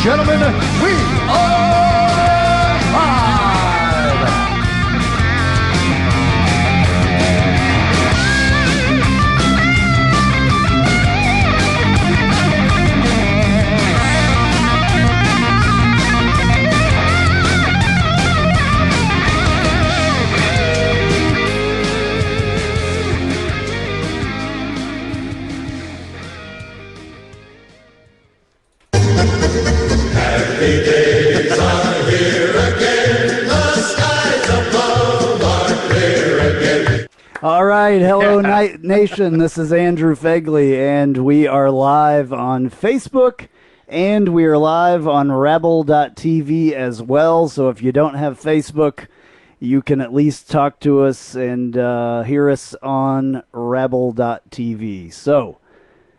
gentlemen, we are live! Happy days are here again. The skies above are clear again. All right, hello, Night Nation. This is Andrew Phegley, and we are live on Facebook, and we are live on Rabble.tv as well. So if you don't have Facebook, you can at least talk to us and hear us on Rabble.tv. So,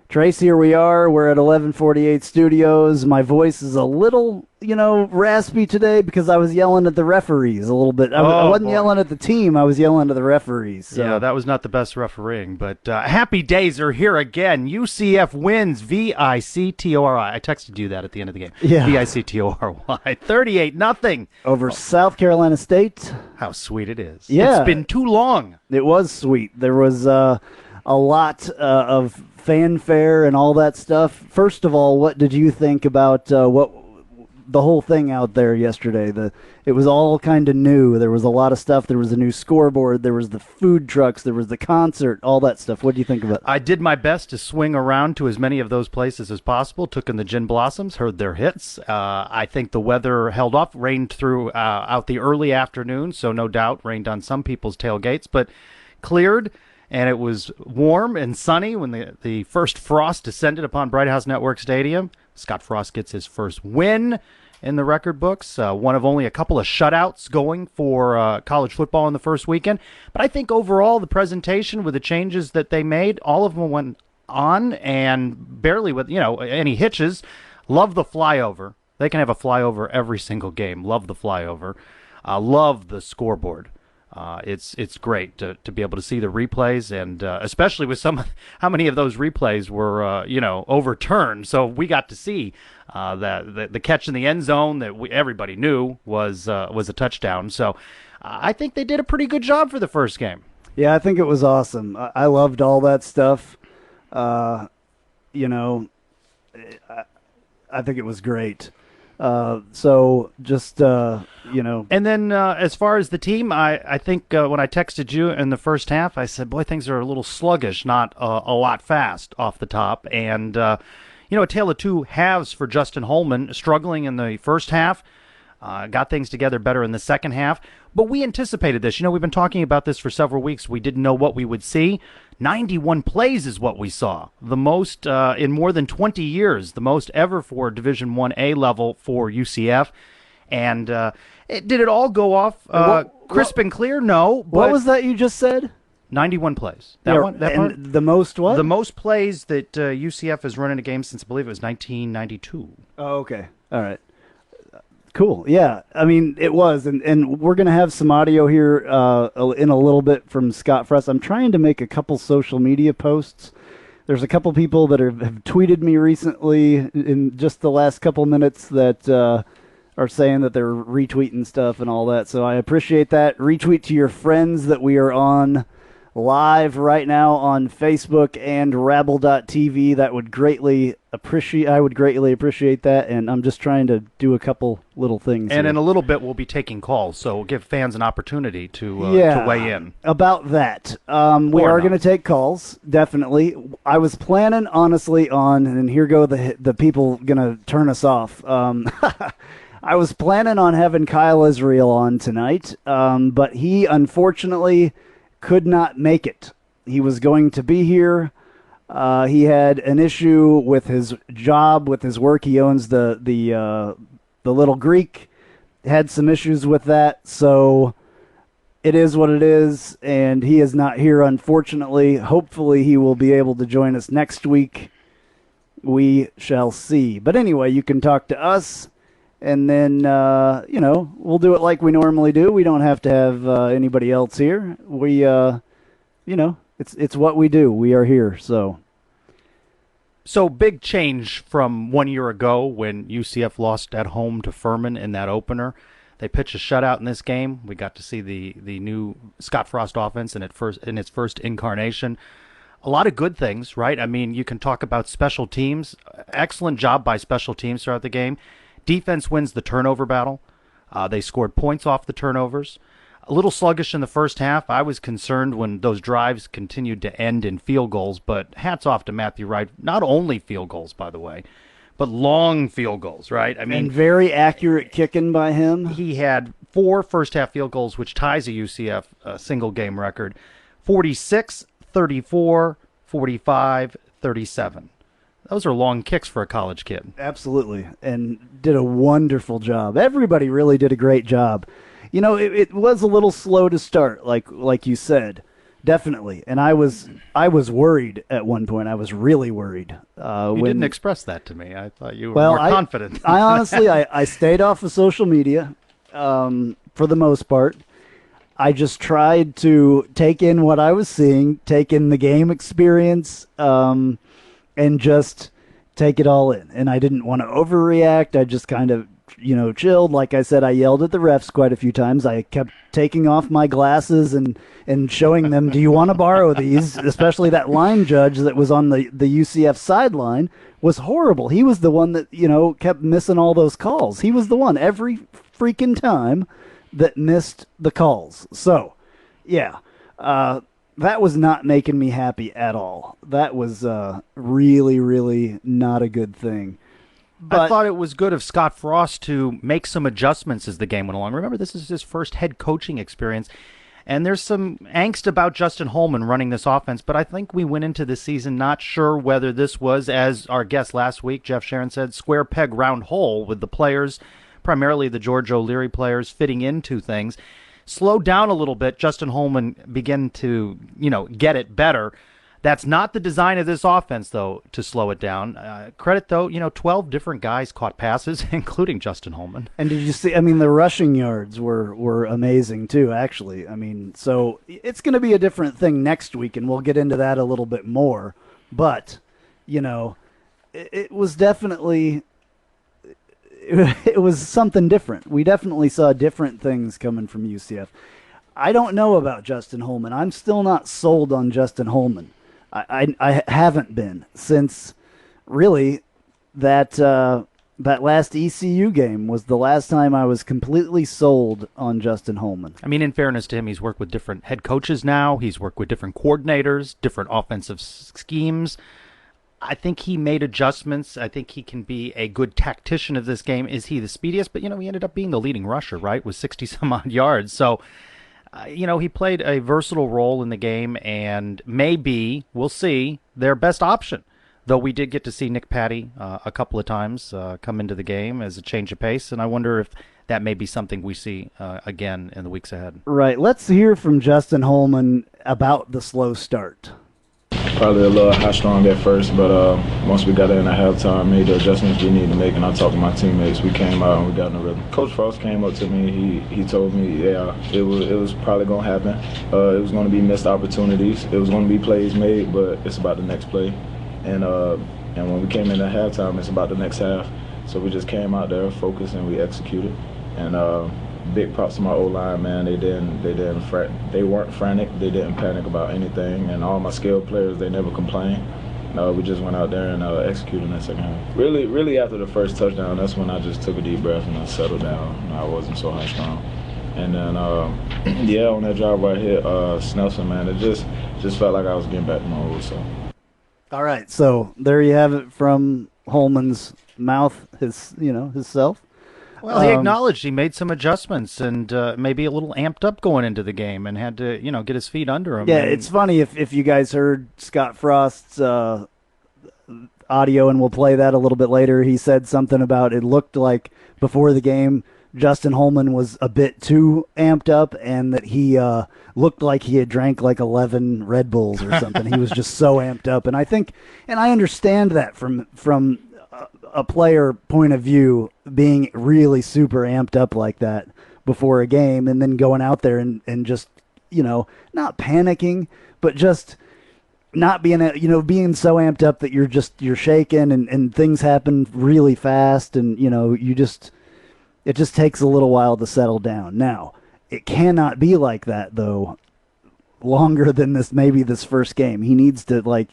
Trace, here we are. We're at 1148 Studios. My voice is a little, raspy today because I was yelling at the referees a little bit. I wasn't yelling at the team. I was yelling at the referees. So. Yeah, that was not the best refereeing, but happy days are here again. UCF wins VICTORY. I texted you that at the end of the game. Yeah. VICTORY. 38-0. Over South Carolina State. How sweet it is. Yeah. It's been too long. It was sweet. There was a lot of fanfare and all that stuff. First of all, what did you think about what the whole thing out there yesterday? It was all kind of new. There was a lot of stuff. There was a new scoreboard. There was the food trucks. There was the concert. All that stuff. What do you think about it? I did my best to swing around to as many of those places as possible. Took in the Gin Blossoms, heard their hits. I think the weather held off. Rained through out the early afternoon, so no doubt rained on some people's tailgates, but cleared. And it was warm and sunny when the first frost descended upon Bright House Network Stadium. Scott Frost gets his first win in the record books, one of only a couple of shutouts going for college football in the first weekend. But I think overall the presentation with the changes that they made, all of them went on and barely with any hitches. Love the flyover. They can have a flyover every single game. Love the flyover. Love the scoreboard. It's great to be able to see the replays, and especially with how many of those replays were overturned. So we got to see the catch in the end zone that everybody knew was a touchdown. So I think they did a pretty good job for the first game. Yeah, I think it was awesome. I loved all that stuff. I think it was great. And then as far as the team, I think when I texted you in the first half, I said, boy, things are a little sluggish, not a lot fast off the top. And, a tale of two halves for Justin Holman, struggling in the first half, got things together better in the second half. But we anticipated this. We've been talking about this for several weeks. We didn't know what we would see. 91 plays is what we saw, the most in more than 20 years, the most ever for Division 1A level for UCF. And did it all go off crisp and clear? No. But what was that you just said? 91 plays. That part? The most what? The most plays that UCF has run in a game since, I believe it was 1992. Oh, okay. All right. Cool. Yeah. I mean, it was. And we're going to have some audio here in a little bit from Scott Frost. I'm trying to make a couple social media posts. There's a couple people that have tweeted me recently in just the last couple minutes that are saying that they're retweeting stuff and all that. So I appreciate that. Retweet to your friends that we are on live right now on Facebook and Rabble.tv. I would greatly appreciate that, and I'm just trying to do a couple little things. And here. in a little bit, we'll be taking calls, so we'll give fans an opportunity to weigh in. About that. We are going to take calls, definitely. I was planning, honestly, and here go the people going to turn us off. I was planning on having Kyle Israel on tonight, but he, unfortunately, could not make it. He was going to be here. He had an issue with his job, with his work. He owns the Little Greek. Had some issues with that, so it is what it is, and he is not here, unfortunately. Hopefully he will be able to join us next week. We shall see. But anyway, you can talk to us, and then, we'll do it like we normally do. We don't have to have anybody else here. We, it's what we do. We are here, so. So big change from 1 year ago when UCF lost at home to Furman in that opener. They pitched a shutout in this game. We got to see the new Scott Frost offense in its first incarnation. A lot of good things, right? I mean, you can talk about special teams. Excellent job by special teams throughout the game. Defense wins the turnover battle. They scored points off the turnovers. A little sluggish in the first half. I was concerned when those drives continued to end in field goals, but hats off to Matthew Wright. Not only field goals, by the way, but long field goals, right? I mean, and very accurate kicking by him. He had 4 first-half field goals, which ties a UCF single-game record. 46, 34, 45, 37. Those are long kicks for a college kid. Absolutely, and did a wonderful job. Everybody really did a great job. You know, it was a little slow to start, like you said, definitely. And I was worried at one point. I was really worried. You didn't express that to me. I thought you were more confident. I honestly, I stayed off of social media for the most part. I just tried to take in what I was seeing, take in the game experience, and just take it all in. And I didn't want to overreact. I just kind of, chilled. Like I said, I yelled at the refs quite a few times. I kept taking off my glasses and showing them, do you want to borrow these? Especially that line judge that was on the UCF sideline was horrible. He was the one that, kept missing all those calls. He was the one every freaking time that missed the calls. So, yeah, that was not making me happy at all. That was really, really not a good thing. But I thought it was good of Scott Frost to make some adjustments as the game went along. Remember, this is his first head coaching experience, and there's some angst about Justin Holman running this offense, but I think we went into the season not sure whether this was, as our guest last week, Jeff Sharon said, square peg, round hole, with the players, primarily the George O'Leary players, fitting into things. Slowed down a little bit. Justin Holman began to, get it better. That's not the design of this offense, though, to slow it down. Credit, though, 12 different guys caught passes, including Justin Holman. And did you see, the rushing yards were amazing, too, actually. So it's going to be a different thing next week, and we'll get into that a little bit more. But, it was definitely, it was something different. We definitely saw different things coming from UCF. I don't know about Justin Holman. I'm still not sold on Justin Holman. I haven't been since really that last ECU game was the last time I was completely sold on Justin Holman. In fairness to him, he's worked with different head coaches now. He's worked with different coordinators, different offensive schemes. I think he made adjustments. I think he can be a good tactician of this game. Is he the speediest? But, he ended up being the leading rusher, right, with 60-some-odd yards. So, he played a versatile role in the game and maybe, we'll see, their best option. Though we did get to see Nick Patty a couple of times come into the game as a change of pace, and I wonder if that may be something we see again in the weeks ahead. Right. Let's hear from Justin Holman about the slow start. Probably a little high strong at first, but once we got in at halftime, made the adjustments we needed to make, and I talked to my teammates. We came out and we got in the rhythm. Coach Frost came up to me. He told me, yeah, it was probably going to happen. It was going to be missed opportunities. It was going to be plays made, but it's about the next play. And when we came in at halftime, it's about the next half. So we just came out there, focused, and we executed. And big props to my O-line, man. They weren't frantic. They didn't panic about anything. And all my skilled players, they never complained. We just went out there and executed in that second half. Really after the first touchdown, that's when I just took a deep breath and I settled down. I wasn't so high strong. And then, on that drive where I hit Snelson, man, it just felt like I was getting back to my old self. All right, so there you have it from Holman's mouth, his self. Well, he acknowledged he made some adjustments and maybe a little amped up going into the game and had to, get his feet under him. Yeah, it's funny if you guys heard Scott Frost's audio, and we'll play that a little bit later. He said something about it looked like before the game Justin Holman was a bit too amped up and that he looked like he had drank like 11 Red Bulls or something. He was just so amped up. And I understand that from a player point of view, being really super amped up like that before a game and then going out there and just, not panicking, but just not being being so amped up that you're shaking and things happen really fast, and it just takes a little while to settle down. Now, it cannot be like that though longer than this first game. He needs to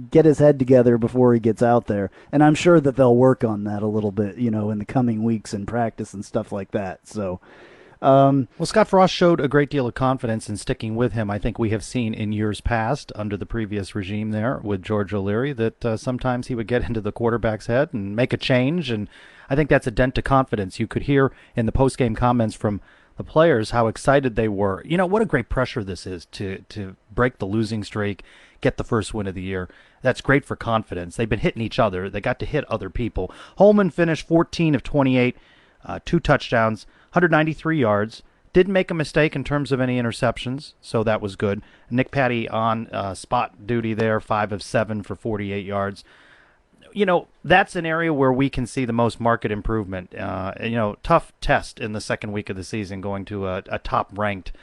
get his head together before he gets out there, and I'm sure that they'll work on that a little bit in the coming weeks in practice and stuff like that. So well, Scott Frost showed a great deal of confidence in sticking with him. I think we have seen in years past under the previous regime there with George O'Leary that sometimes he would get into the quarterback's head and make a change, and I think that's a dent to confidence. You could hear in the post-game comments from the players how excited they were. What a great pressure this is to break the losing streak, get the first win of the year. That's great for confidence. They've been hitting each other. They got to hit other people. Holman finished 14 of 28, 2 touchdowns, 193 yards. Didn't make a mistake in terms of any interceptions, so that was good. Nick Patty on spot duty there, 5 of 7 for 48 yards. That's an area where we can see the most market improvement. Tough test in the second week of the season, going to a top-ranked.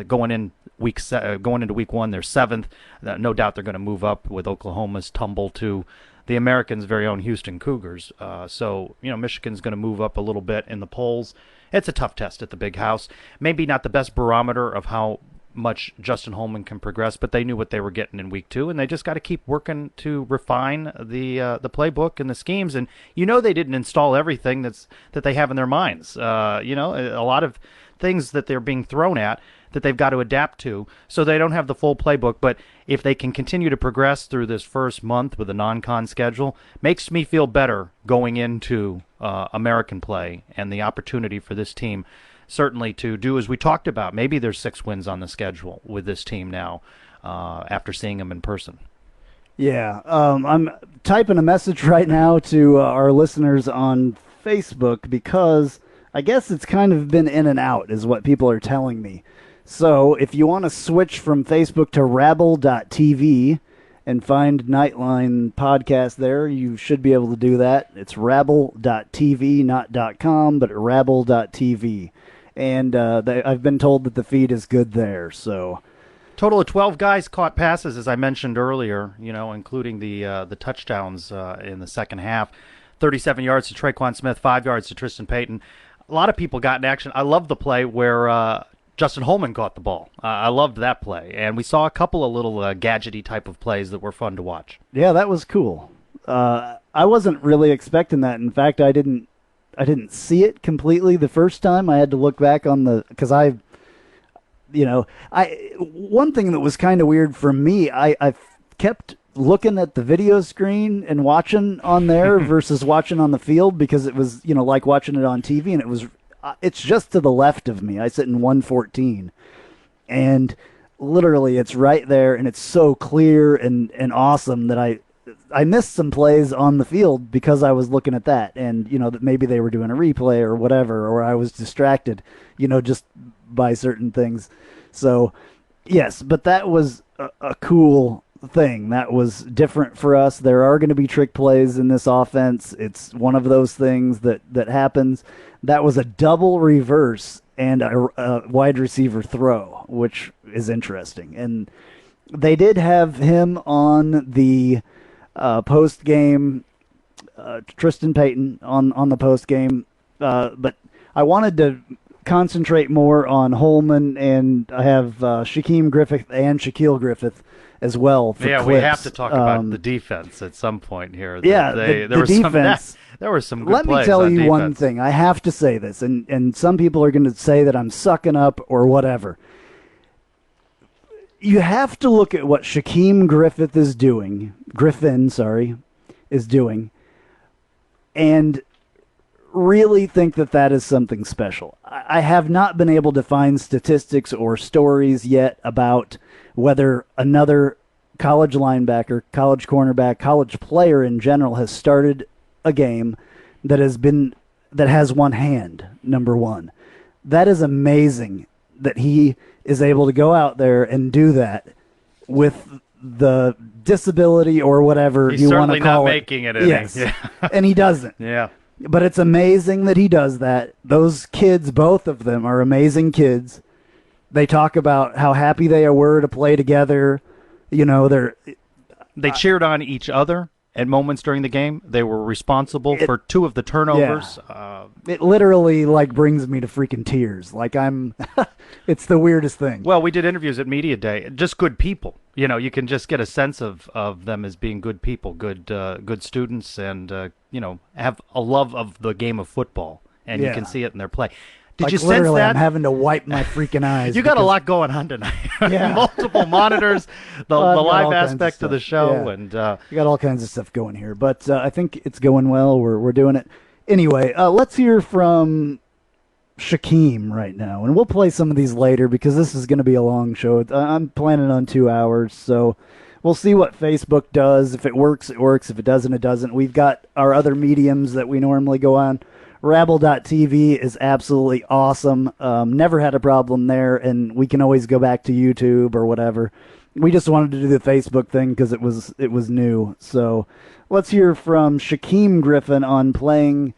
Going into week 1, they're 7th. No doubt they're going to move up with Oklahoma's tumble to the Americans' very own Houston Cougars. So Michigan's going to move up a little bit in the polls. It's a tough test at the Big House. Maybe not the best barometer of how much Justin Holman can progress, but they knew what they were getting in week 2, and they just got to keep working to refine the playbook and the schemes. And they didn't install everything that they have in their minds. A lot of things that they're being thrown at that they've got to adapt to, so they don't have the full playbook. But if they can continue to progress through this first month with a non-con schedule, makes me feel better going into American play and the opportunity for this team certainly to do as we talked about. Maybe there's 6 wins on the schedule with this team now after seeing them in person. Yeah, I'm typing a message right now to our listeners on Facebook because I guess it's kind of been in and out is what people are telling me. So if you want to switch from Facebook to rabble.tv and find Knightline podcast there, you should be able to do that. It's rabble.tv, not .com, but rabble.tv. And I've been told that the feed is good there. So, total of 12 guys caught passes, as I mentioned earlier. Including the touchdowns in the second half. 37 yards to Traquan Smith, 5 yards to Tristan Payton. A lot of people got in action. I love the play where Justin Holman caught the ball. I loved that play, and we saw a couple of little gadgety type of plays that were fun to watch. Yeah, that was cool. I wasn't really expecting that. In fact, I didn't see it completely the first time. I had to look back on because one thing that was kind of weird for me, I kept looking at the video screen and watching on there versus watching on the field because it was, like watching it on TV, and it's just to the left of me. I sit in 114, and literally it's right there, and it's so clear and awesome that I missed some plays on the field because I was looking at that, and that maybe they were doing a replay or whatever, or I was distracted, just by certain things. So yes, but that was a cool thing. That was different for us. There are going to be trick plays in this offense. It's one of those things that happens. That was a double reverse and a wide receiver throw, which is interesting. And they did have him on the post game, Tristan Payton on the post game, but I wanted to concentrate more on Holman, and I have Shaquem Griffith and Shaquille Griffith as well. For clips. We have to talk about the defense at some point here. The defense. There were some good Let me tell you one thing. I have to say this, and some people are going to say that I'm sucking up or whatever. You have to look at what Shaquem Griffin is doing, and really think that is something special. I have not been able to find statistics or stories yet about whether another college linebacker, college cornerback, college player in general has started a game that has one hand, number one. That is amazing that he is able to go out there and do that with the disability or whatever you want to call it. He's certainly not making it. Yes, yeah. And he doesn't. Yeah. But it's amazing that he does that. Those kids, both of them, are amazing kids. They talk about how happy they were to play together. They cheered on each other at moments during the game. They were responsible for 2 of the turnovers. Yeah. It literally brings me to freaking tears. It's the weirdest thing. Well, we did interviews at Media Day. Just good people. You can just get a sense of them as being good people, good students, and have a love of the game of football, and you can see it in their play. Did you sense literally, that? I'm having to wipe my freaking eyes. You got a lot going on tonight. Yeah. Multiple monitors, the live aspect of the show, and you got all kinds of stuff going here. But I think it's going well. We're doing it anyway. Let's hear from Shaquem right now, and we'll play some of these later because this is going to be a long show. I'm planning on 2 hours, so we'll see what Facebook does. If it works, it works. If it doesn't, it doesn't. We've got our other mediums that we normally go on. Rabble.tv is absolutely awesome. Never had a problem there, and we can always go back to YouTube or whatever. We just wanted to do the Facebook thing because it was new. So let's hear from Shaquem Griffin on playing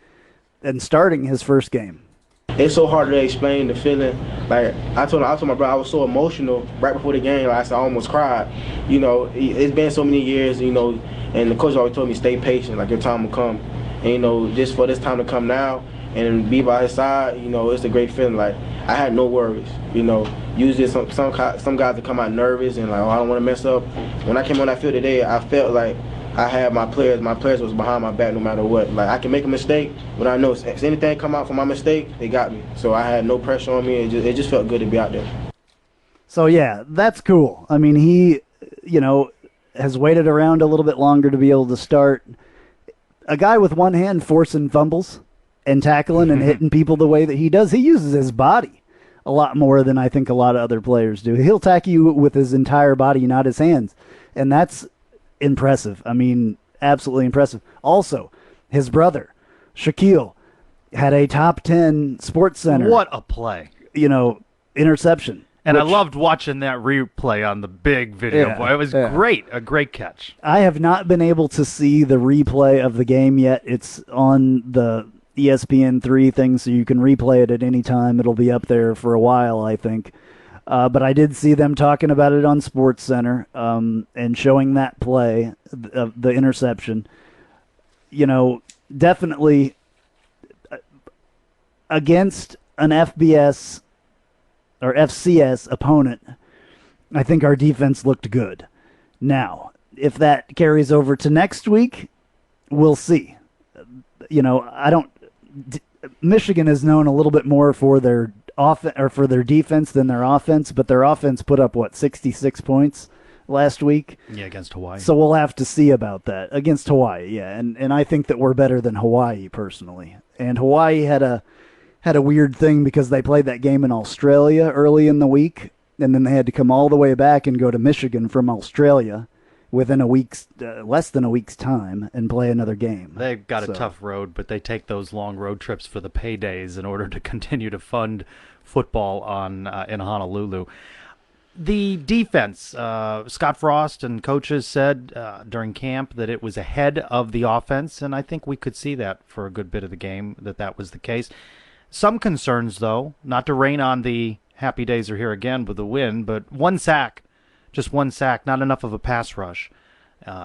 and starting his first game. It's so hard to explain the feeling. Like I told my brother, I was so emotional right before the game. I almost cried. It's been so many years. And the coach always told me stay patient. Like your time will come. And just for this time to come now and be by his side, it's a great feeling. Like I had no worries. Usually some guys that come out nervous and I don't want to mess up. When I came on that field today, I felt like I had my players was behind my back no matter what. Like I can make a mistake, but I know if anything come out from my mistake, they got me. So I had no pressure on me. It just felt good to be out there. So yeah, that's cool. I mean, he, has waited around a little bit longer to be able to start. A guy with one hand forcing fumbles and tackling and hitting people the way that he does, he uses his body a lot more than I think a lot of other players do. He'll tackle you with his entire body, not his hands. And that's impressive. I mean, absolutely impressive. Also, his brother, Shaquille, had a top 10 Sports Center. What a play. Interception. And I loved watching that replay on the big video. Yeah, it was great, a great catch. I have not been able to see the replay of the game yet. It's on the ESPN3 thing, so you can replay it at any time. It'll be up there for a while, I think. But I did see them talking about it on Sports Center and showing that play, the interception. Definitely against an FBS or FCS opponent, I think our defense looked good. Now, if that carries over to next week, we'll see. Michigan is known a little bit more for their for their defense than their offense, but their offense put up 66 points last week. Yeah, against Hawaii. So we'll have to see about that against Hawaii. Yeah, and I think that we're better than Hawaii personally. And Hawaii had a weird thing because they played that game in Australia early in the week, and then they had to come all the way back and go to Michigan from Australia within less than a week's time and play another game. They've got a tough road, but they take those long road trips for the paydays in order to continue to fund football in Honolulu. The defense, Scott Frost and coaches said during camp that it was ahead of the offense, and I think we could see that for a good bit of the game, that was the case. Some concerns, though, not to rain on the happy days are here again with the win, but just one sack, not enough of a pass rush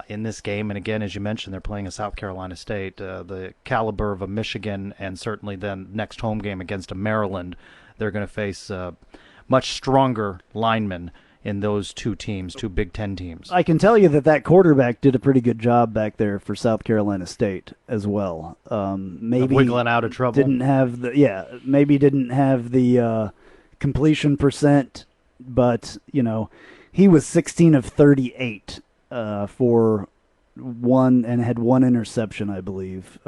in this game. And again, as you mentioned, they're playing a South Carolina State, the caliber of a Michigan, and certainly then next home game against a Maryland, they're going to face much stronger linemen in those two Big Ten teams. I can tell you that quarterback did a pretty good job back there for South Carolina State as well. Maybe wiggling out of trouble. Didn't have the completion percent, but he was 16 of 38 for one and had one interception, I believe.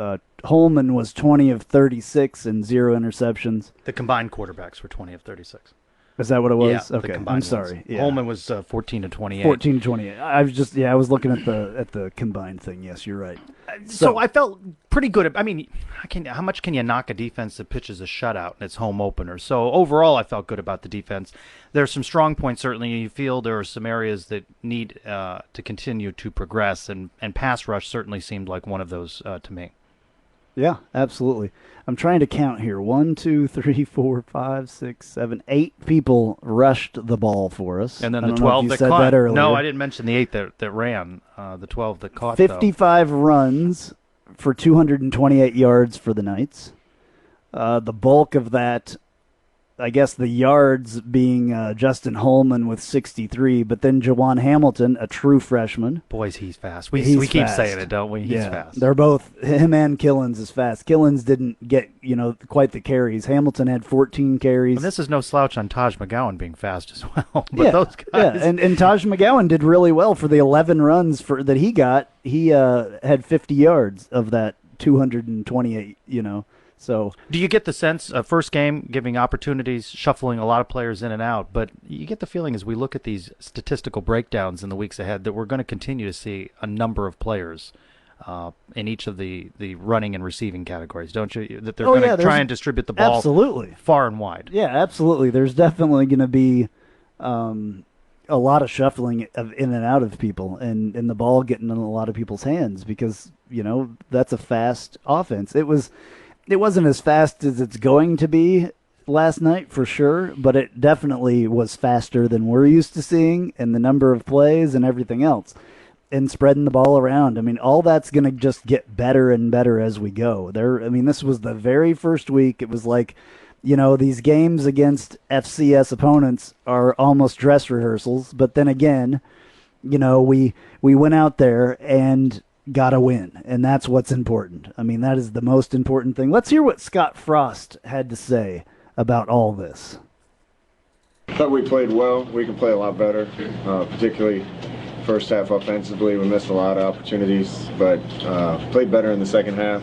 Holman was 20 of 36 and 0 interceptions. The combined quarterbacks were 20 of 36. Is that what it was? Yeah, okay. I'm sorry. Yeah. Holman was 14 to 28. 14 to 28. I was looking at the combined thing. Yes, you're right. So I felt pretty good. How much can you knock a defense that pitches a shutout in its home opener? So overall, I felt good about the defense. There's some strong points certainly. You feel there are some areas that need to continue to progress, and pass rush certainly seemed like one of those to me. Yeah, absolutely. I'm trying to count here. 1, 2, 3, 4, 5, 6, 7, 8 people rushed the ball for us. And then I the don't know if 12 you that said caught. that earlier. No, I didn't mention the 8 that ran. The 12 that caught, though. 55 runs for 228 yards for the Knights. The bulk of that, I guess the yards being Justin Holman with 63, but then Jawan Hamilton, a true freshman. Boys, he's fast. We He's keep fast. saying it, don't we? He's fast. They're both, him and Killens is fast. Killens didn't get, quite the carries. Hamilton had 14 carries. And this is no slouch on Taj McGowan being fast as well. But those guys. Yeah, and Taj McGowan did really well for the 11 runs that he got. He had 50 yards of that 228, So do you get the sense, first game, giving opportunities, shuffling a lot of players in and out, but you get the feeling as we look at these statistical breakdowns in the weeks ahead that we're going to continue to see a number of players in each of the running and receiving categories, don't you? That they're going to try and distribute the ball absolutely far and wide. Yeah, absolutely. There's definitely going to be a lot of shuffling in and out of people and the ball getting in a lot of people's hands because, that's a fast offense. It wasn't as fast as it's going to be last night for sure, but it definitely was faster than we're used to seeing and the number of plays and everything else and spreading the ball around. I mean, all that's going to just get better and better as we go. This was the very first week. It was like, these games against FCS opponents are almost dress rehearsals, but then again, we went out there and got to win, and that's what's important. That is the most important thing. Let's hear what Scott Frost had to say about all this. I thought we played well. We can play a lot better, particularly first half offensively. We missed a lot of opportunities, but played better in the second half.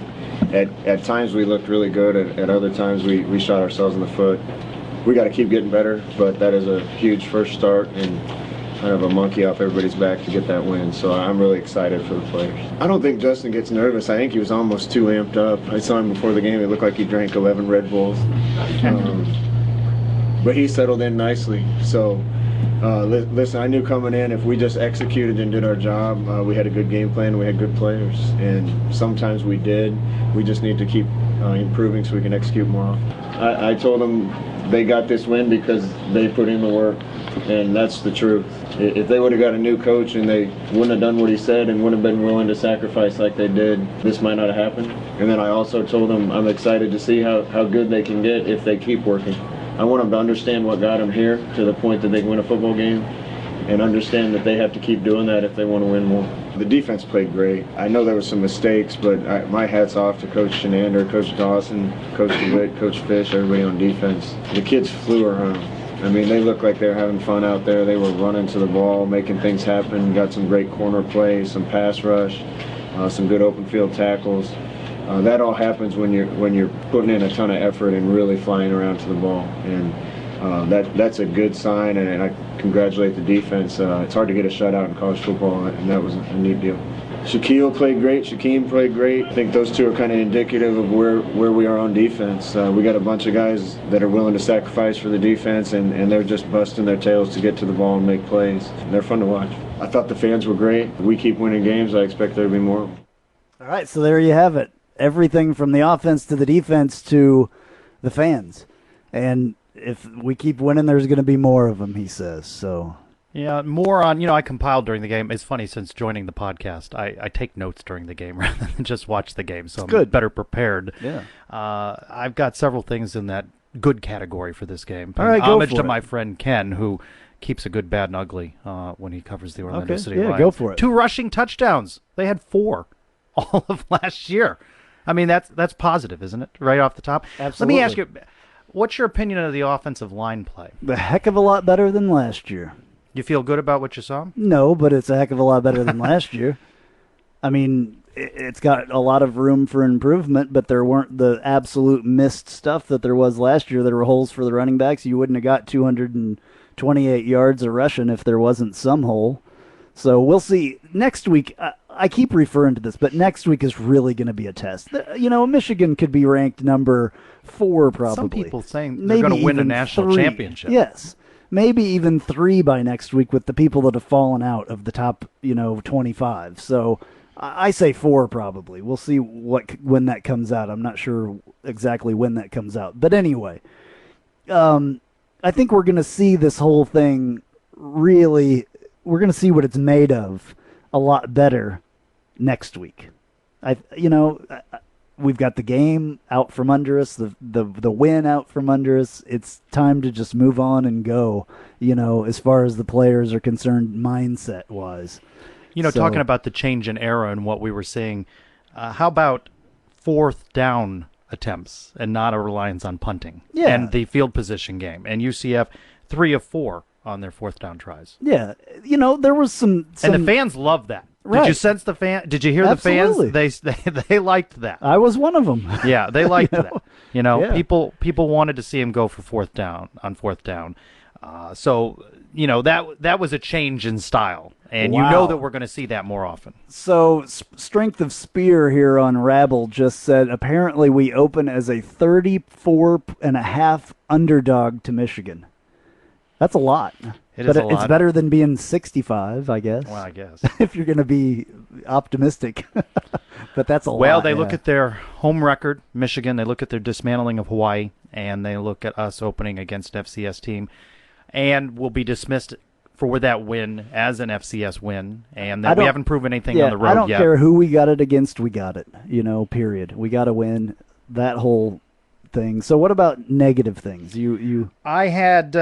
At times we looked really good. At other times we shot ourselves in the foot. We got to keep getting better, but that is a huge first start and kind of a monkey off everybody's back to get that win. So I'm really excited for the players. I don't think Justin gets nervous. I think he was almost too amped up. I saw him before the game. It looked like he drank 11 Red Bulls. But he settled in nicely. So listen, I knew coming in if we just executed and did our job, we had a good game plan, we had good players. And sometimes we did. We just need to keep improving so we can execute more often. I told them they got this win because they put in the work, and that's the truth. If they would have got a new coach and they wouldn't have done what he said and wouldn't have been willing to sacrifice like they did, this might not have happened. And then I also told them I'm excited to see how good they can get if they keep working. I want them to understand what got them here to the point that they can win a football game and understand that they have to keep doing that if they want to win more. The defense played great. I know there were some mistakes, but my hat's off to Coach Shenander, Coach Dawson, Coach DeWitt, Coach Fish, everybody on defense. The kids flew around. They looked like they were having fun out there. They were running to the ball, making things happen, got some great corner plays, some pass rush, some good open field tackles. That all happens when you're putting in a ton of effort and really flying around to the ball. And that's a good sign, and I congratulate the defense. It's hard to get a shutout in college football, and that was a neat deal. Shaquille played great. Shaquem played great. I think those two are kind of indicative of where we are on defense. We got a bunch of guys that are willing to sacrifice for the defense, and they're just busting their tails to get to the ball and make plays. They're fun to watch. I thought the fans were great. We keep winning games. I expect there to be more of them. All right, so there you have it. Everything from the offense to the defense to the fans. And if we keep winning, there's going to be more of them, he says. So yeah, more on, I compiled during the game. It's funny, since joining the podcast, I take notes during the game rather than just watch the game, so I'm better prepared. Yeah. I've got several things in that good category for this game. All right, homage go to for my it. friend Ken, who keeps a good, bad, and ugly when he covers the Orlando City Lions. Go for it. 2 rushing touchdowns. They had 4 all of last year. That's positive, isn't it? Right off the top. Absolutely. Let me ask you, what's your opinion of the offensive line play? A heck of a lot better than last year. You feel good about what you saw? No, but it's a heck of a lot better than last year. It's got a lot of room for improvement, but there weren't the absolute missed stuff that there was last year. There were holes for the running backs. You wouldn't have got 228 yards of rushing if there wasn't some hole. So we'll see. Next week, I keep referring to this, but next week is really going to be a test. Michigan could be ranked number 4 probably. Some people saying they're going to win a national championship. Yes. Maybe even 3 by next week with the people that have fallen out of the top, 25. So I say 4 probably. We'll see when that comes out. I'm not sure exactly when that comes out. But anyway, I think we're going to see this whole thing really, we're going to see what it's made of a lot better next week. We've got the game out from under us, the win out from under us. It's time to just move on and go, as far as the players are concerned, mindset-wise. Talking about the change in era and what we were seeing, how about fourth down attempts and not a reliance on punting? Yeah. And the field position game. And UCF, 3 of 4 on their fourth down tries. Yeah. There was some... And the fans loved that. Right. Did you sense the fan? Did you hear Absolutely. the fans? They liked that. I was one of them. Yeah, they liked that. Yeah. People wanted to see him go for fourth down. So that was a change in style, and Wow. that we're going to see that more often. So, Strength of Spear here on Rabble just said, apparently we open as a 34.5 underdog to Michigan. That's a lot. It is a It's lot. better than being 65, I guess. Well, I guess. If you're going to be optimistic. But that's a lot. Well, they yeah. look at their home record, Michigan. They look at their dismantling of Hawaii, and they look at us opening against an FCS team, and will be dismissed for that win as an FCS win, and that we haven't proven anything on the road yet. I don't care who we got it against, we got it, period. We got to win that whole thing. So what about negative things? I had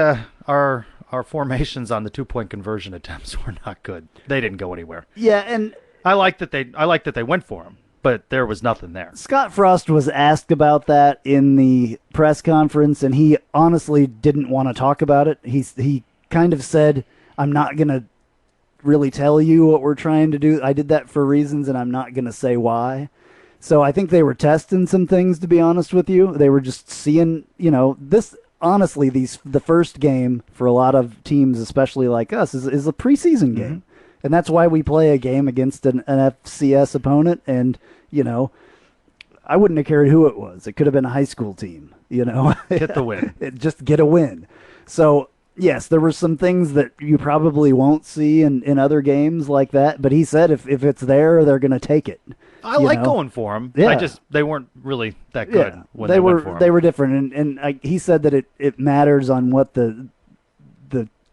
our formations on the 2-point conversion attempts were not good. They didn't go anywhere. Yeah, and I like that they went for them, but there was nothing there. Scott Frost was asked about that in the press conference, and he honestly didn't want to talk about it. He kind of said, I'm not going to really tell you what we're trying to do. I did that for reasons, and I'm not going to say why. So I think they were testing some things, to be honest with you. They were just seeing, this, honestly, the first game for a lot of teams, especially like us, is a preseason game. And that's why we play a game against an FCS opponent, and, I wouldn't have cared who it was. It could have been a high school team, Get the win. Just get a win. So, yes, there were some things that you probably won't see in other games like that, but he said if it's there, they're going to take it. I like going for them. Yeah. They weren't really that good when they were went for them. They were different, and he said that it matters on what the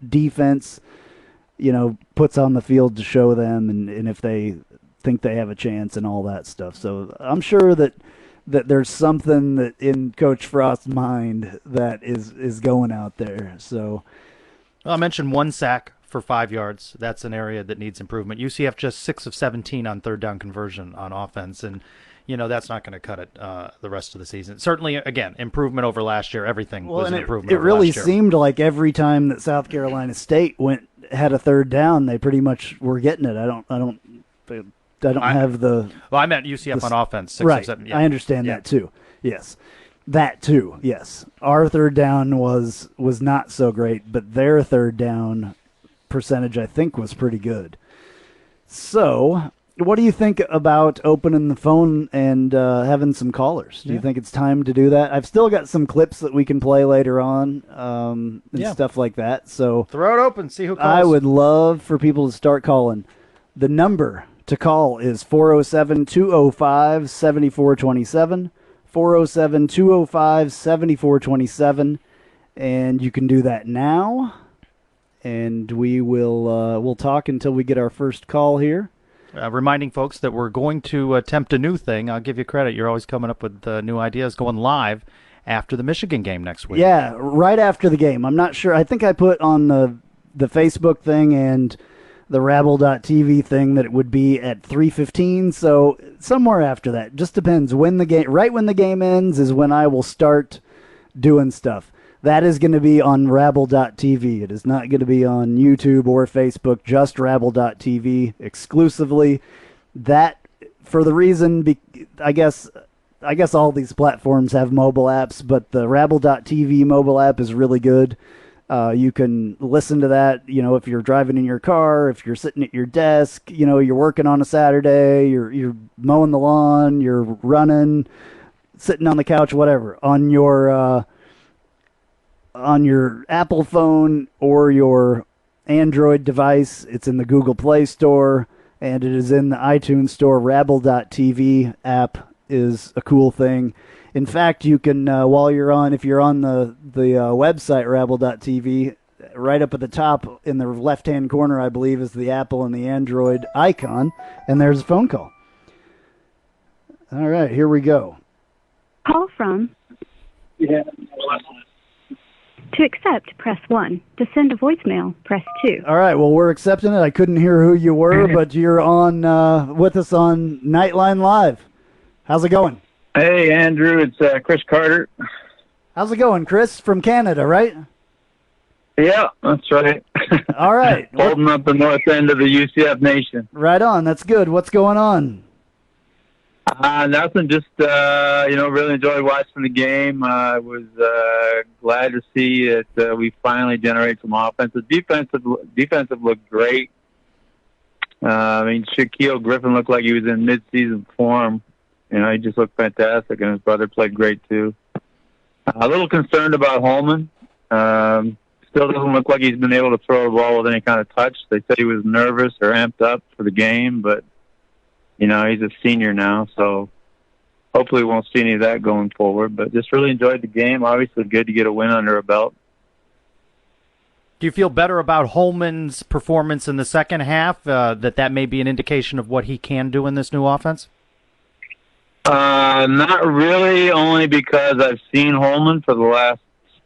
defense, puts on the field to show them, and if they think they have a chance and all that stuff. So I'm sure that there's something that in Coach Frost's mind that is going out there. So I mentioned 1 sack for 5 yards. That's an area that needs improvement. UCF just 6 of 17 on third down conversion on offense, and that's not going to cut it the rest of the season. Certainly, again, improvement over last year. Everything was an improvement. It over really last year. seemed like every time that South Carolina State had a third down, they pretty much were getting it. I don't have the. Well, I meant UCF on offense. 6 right. of 7. Yeah. I understand that too. Yes. That too, yes. Our third down was not so great, but their third down percentage, I think, was pretty good. So, what do you think about opening the phone and having some callers? Do you think it's time to do that? I've still got some clips that we can play later on and stuff like that. So throw it open, see who calls. I would love for people to start calling. The number to call is 407-205-7427. 407-205-7427, and you can do that now, and we'll talk until we get our first call here. Reminding folks that we're going to attempt a new thing. I'll give you credit. You're always coming up with new ideas, going live after the Michigan game next week. Yeah, right after the game. I'm not sure. I think I put on the Facebook thing and the Rabble.tv thing that it would be at 3:15, so somewhere after that. Just depends when the game. Right when the game ends is when I will start doing stuff. That is going to be on Rabble.tv. It is not going to be on YouTube or Facebook. Just Rabble.tv exclusively. That for the reason, I guess all these platforms have mobile apps, but the Rabble.tv mobile app is really good. You can listen to that, if you're driving in your car, if you're sitting at your desk, you're working on a Saturday, you're mowing the lawn, you're running, sitting on the couch, whatever, on your Apple phone or your Android device. It's in the Google Play Store. and it is in the iTunes store. Rabble.tv app is a cool thing. In fact, you can, if you're on the website, Rabble.tv, right up at the top in the left-hand corner, I believe, is the Apple and the Android icon, and there's a phone call. All right, here we go. Call from. Yeah. To accept, press 1. To send a voicemail, press 2. All right, well, we're accepting it. I couldn't hear who you were, but you're on with us on Knightline Live. How's it going? Hey, Andrew, it's Chris Carter. How's it going, Chris? From Canada, right? Yeah, that's right. All right. Holding up the north end of the UCF nation. Right on. That's good. What's going on? Nothing. Just really enjoyed watching the game. I was glad to see that we finally generate some offense. The defensive looked great. Shaquille Griffin looked like he was in mid-season form. He just looked fantastic, and his brother played great too. A little concerned about Holman. Still doesn't look like he's been able to throw the ball with any kind of touch. They said he was nervous or amped up for the game, but he's a senior now, so hopefully we won't see any of that going forward. But just really enjoyed the game. Obviously good to get a win under a belt. Do you feel better about Holman's performance in the second half, that may be an indication of what he can do in this new offense? Not really, only because I've seen Holman for the last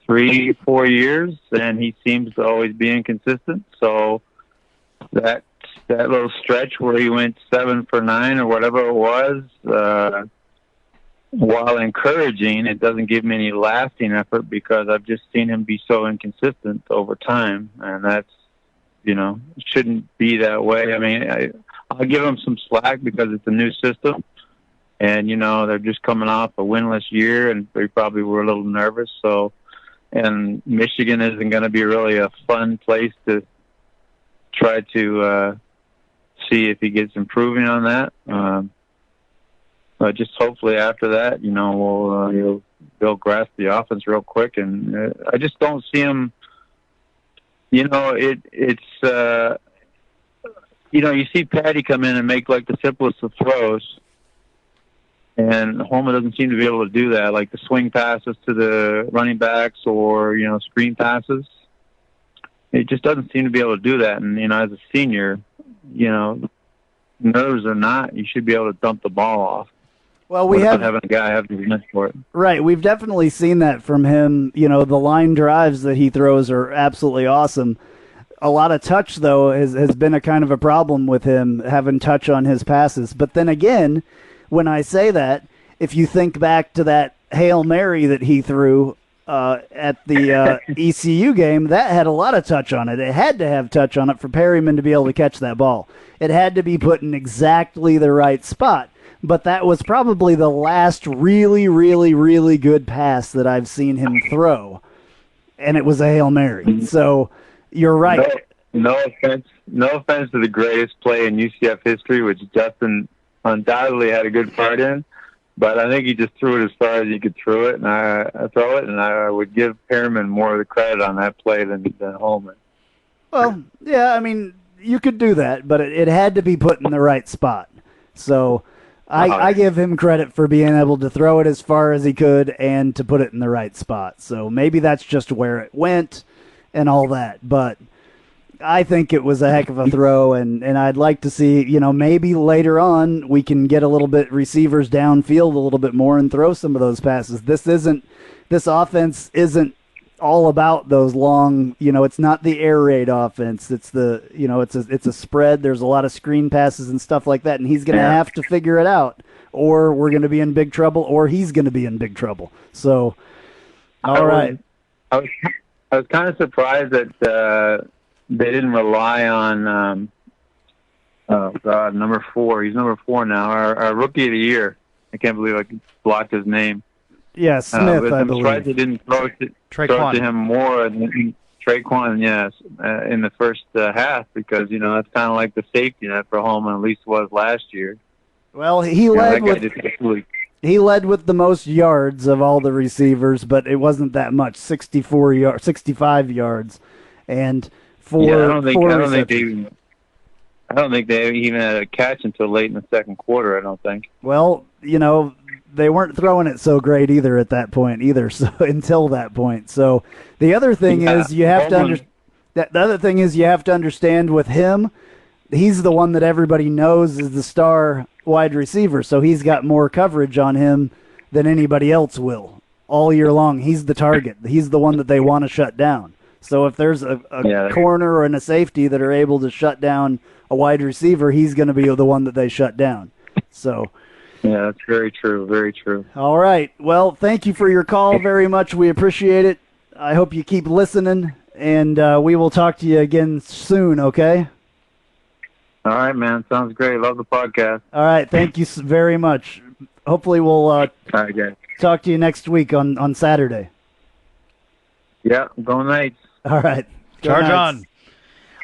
3-4 years, and he seems to always be inconsistent. So that little stretch where he went 7 for 9 or whatever it was, while encouraging, it doesn't give me any lasting effort because I've just seen him be so inconsistent over time, and that's, it shouldn't be that way. I'll give him some slack because it's a new system, and, they're just coming off a winless year, and they probably were a little nervous. So, and Michigan isn't going to be really a fun place to try to see if he gets improving on that. But just hopefully after that, they'll grasp the offense real quick. And I just don't see him. You see Patty come in and make like the simplest of throws, and Holman doesn't seem to be able to do that, like the swing passes to the running backs or screen passes. It just doesn't seem to be able to do that. And as a senior, nerves or not, you should be able to dump the ball off. Well, we have having a guy have to be for it. Right. We've definitely seen that from him. The line drives that he throws are absolutely awesome. A lot of touch, though, has been a kind of a problem with him, having touch on his passes. But then again, when I say that, if you think back to that Hail Mary that he threw at the ECU game, that had a lot of touch on it. It had to have touch on it for Perryman to be able to catch that ball. It had to be put in exactly the right spot. But that was probably the last really, really, really good pass that I've seen him throw, and it was a Hail Mary. So you're right. No offense to the greatest play in UCF history, which Justin undoubtedly had a good part in. But I think he just threw it as far as he could throw it, and I would give Perryman more of the credit on that play than Holman. Well, yeah, you could do that, but it had to be put in the right spot. So I give him credit for being able to throw it as far as he could and to put it in the right spot. So maybe that's just where it went and all that. But I think it was a heck of a throw, and I'd like to see, maybe later on we can get a little bit receivers downfield a little bit more and throw some of those passes. This offense isn't all about those long, it's not the air raid offense. It's it's a spread. There's a lot of screen passes and stuff like that, and he's going to have to figure it out, or we're going to be in big trouble, or he's going to be in big trouble. So, all right. I was kind of surprised that they didn't rely on number 4. He's number 4 now, our rookie of the year. I can't believe I blocked his name. Yeah, Smith, I believe. Surprised they didn't throw it to him more than Traquan, yes, in the first half, because, that's kind of like the safety net for Holman, at least was last year. Well, he led with the most yards of all the receivers, but it wasn't that much, 65 yards, and I don't think I don't think they even had a catch until late in the second quarter, I don't think. Well, they weren't throwing it so great either at that point either, so until that point. So the other thing is you have to the other thing is you have to understand with him, he's the one that everybody knows is the star wide receiver, so he's got more coverage on him than anybody else will all year long. He's the target. He's the one that they want to shut down. So if there's a corner and a safety that are able to shut down a wide receiver, he's going to be the one that they shut down. So yeah, that's very true. Very true. All right. Well, thank you for your call very much. We appreciate it. I hope you keep listening, and we will talk to you again soon, okay? All right, man. Sounds great. Love the podcast. All right. Thank you very much. Hopefully we'll talk to you next week on Saturday. Yeah, go Knights. All right. Charge on.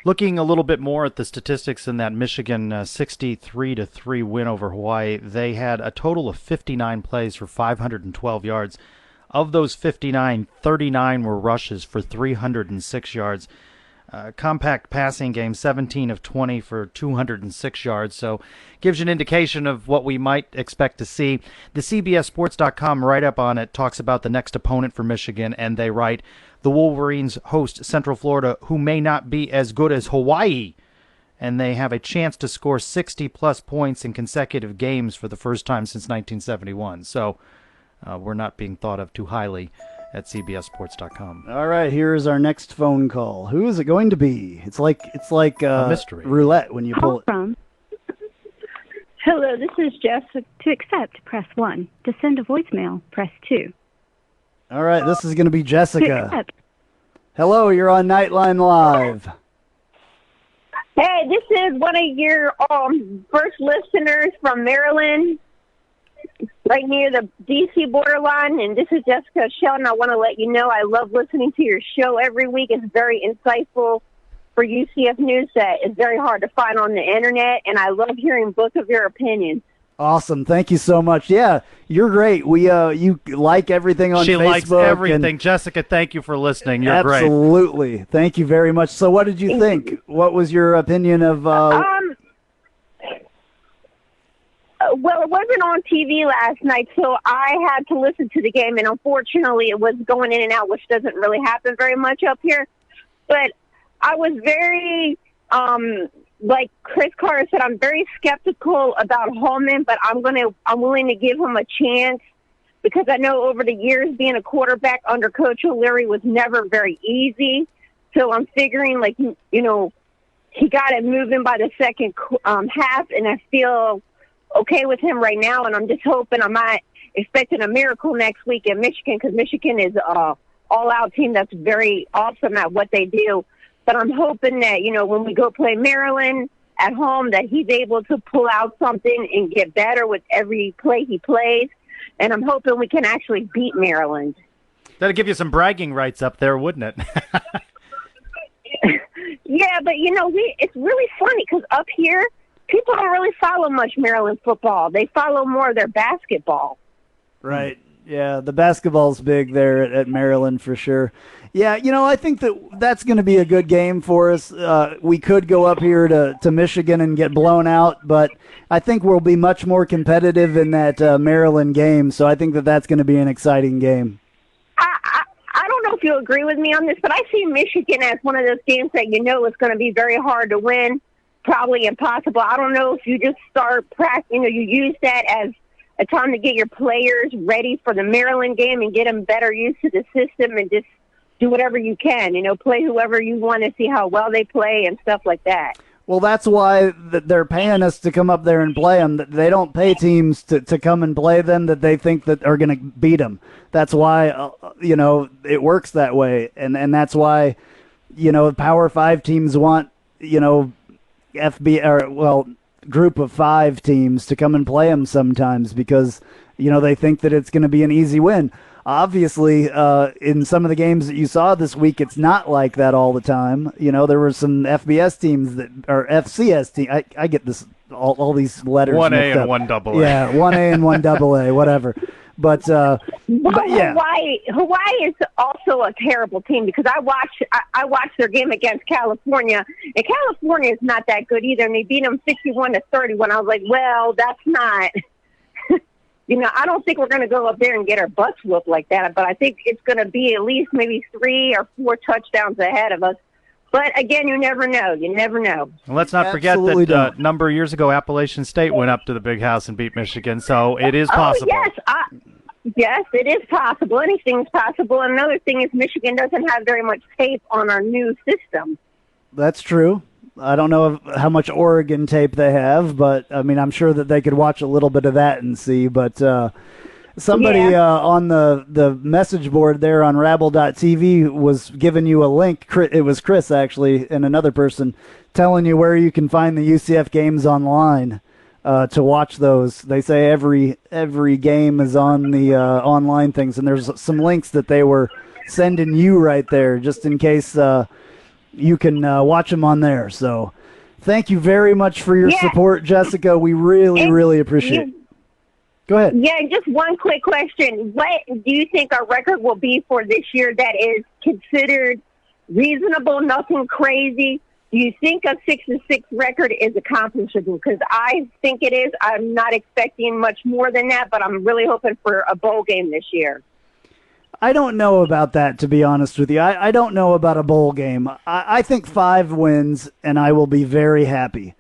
Looking a little bit more at the statistics in that Michigan 63-3 win over Hawaii, they had a total of 59 plays for 512 yards. Of those 59, 39 were rushes for 306 yards. Compact passing game, 17 of 20 for 206 yards. So gives you an indication of what we might expect to see. The CBSSports.com write-up on it talks about the next opponent for Michigan, and they write, the Wolverines host Central Florida, who may not be as good as Hawaii, and they have a chance to score 60-plus points in consecutive games for the first time since 1971. So we're not being thought of too highly at CBSSports.com. All right, here's our next phone call. Who is it going to be? It's like a mystery roulette when you pull it. From. Hello, this is Jessica. To accept, press 1. To send a voicemail, press 2. All right, this is going to be Jessica. To accept. Hello, you're on Knightline Live. Hey, this is one of your first listeners from Maryland, right near the D.C. borderline, and this is Jessica Sheldon. I want to let you know I love listening to your show every week. It's very insightful for UCF news that is very hard to find on the internet, and I love hearing both of your opinions. Awesome. Thank you so much. Yeah, you're great. You like everything on Facebook. She likes everything. Jessica, thank you for listening. You're great. Absolutely. Thank you very much. So what did you think? What was your opinion of... Well, it wasn't on TV last night, so I had to listen to the game, and unfortunately it was going in and out, which doesn't really happen very much up here. But I was very, like Chris Carter said, I'm very skeptical about Holman, but I'm willing to give him a chance because I know over the years being a quarterback under Coach O'Leary was never very easy. So I'm figuring, like, he got it moving by the second half, and I feel okay with him right now, and I'm just hoping. I'm not expecting a miracle next week in Michigan because Michigan is an all-out team that's very awesome at what they do. But I'm hoping that, when we go play Maryland at home, that he's able to pull out something and get better with every play he plays. And I'm hoping we can actually beat Maryland. That'd give you some bragging rights up there, wouldn't it? Yeah, but, it's really funny because up here, people don't really follow much Maryland football. They follow more of their basketball. Right. Yeah, the basketball's big there at Maryland for sure. Yeah, I think that's going to be a good game for us. We could go up here to Michigan and get blown out, but I think we'll be much more competitive in that Maryland game, so I think that's going to be an exciting game. I don't know if you'll agree with me on this, but I see Michigan as one of those games that is going to be very hard to win. Probably impossible. I don't know if you just start practicing, you use that as a time to get your players ready for the Maryland game and get them better used to the system and just do whatever you can, play whoever you want to see how well they play and stuff like that. Well, that's why they're paying us to come up there and play them. They don't pay teams to come and play them that they think that are going to beat them. That's why, it works that way. And that's why, Power 5 teams want, group of 5 teams to come and play them sometimes because, they think that it's going to be an easy win. Obviously, in some of the games that you saw this week, it's not like that all the time. There were some FBS teams or FCS teams. I get this all these letters. 1A and 1AA. Yeah, 1A and 1AA, whatever. But Well, yeah. Hawaii is also a terrible team because I watched their game against California, and California is not that good either. And they beat them 61-31. I was like, well, that's not. I don't think we're going to go up there and get our butts whooped like that. But I think it's going to be at least maybe 3 or 4 touchdowns ahead of us. But again, you never know. You never know. And let's not forget that a number of years ago, Appalachian State went up to the Big House and beat Michigan. So it is possible. Oh, yes, it is possible. Anything's possible. And another thing is Michigan doesn't have very much tape on our new system. That's true. I don't know how much Oregon tape they have, but, I mean, I'm sure that they could watch a little bit of that and see. But somebody on the message board there on Rabble.tv was giving you a link. It was Chris, actually, and another person telling you where you can find the UCF games online to watch those. They say every game is on the online things, and there's some links that they were sending you right there just in case you can watch them on there. So thank you very much for your support, Jessica. We really appreciate it. Go ahead. Yeah, just one quick question. What do you think our record will be for this year that is considered reasonable, nothing crazy? Do you think a 6-6 record is accomplishable? Because I think it is. I'm not expecting much more than that, but I'm really hoping for a bowl game this year. I don't know about that, to be honest with you. I don't know about a bowl game. I think 5 wins, and I will be very happy.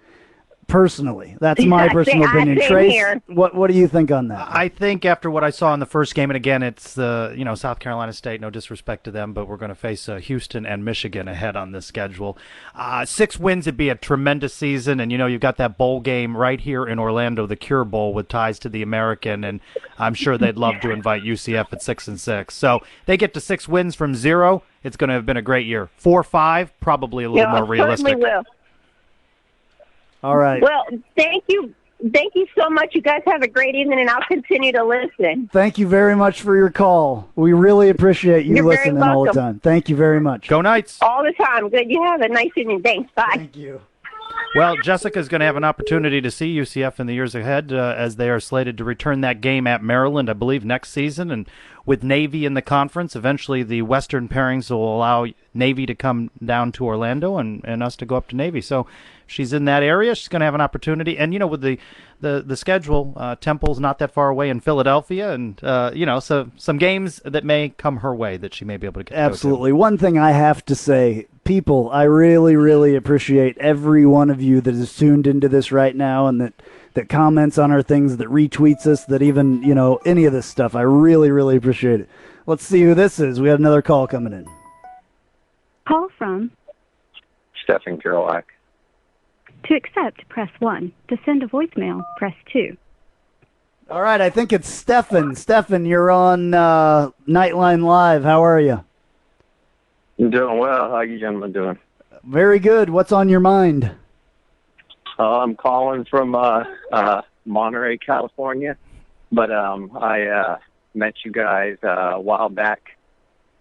Personally, that's my personal opinion. Trace, what do you think on that? I think after what I saw in the first game, and again, it's the South Carolina State. No disrespect to them, but we're going to face Houston and Michigan ahead on this schedule. 6 wins would be a tremendous season, and you've got that bowl game right here in Orlando, the Cure Bowl, with ties to the American, and I'm sure they'd love to invite UCF at 6-6. So they get to 6 wins from 0. It's going to have been a great year. 4-5, probably a little more realistic. Certainly will. All right. Well, thank you. Thank you so much. You guys have a great evening, and I'll continue to listen. Thank you very much for your call. We really appreciate you listening all the time. Thank you very much. Go Knights. All the time. Good. You have a nice evening. Thanks. Bye. Thank you. Well, Jessica's going to have an opportunity to see UCF in the years ahead as they are slated to return that game at Maryland, I believe, next season. And with Navy in the conference, eventually the Western pairings will allow Navy to come down to Orlando and us to go up to Navy. So she's in that area. She's going to have an opportunity. And, with the schedule, Temple's not that far away in Philadelphia. And, so some games that may come her way that she may be able to get Absolutely. One thing I have to say, people, I really appreciate every one of you that is tuned into this right now and that comments on our things, that retweets us, that even, any of this stuff. I really appreciate it. Let's see who this is. We have another call coming in. Call from Stephen Gerlach. To accept, press 1. To send a voicemail, press 2. All right, I think it's Stephen. Stephen, you're on Knightline Live. How are you? I'm doing well. How are you gentlemen doing? Very good. What's on your mind? I'm calling from Monterey, California, but I met you guys a while back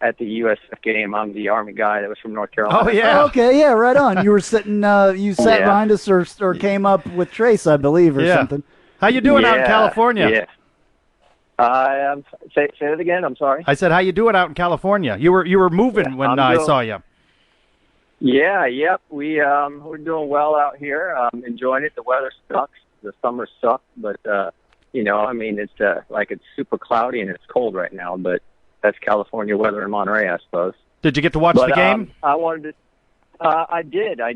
at the USF game. I'm the Army guy that was from North Carolina. Oh, yeah. Okay, yeah, right on. You were sitting, you sat behind us or came up with Trace, I believe, or something. How you doing out in California? Yeah. Say it again. I'm sorry. I said, how you doing out in California? You were moving when I saw you. Yeah, yep. We're doing well out here. Enjoying it. The weather sucks. The summer sucks, but it's super cloudy and it's cold right now. But that's California weather in Monterey, I suppose. Did you get to watch the game? I wanted to. I did. I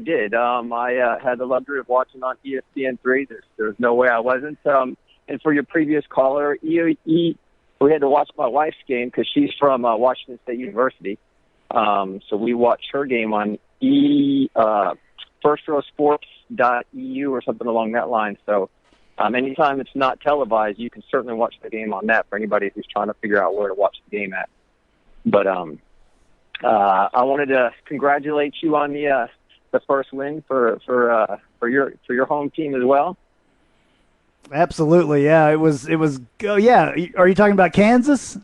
had the luxury of watching on ESPN3. There's no way I wasn't. And for your previous caller, we had to watch my wife's game because she's from Washington State University. So we watched her game on firstrowsports.eu or something along that line. So anytime it's not televised, you can certainly watch the game on that for anybody who's trying to figure out where to watch the game at. But I wanted to congratulate you on the first win for your home team as well. Absolutely, yeah. It was. Yeah. Are you talking about Kansas?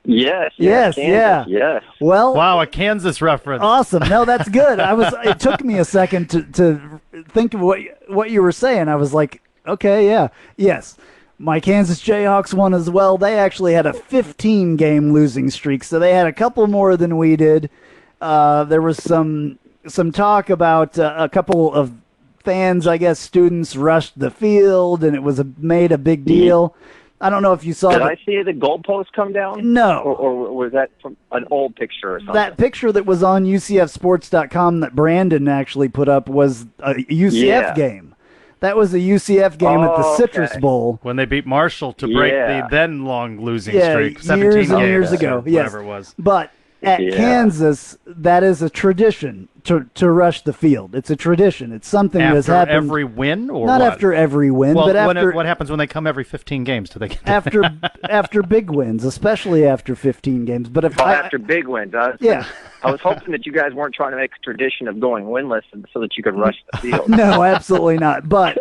Yes. Yes. Kansas, yeah. Yes. Well. Wow, a Kansas reference. Awesome. No, that's good. It took me a second to think of what you were saying. I was like, okay, yeah, yes. My Kansas Jayhawks won as well. They actually had a 15-game losing streak, so they had a couple more than we did. There was some talk about a couple of fans, I guess students, rushed the field, and it was made a big deal. I don't know if you saw Did I see the goalpost come down? No. Or was that from an old picture or something? That picture that was on UCFsports.com that Brandon actually put up was a UCF game. That was a UCF game at the Citrus Bowl. When they beat Marshall to break the then long losing streak. 17 years and games years ago. Whatever it was. But at Kansas, that is a tradition to rush the field. It's a tradition. It's something that's happened. After every win? Or not what? after every win, well, but after... what happens when they come every 15 games? Do they get after big wins, especially after 15 games. But after big wins, yeah. I was hoping that you guys weren't trying to make a tradition of going winless so that you could rush the field. No, absolutely not. But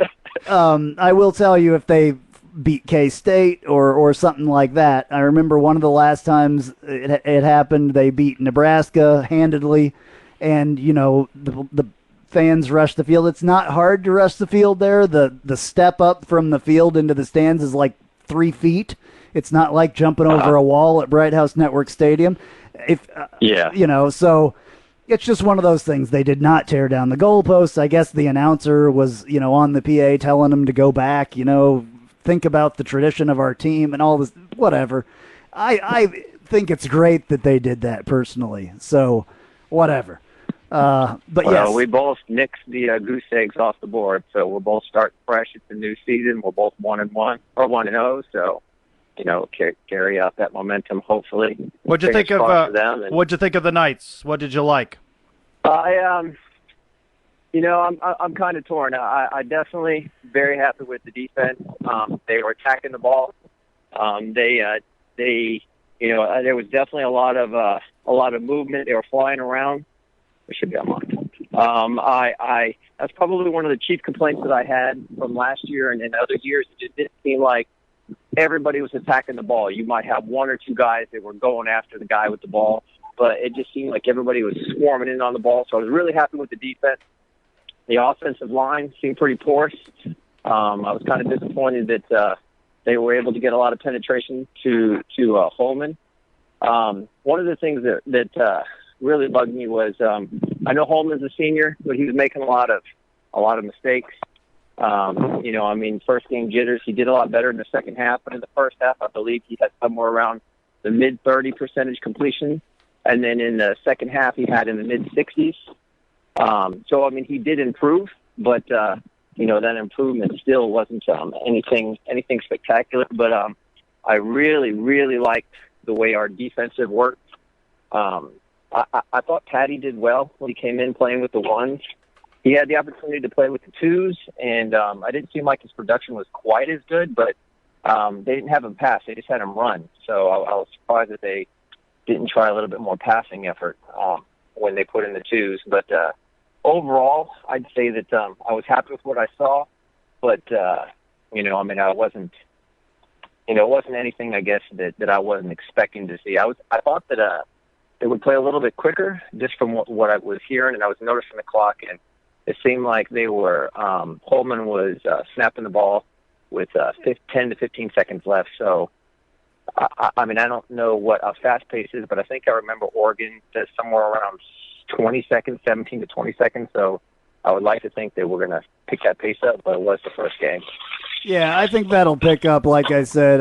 I will tell you, if they beat K-State or something like that, I remember one of the last times it happened, they beat Nebraska handedly, and, the fans rushed the field. It's not hard to rush the field there. The step up from the field into the stands is like 3 feet. It's not like jumping over a wall at Bright House Network Stadium. So it's just one of those things. They did not tear down the goalposts. I guess the announcer was, on the PA telling them to go back, think about the tradition of our team and all this, whatever. I think it's great that they did that personally. So whatever. But yes. We both nixed the goose eggs off the board, so we'll both start fresh. It's a new season. We're both 1-1 or 1-0, so carry out that momentum. Hopefully. What'd you think of? What'd you think of the Knights? What did you like? I'm kind of torn. I definitely very happy with the defense. They were attacking the ball. There was definitely a lot of movement. They were flying around. It should be on. That's probably one of the chief complaints that I had from last year and other years. It just didn't seem like everybody was attacking the ball. You might have one or two guys that were going after the guy with the ball, but it just seemed like everybody was swarming in on the ball. So I was really happy with the defense. The offensive line seemed pretty porous. I was kind of disappointed that they were able to get a lot of penetration to Holman. One of the things that really bugged me was I know Holman's a senior, but he was making a lot of mistakes. First game jitters. He did a lot better in the second half, but in the first half, I believe he had somewhere around the mid-30% completion, and then in the second half, he had in the mid-60s. He did improve, but that improvement still wasn't anything spectacular. But I really, really liked the way our defensive worked. I thought Patty did well when he came in playing with the ones. He had the opportunity to play with the twos, and I didn't seem like his production was quite as good, but they didn't have him pass. They just had him run. So I was surprised that they didn't try a little bit more passing effort when they put in the twos. But overall, I'd say that I was happy with what I saw, but I wasn't. It wasn't anything, I guess, that I wasn't expecting to see. I thought that they would play a little bit quicker, just from what I was hearing, and I was noticing the clock, and it seemed like they were Holman was snapping the ball with 10 to 15 seconds left. So, I don't know what a fast pace is, but I think I remember Oregon does somewhere around 20 seconds, 17 to 20 seconds. So I would like to think that we're going to pick that pace up, but it was the first game. Yeah, I think that'll pick up, like I said,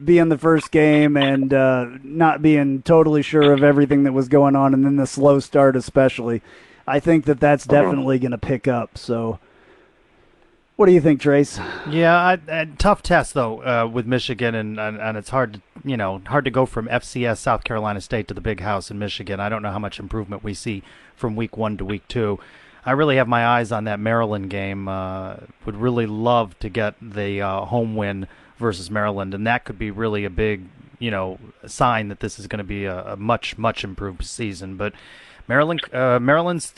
being the first game and not being totally sure of everything that was going on, and then the slow start especially. I think that's definitely going to pick up. So what do you think, Trace? Yeah, tough test, though, with Michigan, and it's hard to go from FCS South Carolina State to the big house in Michigan. I don't know how much improvement we see from week 1 to week 2. I really have my eyes on that Maryland game. Would really love to get the home win versus Maryland, and that could be really a big, sign that this is going to be a much, much improved season. But Maryland's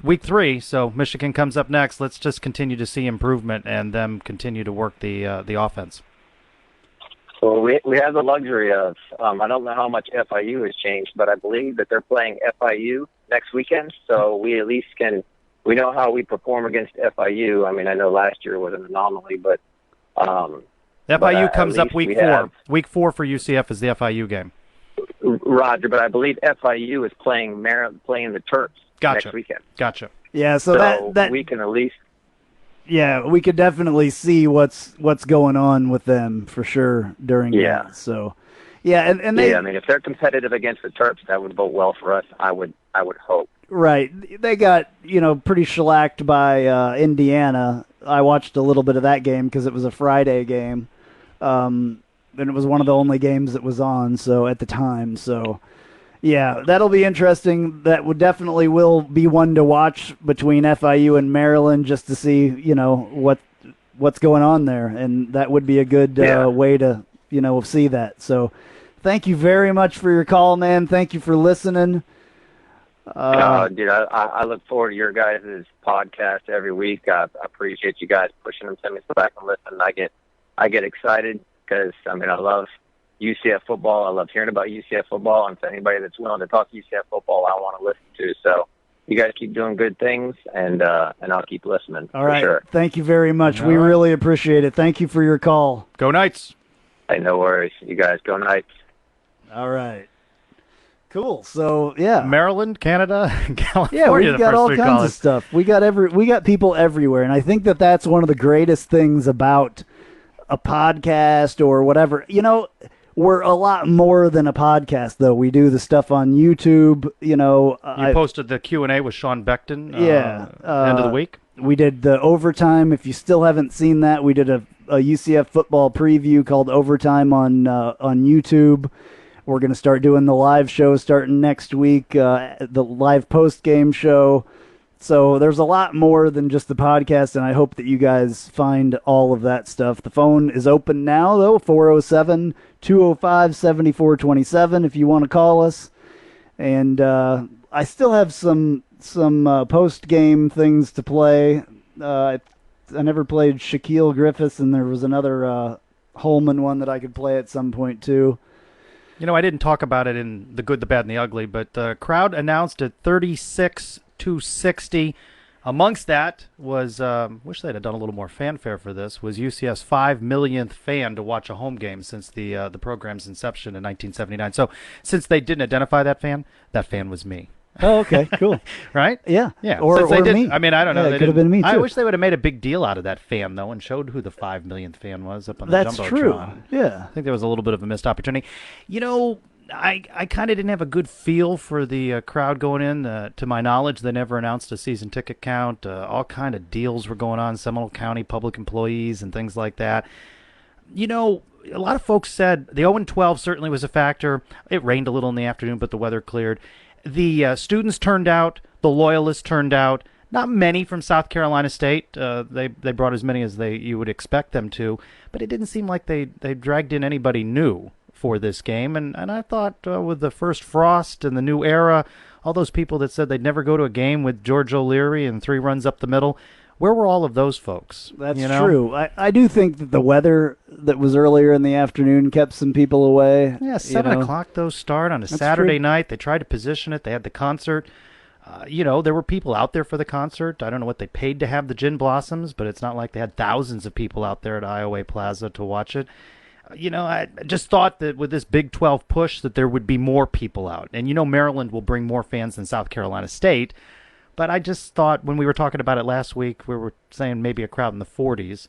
week 3, so Michigan comes up next. Let's just continue to see improvement and them continue to work the offense. Well, we have the luxury of I don't know how much FIU has changed, but I believe that they're playing FIU next weekend, so we at least we know how we perform against FIU. I know last year was an anomaly, but FIU comes up week 4. Have, Week 4 for UCF is the FIU game. Roger, but I believe FIU is playing playing the Terps next weekend. Gotcha. Yeah, so that we can at least. Yeah, we could definitely see what's going on with them for sure during that. So, yeah, and they. Yeah, I mean, if they're competitive against the Terps, that would bode well for us. I would hope. Right, they got pretty shellacked by Indiana. I watched a little bit of that game because it was a Friday game, and it was one of the only games that was on. So at the time, yeah, that'll be interesting. That would definitely will be one to watch between FIU and Maryland, just to see what's going on there, and that would be a good way to see that. So, thank you very much for your call, man. Thank you for listening. Dude, I look forward to your guys' podcast every week. I appreciate you guys pushing them to me so I can listen. I get excited because I love UCF football. I love hearing about UCF football, and for anybody that's willing to talk UCF football, I want to listen to. So you guys keep doing good things, and I'll keep listening. All right. Sure. Thank you very much. We really appreciate it. Thank you for your call. Go Knights. Hey, no worries. You guys go Knights. All right. Cool. So yeah, Maryland, Canada, California. Yeah, we've got all kinds of stuff. We got people everywhere, and I think that's one of the greatest things about a podcast or whatever. We're a lot more than a podcast, though. We do the stuff on YouTube. You posted the Q&A with Sean Beckton. End of the week. We did the Overtime. If you still haven't seen that, we did a UCF football preview called Overtime on YouTube. We're going to start doing the live show starting next week, the live post-game show. So there's a lot more than just the podcast, and I hope that you guys find all of that stuff. The phone is open now, though, 407-205-7427 if you want to call us. And I still have some post-game things to play. I never played Shaquille Griffiths, and there was another Holman one that I could play at some point, too. I didn't talk about it in the good, the bad, and the ugly, but the crowd announced at 36-60. Amongst that was, wish they'd have done a little more fanfare for this, was UCF's 5 millionth fan to watch a home game since the program's inception in 1979. So since they didn't identify that fan was me. Oh, okay, cool. Right? Yeah. Or me. I mean, I don't know. Yeah, it could have been me, too. I wish they would have made a big deal out of that fan, though, and showed who the 5 millionth fan was up on the That's Jumbotron. true. Yeah. I think there was a little bit of a missed opportunity. I kind of didn't have a good feel for the crowd going in. To my knowledge, they never announced a season ticket count. All kind of deals were going on, Seminole County public employees and things like that. A lot of folks said the 0-12 certainly was a factor. It rained a little in the afternoon, but the weather cleared. The students turned out. The loyalists turned out. Not many from South Carolina State. They brought as many as you would expect them to, but it didn't seem like they dragged in anybody new for this game. And I thought with the first frost and the new era, all those people that said they'd never go to a game with George O'Leary and 3 runs up the middle, where were all of those folks? That's true. I do think that the weather that was earlier in the afternoon kept some people away. Yeah, 7 o'clock those start on a Saturday night. They tried to position it. They had the concert. There were people out there for the concert. I don't know what they paid to have the Gin Blossoms, but it's not like they had thousands of people out there at Iowa Plaza to watch it. I just thought that with this Big 12 push that there would be more people out. And Maryland will bring more fans than South Carolina State. But I just thought when we were talking about it last week, we were saying maybe a crowd in the 40s.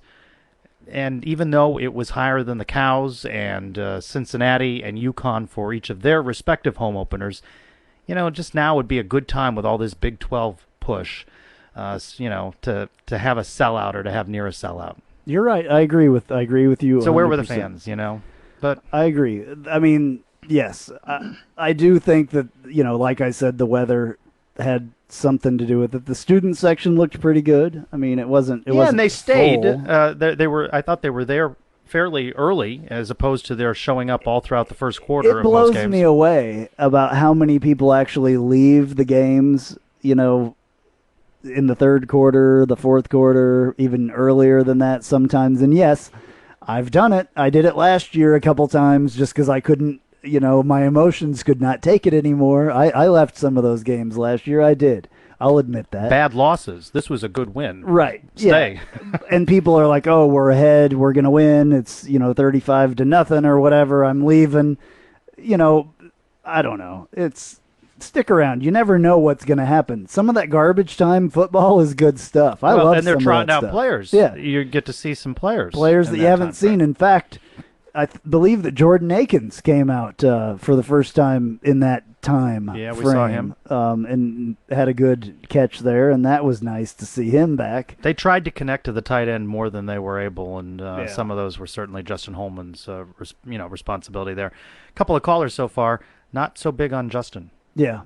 And even though it was higher than the Cows and Cincinnati and UConn for each of their respective home openers, just now would be a good time with all this Big 12 push, to have a sellout or to have near a sellout. You're right. I agree with you. So where 100%. were the fans? But I agree. I mean, yes, I do think that like I said, the weather had something to do with it. The student section looked pretty good. I mean, it wasn't. And they stayed. Full. They were. I thought they were there fairly early, as opposed to their showing up all throughout the first quarter. It blows me away about how many people actually leave the games. In the third quarter, the fourth quarter, even earlier than that sometimes. And yes, I've done it. I did it last year a couple times just because I couldn't, my emotions could not take it anymore. I left some of those games last year. I did. I'll admit that. Bad losses. This was a good win. Right. Stay. Yeah. And people are like, oh, we're ahead. We're going to win. It's, 35-0 or whatever. I'm leaving. I don't know. Stick around. You never know what's going to happen. Some of that garbage time football is good stuff. I love and they're some of trotting that out stuff. players. Yeah. You get to see some players. That you haven't seen. In fact, I believe that Jordan Akins came out for the first time in that time. Yeah, we frame, saw him. and had a good catch there, and that was nice to see him back. They tried to connect to the tight end more than they were able, and some of those were certainly Justin Holman's responsibility there. A couple of callers so far, not so big on Justin. Yeah.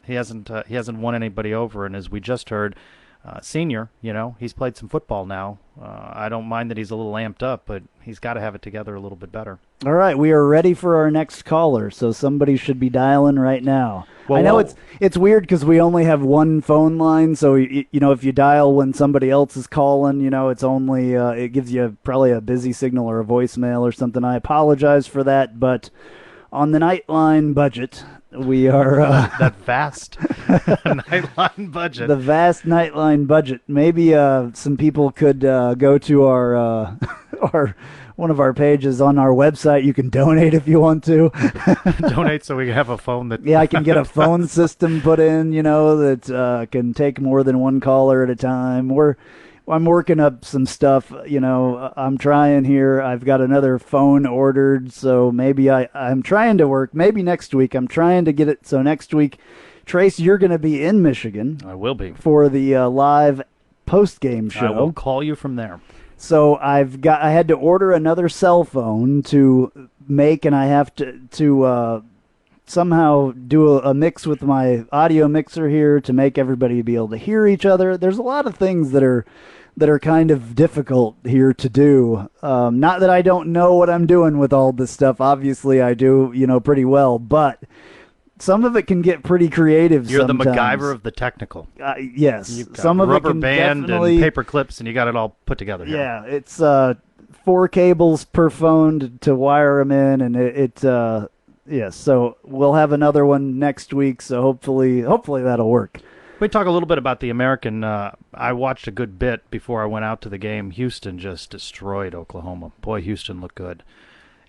He hasn't won anybody over, and as we just heard, senior, he's played some football now. I don't mind that he's a little amped up, but he's got to have it together a little bit better. All right, we are ready for our next caller, so somebody should be dialing right now. Well, I know it's weird because we only have one phone line, so if you dial when somebody else is calling, it's only it gives you probably a busy signal or a voicemail or something. I apologize for that, but on the Knightline budget, we are that vast Knightline budget. The vast Knightline budget. Maybe some people could go to our one of our pages on our website. You can donate if you want to. Donate so we can have a phone that. Yeah, I can get a phone system put in. That can take more than one caller at a time. I'm working up some stuff, I'm trying here. I've got another phone ordered, so maybe I'm trying to work. Maybe next week I'm trying to get it. So next week, Trace, you're going to be in Michigan. I will be. For the live post-game show. I will call you from there. So I had to order another cell phone to make, and I have to somehow do a mix with my audio mixer here to make everybody be able to hear each other. There's a lot of things that are kind of difficult here to do. Not that I don't know what I'm doing with all this stuff. Obviously, I do, pretty well. But some of it can get pretty creative. You're sometimes. the MacGyver of the technical. Yes, You've got some of rubber it can band definitely, and paper clips, and you got it all put together here. Yeah, it's 4 cables per phone to wire them in, and yes. So we'll have another one next week. So hopefully that'll work. We talk a little bit about the American. I watched a good bit before I went out to the game. Houston just destroyed Oklahoma. Boy, Houston looked good.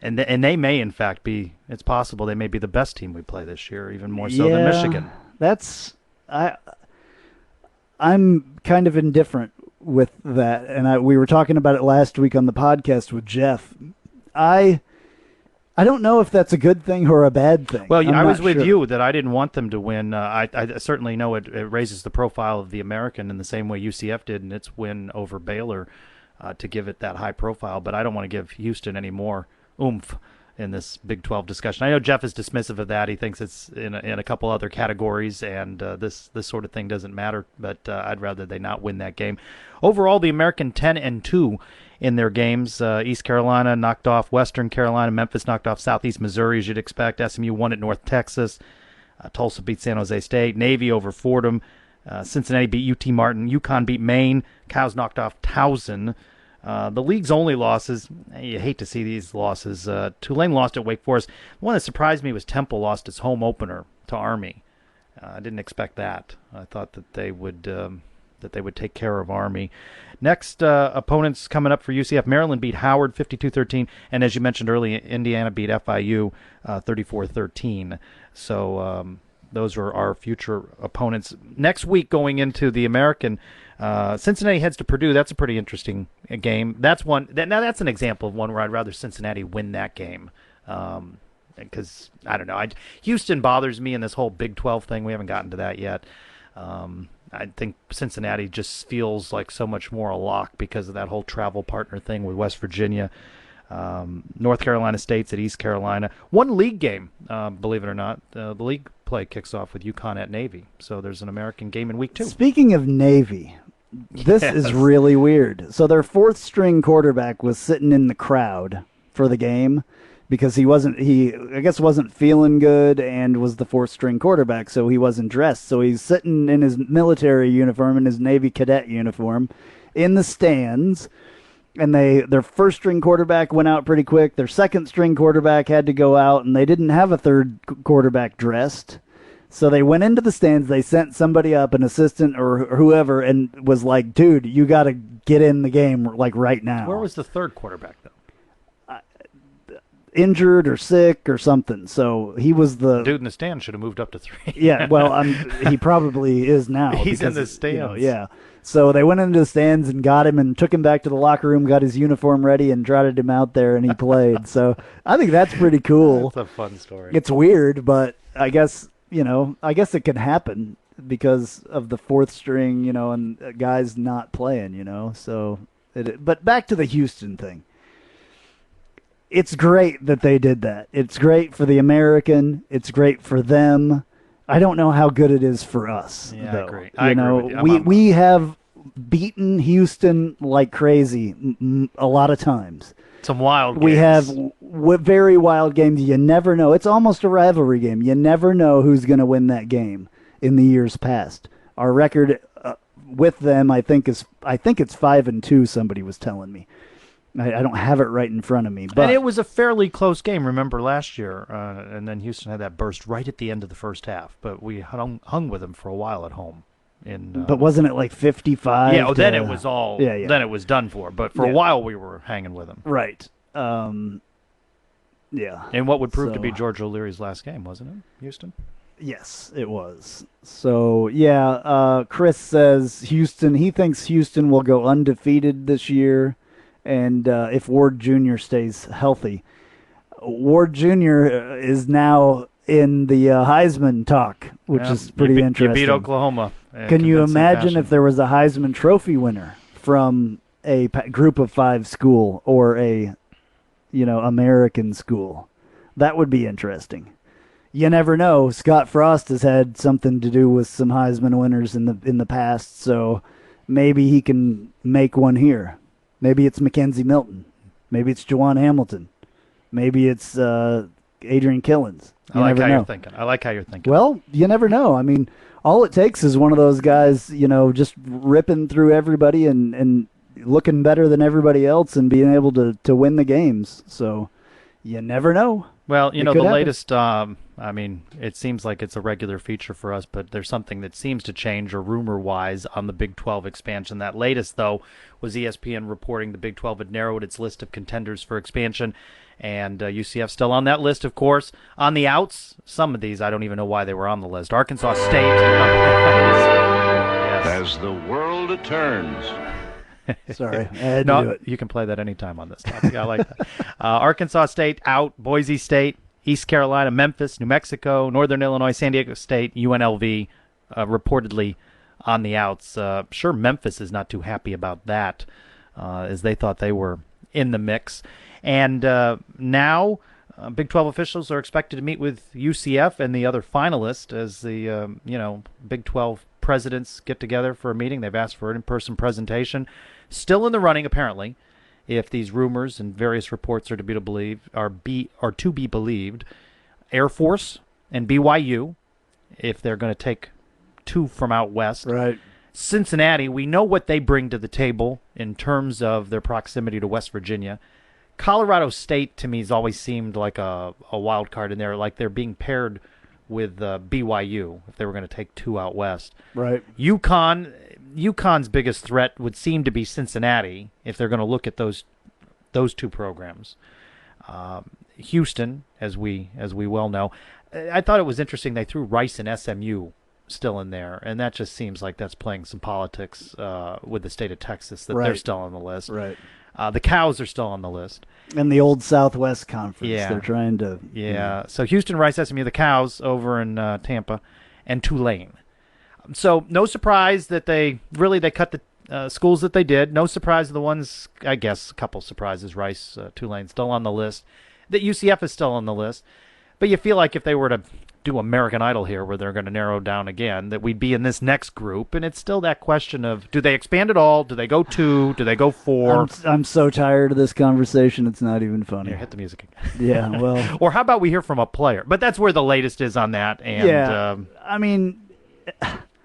And they may, in fact, it's possible they may be the best team we play this year, even more so than Michigan. I'm kind of indifferent with that. And we were talking about it last week on the podcast with Jeff. I don't know if that's a good thing or a bad thing. Well, I was with you that I didn't want them to win. I certainly know it raises the profile of the American in the same way UCF did in its win over Baylor to give it that high profile. But I don't want to give Houston any more oomph in this Big 12 discussion. I know Jeff is dismissive of that. He thinks it's in a couple other categories, and this sort of thing doesn't matter. But I'd rather they not win that game. Overall, the American 10-2 in their games. East Carolina knocked off Western Carolina. Memphis knocked off Southeast Missouri, as you'd expect. SMU won at North Texas. Tulsa beat San Jose State. Navy over Fordham. Cincinnati beat UT Martin. UConn beat Maine. Cows knocked off Towson. The league's only losses, you hate to see these losses. Tulane lost at Wake Forest. The one that surprised me was Temple lost its home opener to Army. I didn't expect that. I thought that they would take care of Army. Next opponents coming up for UCF. Maryland beat Howard 52-13, and as you mentioned earlier, Indiana beat FIU 34-13. So those are our future opponents. Next week, going into the American, Cincinnati heads to Purdue. That's a pretty interesting game. That's one. Now that's an example of one where I'd rather Cincinnati win that game. Because I don't know, Houston bothers me in this whole Big 12 thing. We haven't gotten to that yet. I think Cincinnati just feels like so much more a lock because of that whole travel partner thing with West Virginia. North Carolina State's at East Carolina. One league game, believe it or not. The league play kicks off with UConn at Navy. So there's an American game in week 2. Speaking of Navy, this is really weird. So their 4th-string quarterback was sitting in the crowd for the game because he I guess wasn't feeling good and was the 4th-string quarterback, so he wasn't dressed. So he's sitting in his military uniform, in his Navy cadet uniform, in the stands. And their 1st-string quarterback went out pretty quick. Their 2nd-string quarterback had to go out, and they didn't have a 3rd quarterback dressed. So they went into the stands. They sent somebody up, an assistant or whoever, and was like, "Dude, you got to get in the game like right now." Where was the third quarterback though? Injured or sick or something. So he was the dude in the stand. Should have moved up to 3. Yeah, well, he probably is now. He's in the because, stands. Yeah. So they went into the stands and got him and took him back to the locker room, got his uniform ready, and trotted him out there, and he played. So I think that's pretty cool. That's a fun story. It's weird, but I guess it can happen because of the fourth string, and guys not playing, So, but back to the Houston thing. It's great that they did that. It's great for the American. It's great for them. I don't know how good it is for us. Yeah, though. I agree. I agree with you. We have beaten Houston like crazy a lot of times. Some wild games. We have very wild games. You never know. It's almost a rivalry game. You never know who's going to win that game in the years past. Our record with them, I think it's 5-2. Somebody was telling me. I don't have it right in front of me. But and it was a fairly close game, remember, last year. And then Houston had that burst right at the end of the first half. But we hung with them for a while at home. But wasn't it like 55? Yeah, then it was all. Yeah. Then it was done for. But for a while we were hanging with them. Right. Yeah. And what would prove to be George O'Leary's last game, wasn't it, Houston? Yes, it was. So, yeah, Chris says Houston. He thinks Houston will go undefeated this year. And if Ward Jr. stays healthy. Ward Jr. is now in the Heisman talk, which is pretty interesting. You beat Oklahoma. Can you imagine if there was a Heisman Trophy winner from a group of 5 school or a, American school? That would be interesting. You never know. Scott Frost has had something to do with some Heisman winners in the past, so maybe he can make one here. Maybe it's Mackenzie Milton. Maybe it's Juwan Hamilton. Maybe it's Adrian Killens. I like how you're thinking. I like how you're thinking. Well, you never know. I mean, all it takes is one of those guys, just ripping through everybody and looking better than everybody else and being able to win the games. So you never know. Well, the latest, it seems like it's a regular feature for us, but there's something that seems to change, or rumor-wise, on the Big 12 expansion. That latest, though, was ESPN reporting the Big 12 had narrowed its list of contenders for expansion, and UCF still on that list, of course. On the outs, some of these, I don't even know why they were on the list. Arkansas State. Yes. As the world turns. Sorry, I had to do it. You can play that anytime on this topic. I like that. Arkansas State out, Boise State, East Carolina, Memphis, New Mexico, Northern Illinois, San Diego State, UNLV, reportedly on the outs. Sure, Memphis is not too happy about that, as they thought they were in the mix. And now Big 12 officials are expected to meet with UCF and the other finalists as the Big 12 presidents get together for a meeting. They've asked for an in-person presentation. Still in the running, apparently, if these rumors and various reports are to be believed. Air Force and BYU, if they're going to take 2 from out west. Right. Cincinnati, we know what they bring to the table in terms of their proximity to West Virginia. Colorado State, to me, has always seemed like a wild card in there, like they're being paired with BYU if they were going to take 2 out west. Right. UConn's biggest threat would seem to be Cincinnati if they're going to look at those 2 programs. Houston, as we well know. I thought it was interesting they threw Rice and SMU still in there, and that just seems like that's playing some politics with the state of Texas, that they're still on the list. Right. The Cows are still on the list. And the old Southwest Conference. Yeah. They're trying to... Yeah. So Houston, Rice, SMU, the Cows over in Tampa, and Tulane. So no surprise that they cut the schools that they did. No surprise of the ones, I guess, a couple surprises. Rice, Tulane still on the list. That UCF is still on the list. But you feel like if they were to do American Idol here, where they're going to narrow down again, that we'd be in this next group. And it's still that question of, do they expand at all? Do they go 2? Do they go 4? I'm so tired of this conversation, it's not even funny. Here, hit the music again. Yeah, well... Or how about we hear from a player? But that's where the latest is on that. And, yeah,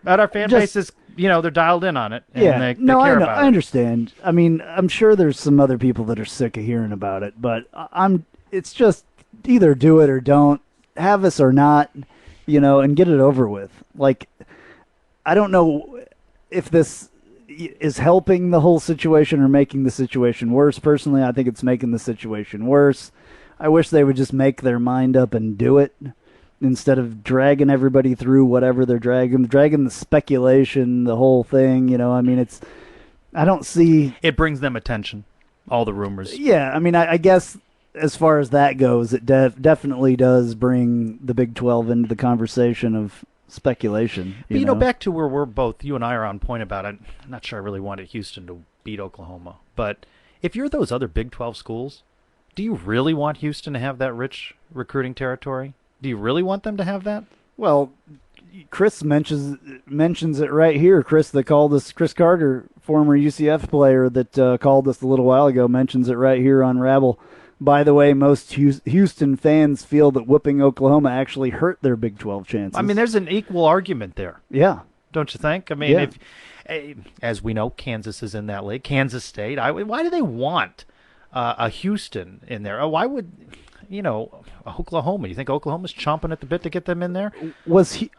but our fan base is, they're dialed in on it. And yeah, they care about it. I understand. I mean, I'm sure there's some other people that are sick of hearing about it, but it's just either do it or don't. Have us or not. and get it over with. Like, I don't know if this is helping the whole situation or making the situation worse. Personally, I think it's making the situation worse. I wish they would just make their mind up and do it instead of dragging everybody through whatever they're dragging the speculation, the whole thing. I mean, I don't see. It brings them attention, all the rumors. Yeah, I mean, I guess as far as that goes, it definitely does bring the Big 12 into the conversation of speculation. You know, back to where you and I are on point about it. I'm not sure I really wanted Houston to beat Oklahoma. But if you're those other Big 12 schools, do you really want Houston to have that rich recruiting territory? Do you really want them to have that? Well, Chris mentions it right here. Chris Carter, former UCF player that called us a little while ago, mentions it right here on Rabble. By the way, most Houston fans feel that whooping Oklahoma actually hurt their Big 12 chances. I mean, there's an equal argument there. Yeah. Don't you think? I mean, as we know, Kansas is in that league. Kansas State. Why do they want a Houston in there? Why would, Oklahoma? You think Oklahoma's chomping at the bit to get them in there?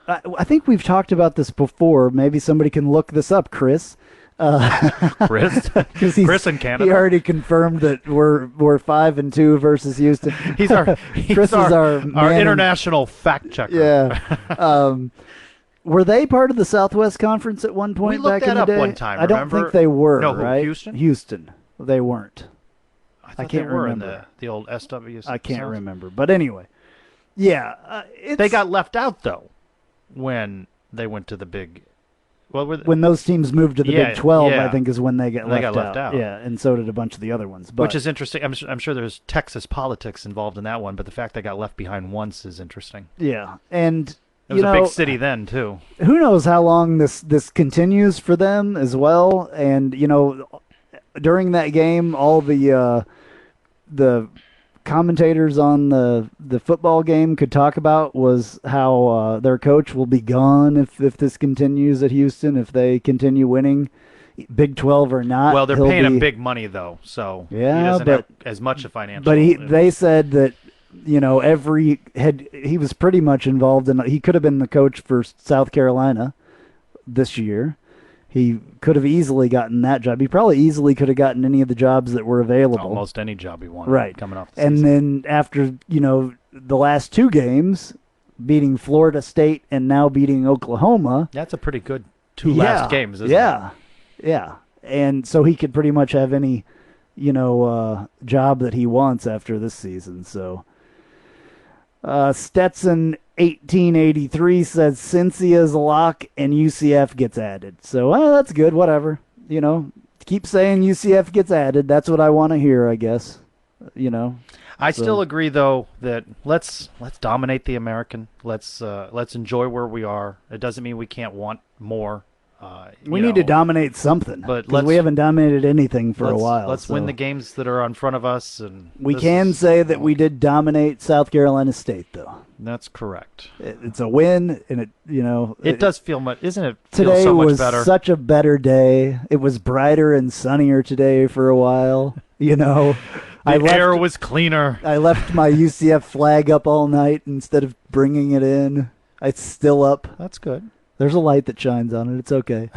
I think we've talked about this before. Maybe somebody can look this up, Chris. Chris in Canada. He already confirmed that we're 5-2 versus Houston. Chris is our international fact checker. Yeah. Were they part of the Southwest Conference at one point back in the day? We looked that up one time. I don't think they were. No, right? Houston. Houston. They weren't. I can't remember. In the old SWS. I can't remember. But anyway, yeah, they got left out though when they went to the big. When those teams moved to the Big 12, I think is when they got left out. Yeah, and so did a bunch of the other ones. Which is interesting. I'm sure there's Texas politics involved in that one, but the fact they got left behind once is interesting. Yeah, and it was a big city then too. Who knows how long this continues for them as well? And during that game, all the commentators on the football game could talk about was how their coach will be gone if this continues at Houston, if they continue winning, Big 12 or not. Well, they're paying him big money though, so he doesn't have as much a financial. But they said that he was pretty much involved in. He could have been the coach for South Carolina this year. He could have easily gotten that job. He probably easily could have gotten any of the jobs that were available. Almost any job he wanted. Right. Coming off the season. And then after, the last two games, beating Florida State and now beating Oklahoma. That's a pretty good last games, isn't it? Yeah. And so he could pretty much have any, job that he wants after this season. So Stetson 1883 says Cincinnati's a lock and UCF gets added. So that's good. Whatever. Keep saying UCF gets added. That's what I want to hear, I guess. I still agree though that let's dominate the American. Let's enjoy where we are. It doesn't mean we can't want more. We need to dominate something, but we haven't dominated anything for a while. Let's win the games that are in front of us, and we can say that we did dominate South Carolina State, though. That's correct. It's a win, and it does feel much, isn't it? Today so much was better. Such a better day. It was brighter and sunnier today for a while. The air was cleaner. I left my UCF flag up all night instead of bringing it in. It's still up. That's good. There's a light that shines on it. It's okay.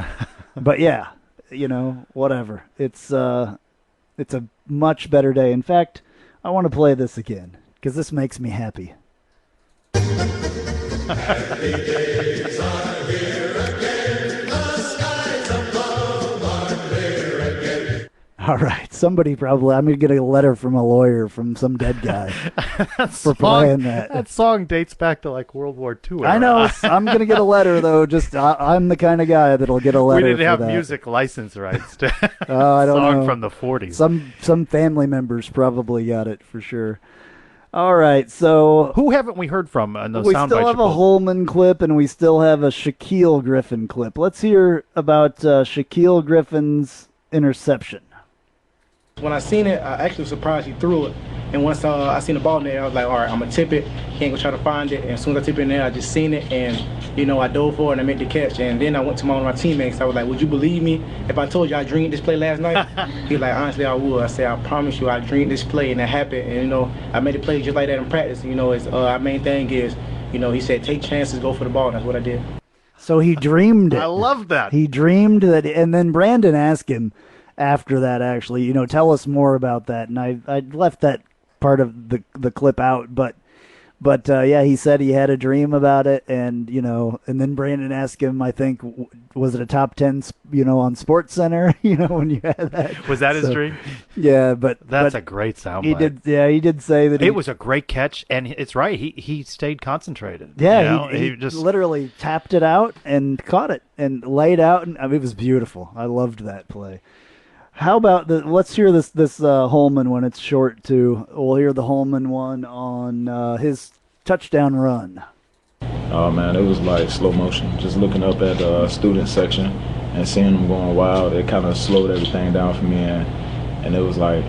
But yeah, whatever. It's a much better day. In fact, I want to play this again because this makes me happy. Happy days are here again. The skies above are clear again. All right. Somebody probably, I'm going to get a letter from a lawyer from some dead guy for playing that. That song dates back to like World War II. I know. I'm going to get a letter, though. I'm the kind of guy that'll get a letter. We didn't have that. Music license rights to I don't song know. From the 40s. Some family members probably got it for sure. All right, so who haven't we heard from in those we sound still bites? have a Holman clip, and we still have a Shaquille Griffin clip. Let's hear about Shaquille Griffin's interception. When I seen it, I actually was surprised he threw it. And once I seen the ball in there, I was like, all right, I'm going to tip it. He ain't going to try to find it. And as soon as I tip it in there, I just seen it. And, I dove for it and I made the catch. And then I went to one of my teammates. I was like, would you believe me if I told you I dreamed this play last night? He was like, honestly, I would. I said, I promise you, I dreamed this play and it happened. And, I made a play just like that in practice. Our main thing is, he said, take chances, go for the ball. And that's what I did. So he dreamed it. I love that. He dreamed that, and then Brandon asked him after that, actually, tell us more about that. And I left that part of the clip out, but yeah, he said he had a dream about it, and and then Brandon asked him, I think, was it a top 10, on Sports Center, when you had that. Was that his dream? Yeah, but that's a great soundbite. He did say that it was a great catch, and it's right. He stayed concentrated. Yeah, he just literally tapped it out and caught it and laid out, and it was beautiful. I loved that play. How about let's hear this Holman when it's short too. We'll hear the Holman one on his touchdown run. Oh man, it was like slow motion. Just looking up at the student section and seeing them going wild, it kind of slowed everything down for me, and it was like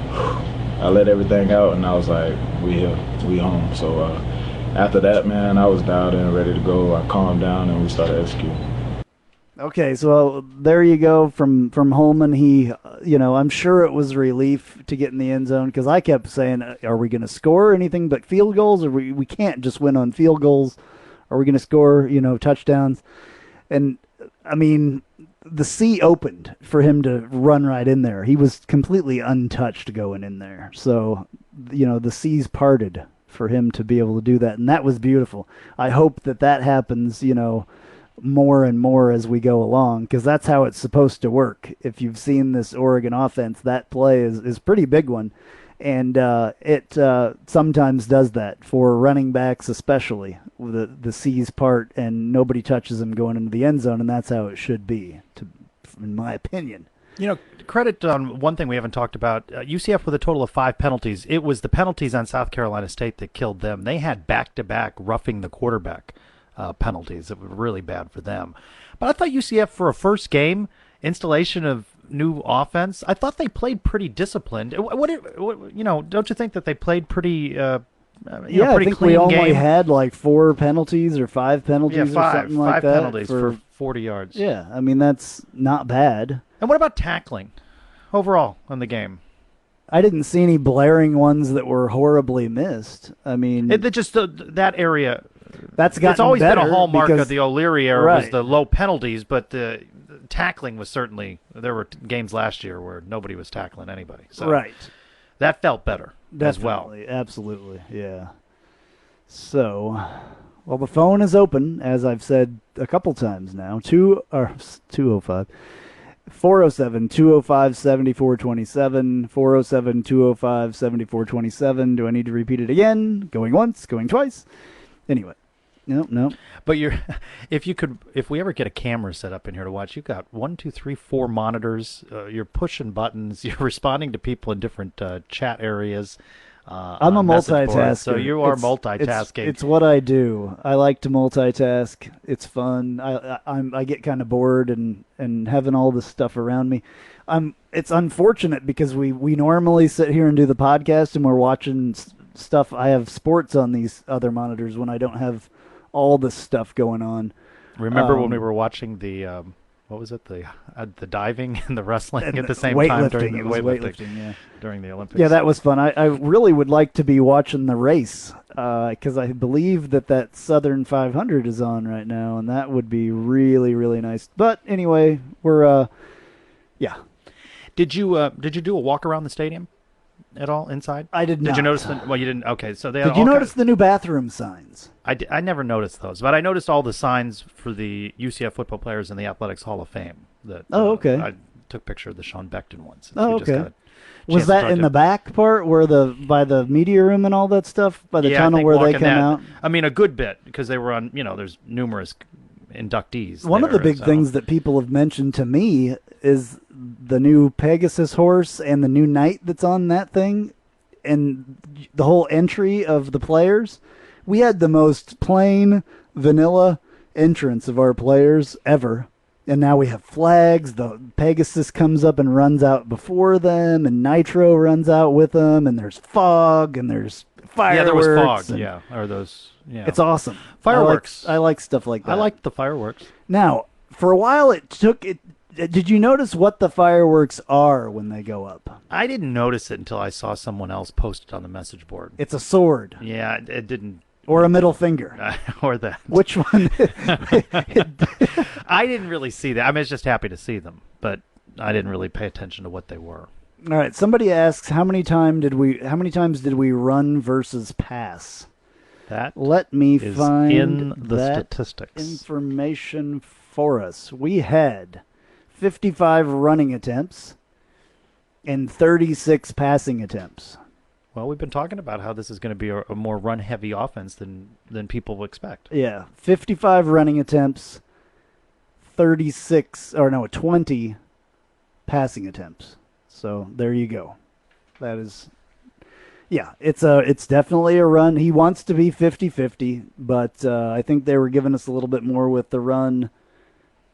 I let everything out, and I was like, we here, we home. So after that, man, I was dialed in, ready to go. I calmed down, and we started executing. Okay, so there you go from Holman. He, I'm sure it was relief to get in the end zone because I kept saying, are we going to score anything but field goals? Or we can't just win on field goals. Are we going to score, touchdowns? And, I mean, the sea opened for him to run right in there. He was completely untouched going in there. So, the seas parted for him to be able to do that, and that was beautiful. I hope that happens, more and more as we go along, because that's how it's supposed to work. If you've seen this Oregon offense, that play is a pretty big one, and it sometimes does that for running backs, especially the C's part, and nobody touches them going into the end zone, and that's how it should be, in my opinion. Credit on one thing we haven't talked about. UCF with a total of 5 penalties. It was the penalties on South Carolina State that killed them. They had back-to-back roughing the quarterback penalties that were really bad for them. But I thought UCF, for a first game, installation of new offense, I thought they played pretty disciplined. Don't you think that they played pretty I pretty think clean we only game? had like 4 penalties or 5 penalties or something like that. 5 penalties for 40 yards. Yeah, I memean, that's not bad. And what about tackling overall in the game? I didn't see any blaring ones that were horribly missed. I mean, that area. That's gotten It's always been better a hallmark because, of the O'Leary era, right, was the low penalties, but the tackling was certainly, there were games last year where nobody was tackling anybody. So right. That felt better as well. Absolutely, yeah. So, well, the phone is open, as I've said a couple times now. 205. 407-205-7427, 407-205-7427. Do I need to repeat it again? Going once, going twice. Anyway, no. But if we ever get a camera set up in here to watch, you've got 1, 2, 3, 4 monitors. You're pushing buttons. You're responding to people in different chat areas. I'm a multitasker. So you are multitasking. It's what I do. I like to multitask. It's fun. I get kind of bored and having all this stuff around me. It's unfortunate because we normally sit here and do the podcast and we're watching stuff. I have sports on these other monitors when I don't have all this stuff going on. Remember when we were watching the what was it, the diving and the wrestling at the same time during the weightlifting, yeah, during the Olympics? Yeah, that was fun. I really would like to be watching the race because I believe that Southern 500 is on right now, and that would be really, really nice. But anyway, we're yeah. Did you do a walk around the stadium at all inside? I did not. Did you notice well, you didn't. Okay, so they did you notice the new bathroom signs? I never noticed those, but I noticed all the signs for the UCF football players in the Athletics Hall of Fame. Okay. I took a picture of the Sean Beckton ones. Okay. Was that in the back part where by the media room and all that stuff, by the tunnel where they come out? I mean, a good bit because they were on. There's numerous inductees. One of the big things that people have mentioned to me is the new Pegasus horse and the new knight that's on that thing, and the whole entry of the players. We had the most plain, vanilla entrance of our players ever, and now we have flags. The Pegasus comes up and runs out before them, and Nitro runs out with them, and there's fog, and there's fireworks. Yeah, there was fog, or those, yeah. It's awesome. Fireworks. I like stuff like that. I liked the fireworks. Now, for a while did you notice what the fireworks are when they go up? I didn't notice it until I saw someone else post it on the message board. It's a sword. Yeah, it didn't. Or a middle finger. Or that. Which one? I didn't really see that. I was just happy to see them, but I didn't really pay attention to what they were. All right. Somebody asks, how many times did we run versus pass? That Let me is find in the that statistics. information for us. We had 55 running attempts and 36 passing attempts. Well, we've been talking about how this is going to be a more run-heavy offense than people will expect. Yeah, 55 running attempts, 20 passing attempts. So there you go. That is, yeah, it's definitely a run. He wants to be 50-50, but I think they were giving us a little bit more with the run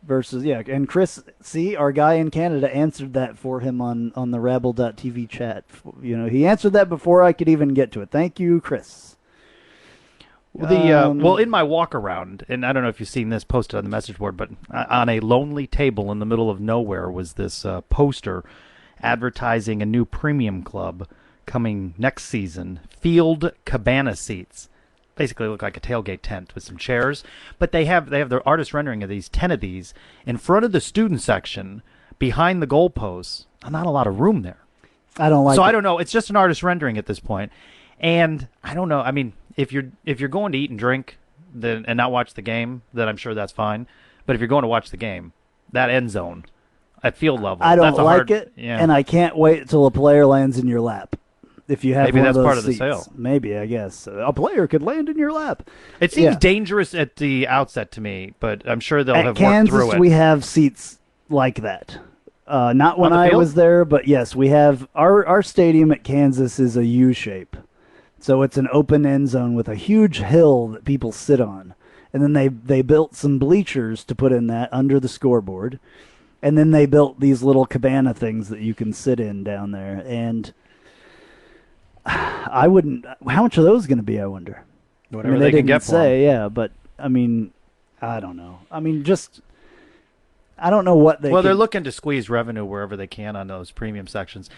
versus, yeah. And Chris, see, our guy in Canada answered that for him on the Rabble.tv chat. You know, he answered that before I could even get to it. Thank you, Chris. Well, in my walk around, and I don't know if you've seen this posted on the message board, but on a lonely table in the middle of nowhere was this poster advertising a new premium club coming next season, Field Cabana seats. Basically look like a tailgate tent with some chairs, but they have their artist rendering of these 10 of these in front of the student section behind the goalposts. Not a lot of room there. I don't like So it. I don't know. It's just an artist rendering at this point. And I don't know. I mean, if you're going to eat and drink and not watch the game, then I'm sure that's fine. But if you're going to watch the game, that end zone at field level, I don't that's a like hard, it, yeah. and I can't wait until a player lands in your lap. If you have Maybe one that's of those part of the seats. sale. Maybe, I guess. A player could land in your lap. It seems Yeah. dangerous at the outset to me, but I'm sure they'll At have Kansas, worked through it. we have seats like that. Not when On the I field? was there, but yes, we have. Our stadium at Kansas is a U shape. So it's an open end zone with a huge hill that people sit on. And then they built some bleachers to put in that under the scoreboard. And then they built these little cabana things that you can sit in down there. And I wouldn't. How much are those going to be, I wonder? Whatever I mean, they can didn't get for say, yeah, but I mean, I don't know. I mean, just I don't know what they. Well, they're can- looking to squeeze revenue wherever they can on those premium sections.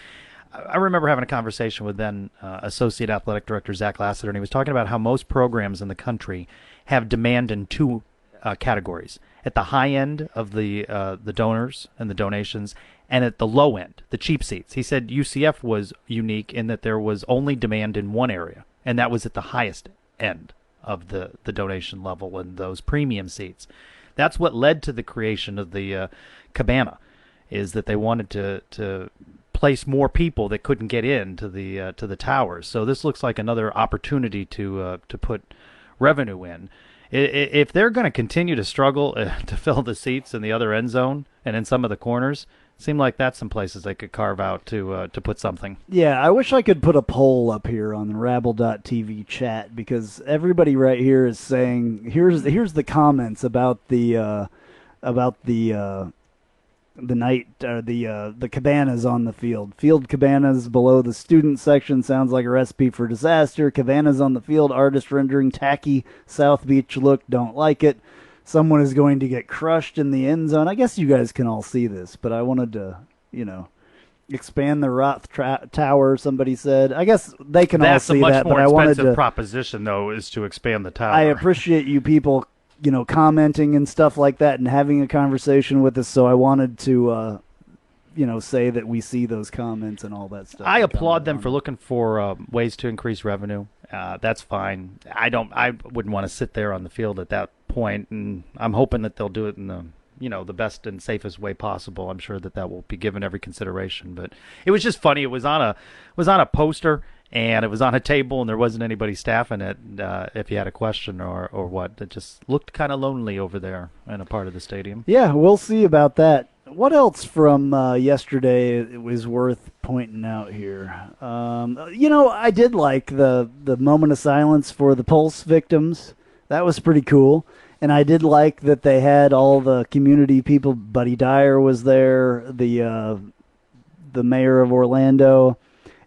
I remember having a conversation with then Associate Athletic Director Zach Lassiter, and he was talking about how most programs in the country have demand in two categories: at the high end of the donors and the donations, and at the low end, the cheap seats. He said UCF was unique in that there was only demand in one area, and that was at the highest end of the donation level and those premium seats. That's what led to the creation of the cabana, is that they wanted to place more people that couldn't get into the towers. So this looks like another opportunity to put revenue in. If they're going to continue to struggle to fill the seats in the other end zone and in some of the corners, it seemed like that's some places they could carve out to put something. Yeah, I wish I could put a poll up here on the Rabble.tv chat, because everybody right here is saying here's the comments about the cabanas on the field. Field cabanas below the student section sounds like a recipe for disaster. Cabanas on the field, artist rendering tacky South Beach look, don't like it. Someone is going to get crushed in the end zone. I guess you guys can all see this, but I wanted to, expand the Roth Tower, somebody said. I guess they can all see that, but I wanted to... That's a much more expensive proposition, though, is to expand the tower. I appreciate you people, commenting and stuff like that and having a conversation with us, so I wanted to, say that we see those comments and all that stuff. I applaud them for looking for ways to increase revenue. That's fine. I wouldn't want to sit there on the field at that point, and I'm hoping that they'll do it in the best and safest way possible. I'm sure that will be given every consideration. But it was just funny. It was on a poster, and it was on a table, and there wasn't anybody staffing it. If you had a question or what, it just looked kind of lonely over there in a part of the stadium. Yeah, we'll see about that. What else from yesterday was worth pointing out here? I did like the moment of silence for the Pulse victims. That was pretty cool. And I did like that they had all the community people. Buddy Dyer was there, the mayor of Orlando,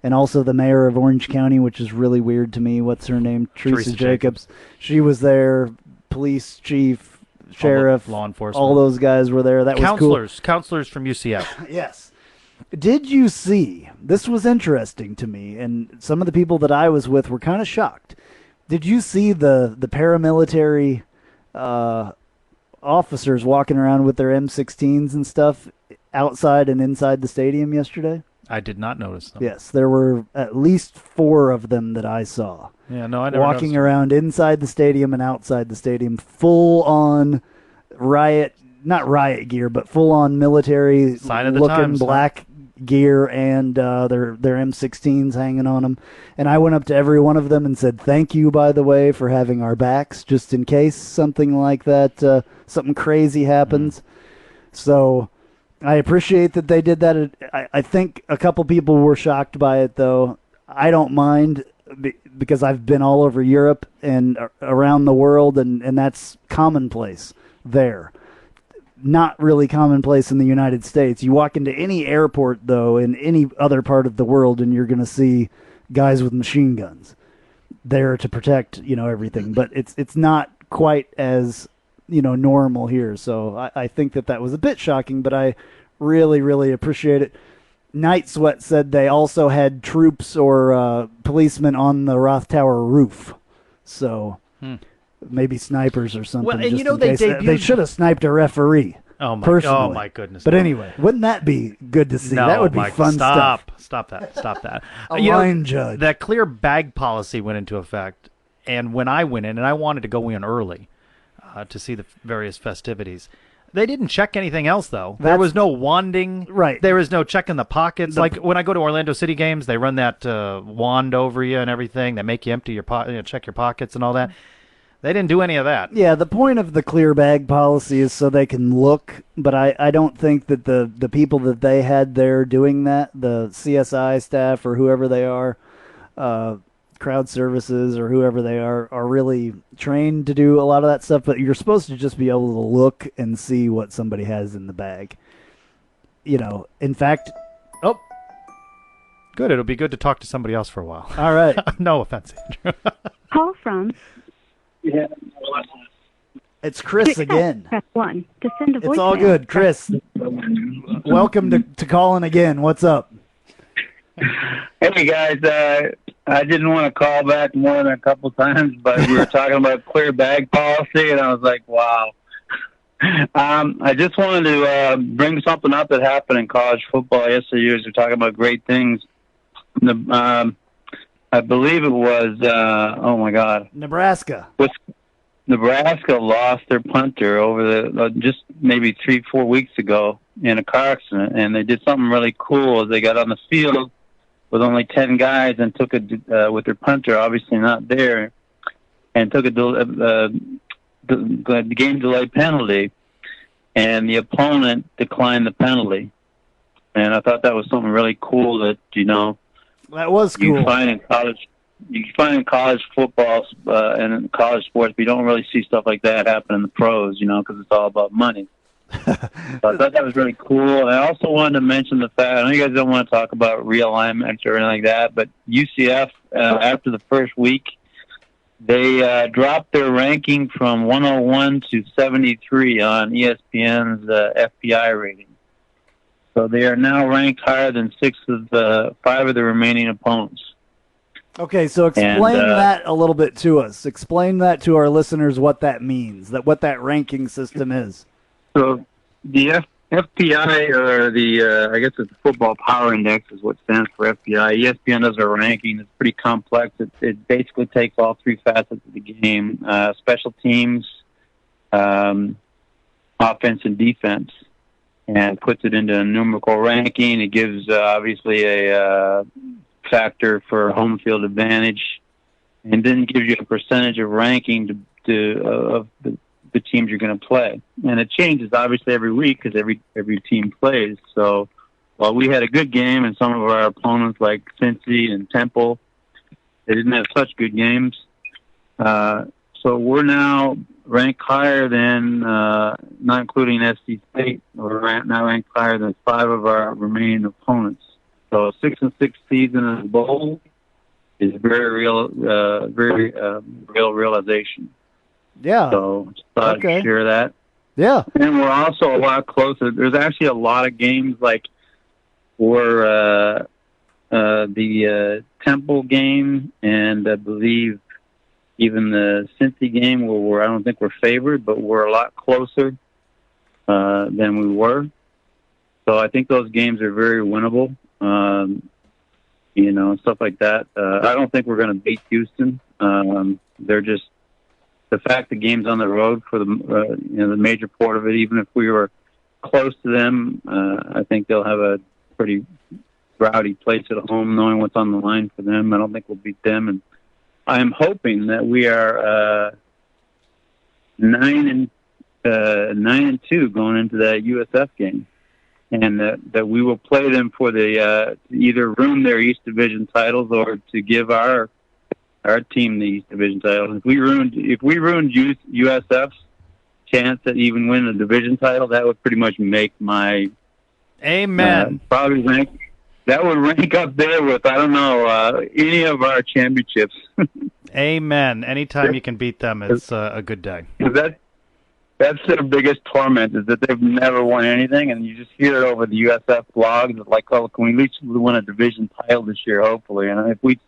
and also the mayor of Orange County, which is really weird to me. What's her name? Teresa Jacobs. She was there. Police chief, sheriff, law enforcement, all those guys were there. That was cool. Counselors from UCF. Yes. Did you see? This was interesting to me, and some of the people that I was with were kind of shocked. Did you see the paramilitary officers walking around with their M16s and stuff outside and inside the stadium yesterday? I did not notice them. Yes, there were at least 4 of them that I saw. Yeah, no, I never walking noticed around inside the stadium and outside the stadium, full on not riot gear, but full on military Sign of the looking times, black gear, and their M16s hanging on them. And I went up to every one of them and said, "Thank you, by the way, for having our backs, just in case something like that, something crazy happens." So I appreciate that they did that. I think a couple people were shocked by it, though. I don't mind, because I've been all over Europe and around the world, and that's commonplace there. Not really commonplace in the United States. You walk into any airport, though, in any other part of the world, and you're going to see guys with machine guns there to protect, everything. But it's not quite as, normal here. So I think that was a bit shocking, but I really, really appreciate it. Night Sweat said they also had troops or policemen on the Roth Tower roof. So maybe snipers or something. Well, and they should have sniped a referee. Oh my goodness! But anyway, wouldn't that be good to see? No, that would be fun stuff. Stop that! A line judge. That clear bag policy went into effect, and when I went in, and I wanted to go in early to see the various festivities. They didn't check anything else, though. There was no wanding. Right. There was no checking the pockets. Like when I go to Orlando City games, they run that wand over you and everything. They make you empty your check your pockets and all that. They didn't do any of that. Yeah, the point of the clear bag policy is so they can look, but I don't think that the people that they had there doing that, the CSI staff or whoever they are, crowd services or whoever they are really trained to do a lot of that stuff, but you're supposed to just be able to look and see what somebody has in the bag. In fact, good. It'll be good to talk to somebody else for a while. All right. No offense, Andrew. Call from. Yeah. It's Chris again. Press 1 to send a voicemail. It's all good, Chris. Welcome to calling again. What's up? Hey guys, I didn't want to call back more than a couple times, but we were talking about clear bag policy, and I was like, wow. I just wanted to bring something up that happened in college football yesterday. We're talking about great things. I believe it was, oh my God, Nebraska. Nebraska lost their punter over just maybe 3-4 weeks ago in a car accident, and they did something really cool. They got on the field with only 10 guys and took with their punter obviously not there, and took the game delay penalty, and the opponent declined the penalty. And I thought that was something really cool that, that was cool. You can find in college football and in college sports, but you don't really see stuff like that happen in the pros, because it's all about money. So I thought that was really cool. I also wanted to mention the fact, I know you guys don't want to talk about realignment or anything like that, but UCF, after the first week, they dropped their ranking from 101 to 73 on ESPN's FBI rating. So they are now ranked higher than 5 of the remaining opponents. Okay, so explain that a little bit to us. Explain that to our listeners what that means, what that ranking system is. So the FPI, or I guess it's the Football Power Index is what stands for FPI. ESPN does a ranking. It's pretty complex. It basically takes all 3 facets of the game, special teams, offense, and defense, and puts it into a numerical ranking. It gives, obviously, a factor for home field advantage, and then gives you a percentage of ranking of the teams you're going to play. And it changes, obviously, every week because every team plays. So while we had a good game and some of our opponents like Cincy and Temple, they didn't have such good games. So we're now ranked higher than, not including SC State, we're now ranked higher than 5 of our remaining opponents. So a 6-6 season in the bowl is very real realization. Yeah. So just thought I'd share that. Yeah. And we're also a lot closer. There's actually a lot of games like for the Temple game, and I believe even the Cincy game where I don't think we're favored, but we're a lot closer than we were. So I think those games are very winnable, stuff like that. I don't think we're going to beat Houston. They're just the fact the game's on the road for the major part of it. Even if we were close to them, I think they'll have a pretty rowdy place at home, knowing what's on the line for them. I don't think we'll beat them, and I'm hoping that we are 9-2 going into that USF game, and that we will play them for the either ruin their East Division titles or to give our team the East Division titles. If we ruined USF's chance to even win a division title, that would pretty much make my probably that would rank up there with any of our championships. Amen. Anytime you can beat them, it's a good day. That's their biggest torment, is that they've never won anything, and you just hear it over the USF blogs. It's like, oh, can we at least win a division title this year, hopefully? And if we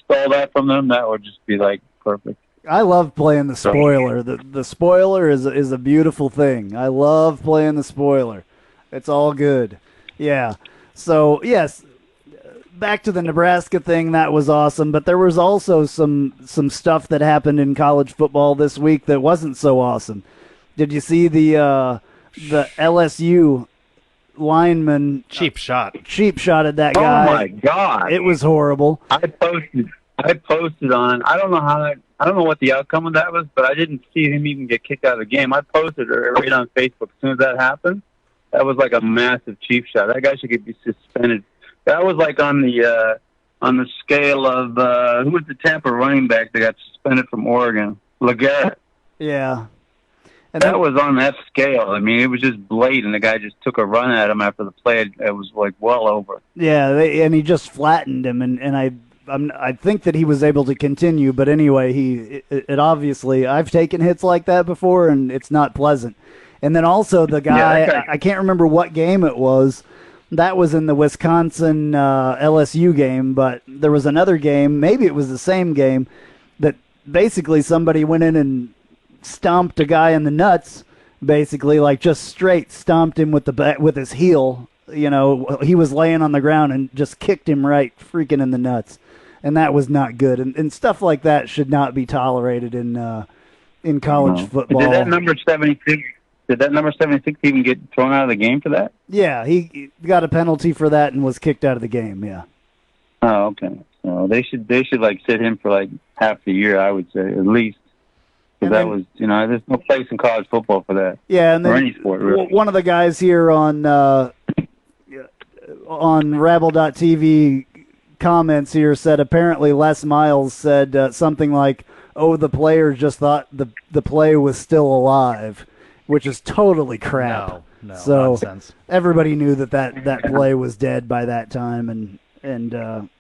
stole that from them, that would just be like perfect. I love playing the spoiler. The spoiler is a beautiful thing. I love playing the spoiler. It's all good. Yeah. So, yes, back to the Nebraska thing, that was awesome, but there was also some stuff that happened in college football this week that wasn't so awesome. Did you see the LSU lineman cheap shot at that guy? Oh my God! It was horrible. I posted on. I don't know what the outcome of that was, but I didn't see him even get kicked out of the game. I posted it right on Facebook as soon as that happened. That was like a massive cheap shot. That guy should be suspended. That was like on the scale of who was the Tampa running back that got suspended from Oregon? Legarrette. Yeah. And that was on that scale. I mean, it was just blatant. The guy just took a run at him after the play. It was like well over. Yeah, and he just flattened him, and I think that he was able to continue. But anyway, it obviously, I've taken hits like that before, and it's not pleasant. And then also the guy, I can't remember what game it was. That was in the Wisconsin LSU game, but there was another game, maybe it was the same game, that basically somebody went in and stomped a guy in the nuts, basically, like just straight stomped him with his heel. You know, he was laying on the ground and just kicked him right freaking in the nuts. And that was not good. And stuff like that should not be tolerated in college football. Did that number 76 even get thrown out of the game for that? Yeah, he got a penalty for that and was kicked out of the game, yeah. Oh, okay. So they should like sit him for like half the year, I would say, at least. Because that was, there's no place in college football for that. Yeah, and then or any sport, really. One of the guys here on Rabble.tv comments here said apparently Les Miles said something like, "Oh, the player just thought the play was still alive," which is totally crap. No, so nonsense. Everybody knew that play was dead by that time, and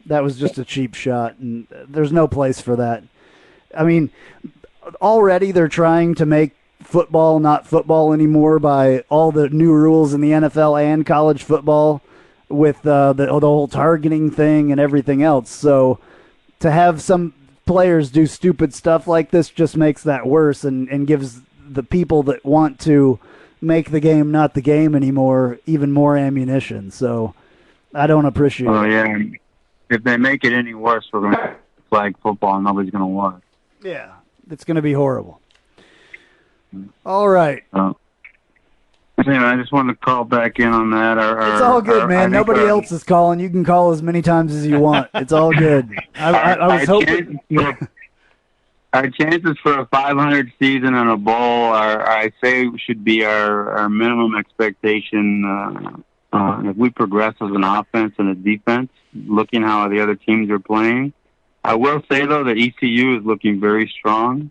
that was just a cheap shot, and there's no place for that. I mean, already they're trying to make football not football anymore by all the new rules in the NFL and college football with the whole targeting thing and everything else. So to have some players do stupid stuff like this just makes that worse and gives the people that want to make the game not the game anymore even more ammunition. So I don't appreciate it. Oh, yeah. If they make it any worse, we're going to flag football and nobody's going to watch. Yeah. It's going to be horrible. All right. Anyway, I just wanted to call back in on that. It's all good, man. Nobody else is calling. You can call as many times as you want. It's all good. I was hoping. Our chances for a 500 season and a bowl I say should be our minimum expectation. If we progress as an offense and a defense, looking how the other teams are playing. I will say, though, that ECU is looking very strong.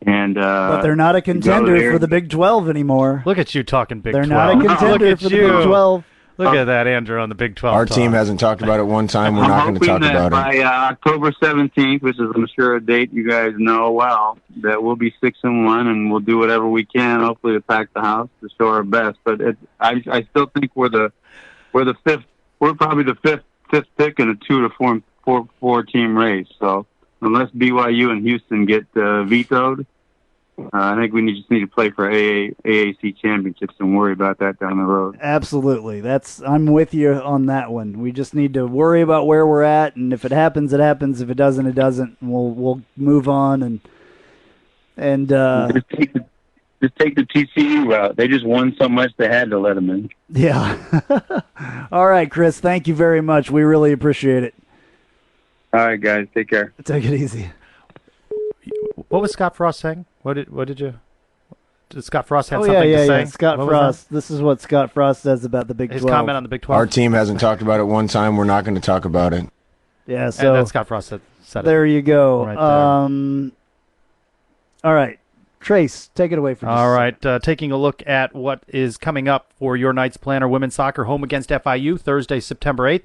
But they're not a contender for the Big 12 anymore. Look at you talking Big 12. They're not a contender for the Big 12. Look at that, Andrew, on the Big 12. Our team hasn't talked about it one time. We're not going to talk about it. By October 17th, which is, I'm sure, a date you guys know well, that we'll be 6-1, and we'll do whatever we can, hopefully, to pack the house to show our best. But I still think we're the fifth. We're probably the fifth pick in a 2 to 4 team race. So unless BYU and Houston get vetoed, I think we just need to play for AAC championships and worry about that down the road. Absolutely. I'm with you on that one. We just need to worry about where we're at, and if it happens, it happens. If it doesn't, it doesn't. We'll move on and just take the TCU route. They just won so much they had to let them in. Yeah. All right, Chris. Thank you very much. We really appreciate it. All right, guys. Take care. Take it easy. What was Scott Frost saying? Did Scott Frost have something to say? Yeah. Scott Frost. This is what Scott Frost says about the Big 12. His comment on the Big 12. Our team hasn't talked about it one time. We're not going to talk about it. Yeah, so and Scott Frost said it. There you go. Right there. All right. Trace, take it away from us. All right, taking a look at what is coming up for your Knights Planner women's soccer home against FIU Thursday, September 8th.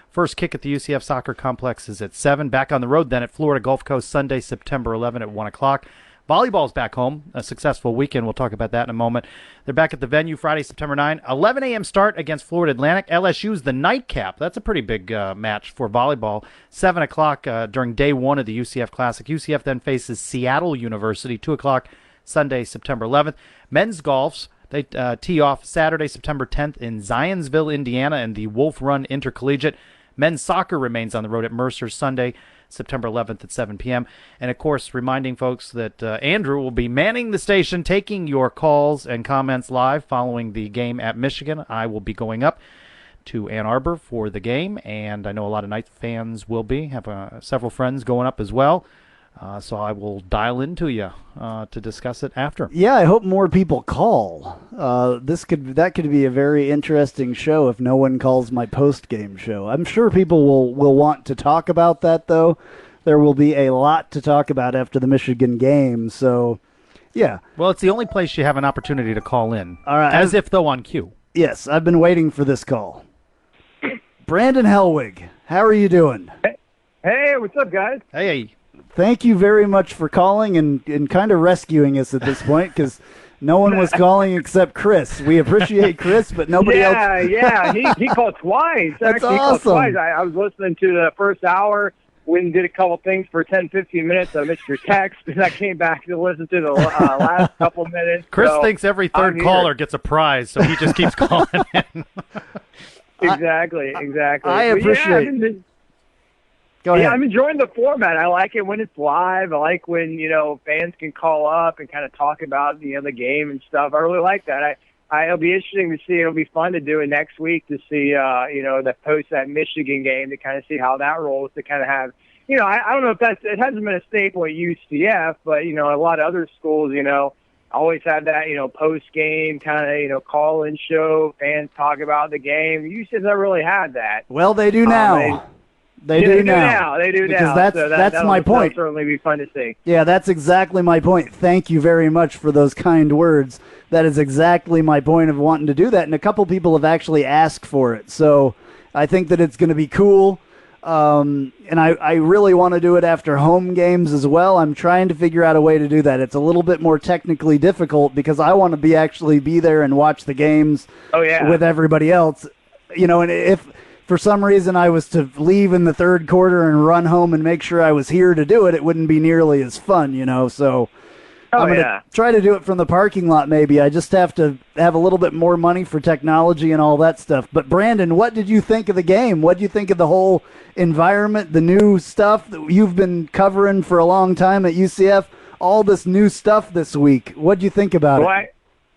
First kick at the UCF Soccer Complex is at 7. Back on the road then at Florida Gulf Coast Sunday, September 11 at 1 o'clock. Volleyball's back home. A successful weekend. We'll talk about that in a moment. They're back at the venue Friday, September 9. 11 a.m. start against Florida Atlantic. LSU's the nightcap. That's a pretty big match for volleyball. 7 o'clock during day 1 of the UCF Classic. UCF then faces Seattle University, 2 o'clock Sunday, September 11th. Men's golfs, they tee off Saturday, September 10th in Zionsville, Indiana, and the Wolf Run Intercollegiate. Men's soccer remains on the road at Mercer Sunday, September 11th at 7 p.m. And, of course, reminding folks that Andrew will be manning the station, taking your calls and comments live following the game at Michigan. I will be going up to Ann Arbor for the game, and I know a lot of Knights fans will be. Have several friends going up as well. So I will dial into you to discuss it after. Yeah, I hope more people call. That could be a very interesting show if no one calls my post-game show. I'm sure people will want to talk about that, though. There will be a lot to talk about after the Michigan game, so yeah. Well, it's the only place you have an opportunity to call in. All right. As if, though, on cue. Yes, I've been waiting for this call. Brandon Helwig, how are you doing? Hey, what's up, guys? Hey. Thank you very much for calling and kind of rescuing us at this point because no one was calling except Chris. We appreciate Chris, but nobody else. Yeah, he called twice. That's Actually, awesome. He called twice. I was listening to the first hour. Went and did a couple things for 10, 15 minutes. I missed your text, and I came back to listen to the last couple minutes. Chris so thinks every third caller gets a prize, so he just keeps calling in. Exactly. I appreciate Go ahead. Yeah, I'm enjoying the format. I like it when it's live. I like when, fans can call up and kind of talk about, the game and stuff. I really like that. It'll be interesting to see. It'll be fun to do it next week to see, the post that Michigan game to kind of see how that rolls, to kind of have, I don't know if it hasn't been a staple at UCF, but, a lot of other schools, always have that, post-game kind of call-in show, fans talk about the game. UCF hasn't really had that. Well, they do now. They do now. Because that's my point. That'll certainly be fun to see. Yeah, that's exactly my point. Thank you very much for those kind words. That is exactly my point of wanting to do that, and a couple people have actually asked for it. So I think that it's going to be cool, and I really want to do it after home games as well. I'm trying to figure out a way to do that. It's a little bit more technically difficult because I want to actually be there and watch the games with everybody else. And if for some reason I was to leave in the third quarter and run home and make sure I was here to do it, it wouldn't be nearly as fun, So I'm going to try to do it from the parking lot maybe. I just have to have a little bit more money for technology and all that stuff. But, Brandon, what did you think of the game? What did you think of the whole environment, the new stuff that you've been covering for a long time at UCF, all this new stuff this week? What did you think about it?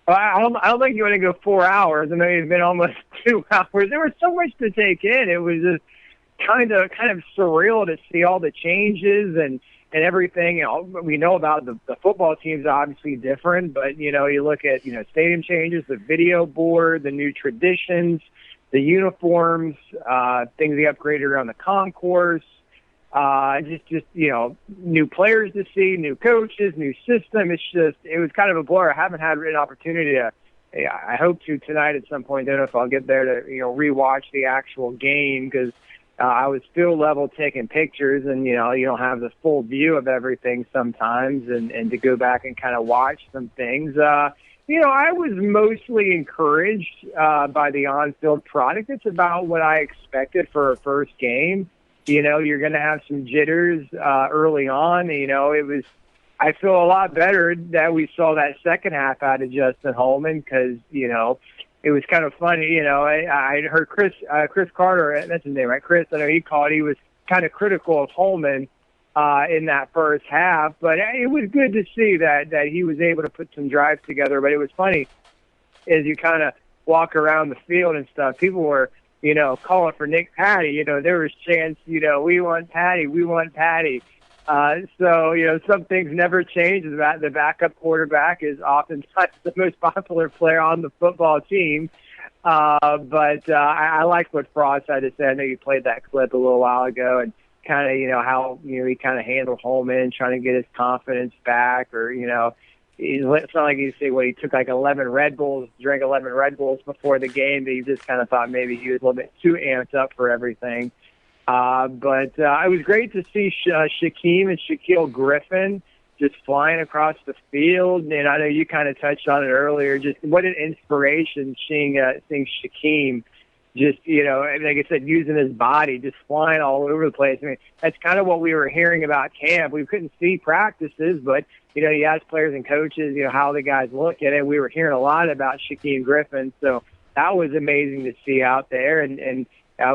I don't think you want to go 4 hours. I know you've been almost 2 hours. There was so much to take in. It was just kind of surreal to see all the changes and everything. We know about the football teams are obviously different, but you look at stadium changes, the video board, the new traditions, the uniforms, things they upgraded around the concourse. Just new players to see, new coaches, new system. It was kind of a blur. I haven't had an opportunity to. I hope to tonight at some point. I don't know if I'll get there to rewatch the actual game because I was field level taking pictures, and you don't have the full view of everything sometimes, and to go back and kind of watch some things. I was mostly encouraged by the on-field product. It's about what I expected for a first game. You're going to have some jitters early on. I feel a lot better that we saw that second half out of Justin Holman because, it was kind of funny. I heard Chris Carter, that's his name, right? Chris, I know he was kind of critical of Holman in that first half, but it was good to see that he was able to put some drives together. But it was funny as you kind of walk around the field and stuff, people were, calling for Nick Patty. There was chants, we want Patty, we want Patty. So, some things never change. The backup quarterback is oftentimes the most popular player on the football team. But I like what Frost had to say. I know you played that clip a little while ago and kind of, how, he kind of handled Holman, trying to get his confidence back or, it's not like you say, he took like 11 Red Bulls, drank 11 Red Bulls before the game, but you just kind of thought maybe he was a little bit too amped up for everything. But it was great to see Shaquem and Shaquille Griffin just flying across the field. And I know you kind of touched on it earlier. Just what an inspiration seeing Shaquem just, like I said, using his body, just flying all over the place. I mean, that's kind of what we were hearing about camp. We couldn't see practices, but, you ask players and coaches, how the guys look at it. We were hearing a lot about Shaquem Griffin. So that was amazing to see out there. And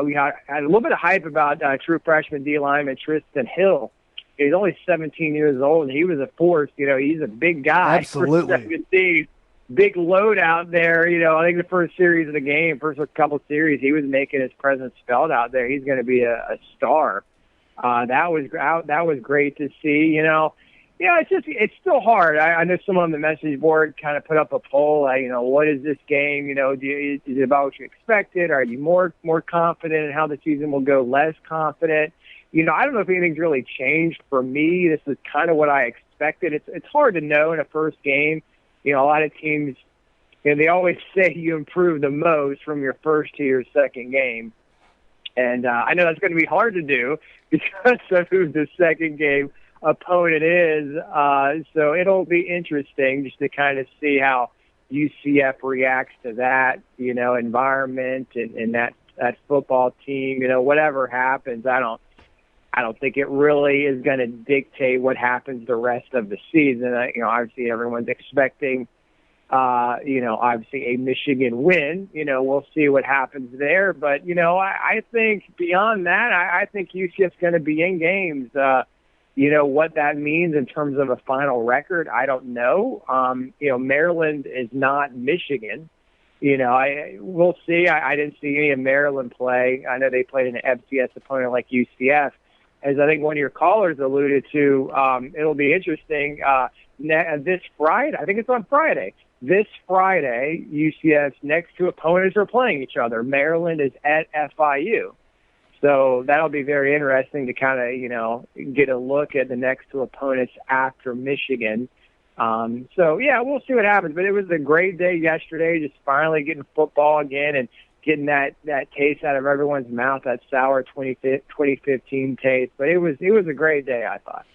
we had a little bit of hype about true freshman D lineman Tristan Hill. He's only 17 years old, and he was a force. He's a big guy. Absolutely. For 17. Big load out there. I think the first series of the game, first couple series, he was making his presence felt out there. He's going to be a star. That was great to see. It's still hard. I know someone on the message board kind of put up a poll, what is this game? Is it about what you expected? Are you more confident in how the season will go, less confident? I don't know if anything's really changed for me. This is kind of what I expected. It's hard to know in a first game. A lot of teams, they always say you improve the most from your first to your second game. And I know that's going to be hard to do because of who the second game opponent is. So it'll be interesting just to kind of see how UCF reacts to that, environment and that football team. Whatever happens, I don't think it really is going to dictate what happens the rest of the season. Obviously everyone's expecting, obviously a Michigan win. We'll see what happens there. But, I think beyond that, I think UCF's going to be in games. What that means in terms of a final record, I don't know. Maryland is not Michigan. We'll see. I didn't see any of Maryland play. I know they played an FCS opponent like UCF. As I think one of your callers alluded to, it'll be interesting. This Friday, I think it's on Friday. This Friday, UCF's next two opponents are playing each other. Maryland is at FIU. So that'll be very interesting to kind of, get a look at the next two opponents after Michigan. We'll see what happens. But it was a great day yesterday, just finally getting football again and getting that taste out of everyone's mouth, that sour 2015 taste. But it was a great day, I thought.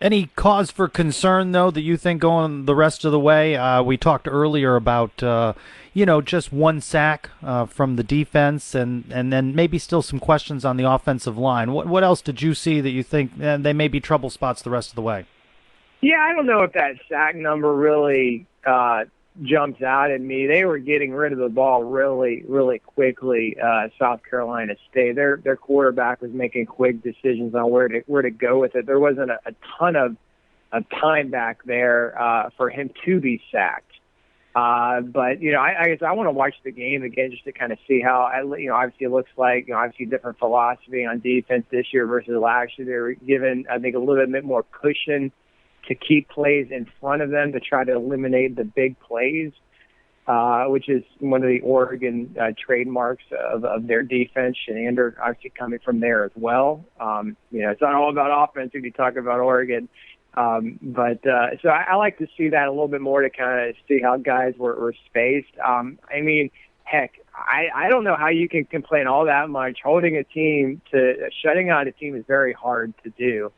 Any cause for concern, though, that you think going the rest of the way? We talked earlier about, just one sack from the defense and then maybe still some questions on the offensive line. What else did you see that you think they may be trouble spots the rest of the way? Yeah, I don't know if that sack number really jumps out at me. They were getting rid of the ball really, really quickly. South Carolina State, their quarterback was making quick decisions on where to go with it. There wasn't a ton of time back there for him to be sacked. But I guess I want to watch the game again just to kind of see how obviously it looks like obviously different philosophy on defense this year versus last year. They were given, I think, a little bit more cushion to keep plays in front of them to try to eliminate the big plays, which is one of the Oregon trademarks of their defense. Shenander obviously coming from there as well. It's not all about offense when you talk about Oregon. So I like to see that a little bit more to kind of see how guys were spaced. Heck, I don't know how you can complain all that much. Shutting out a team is very hard to do.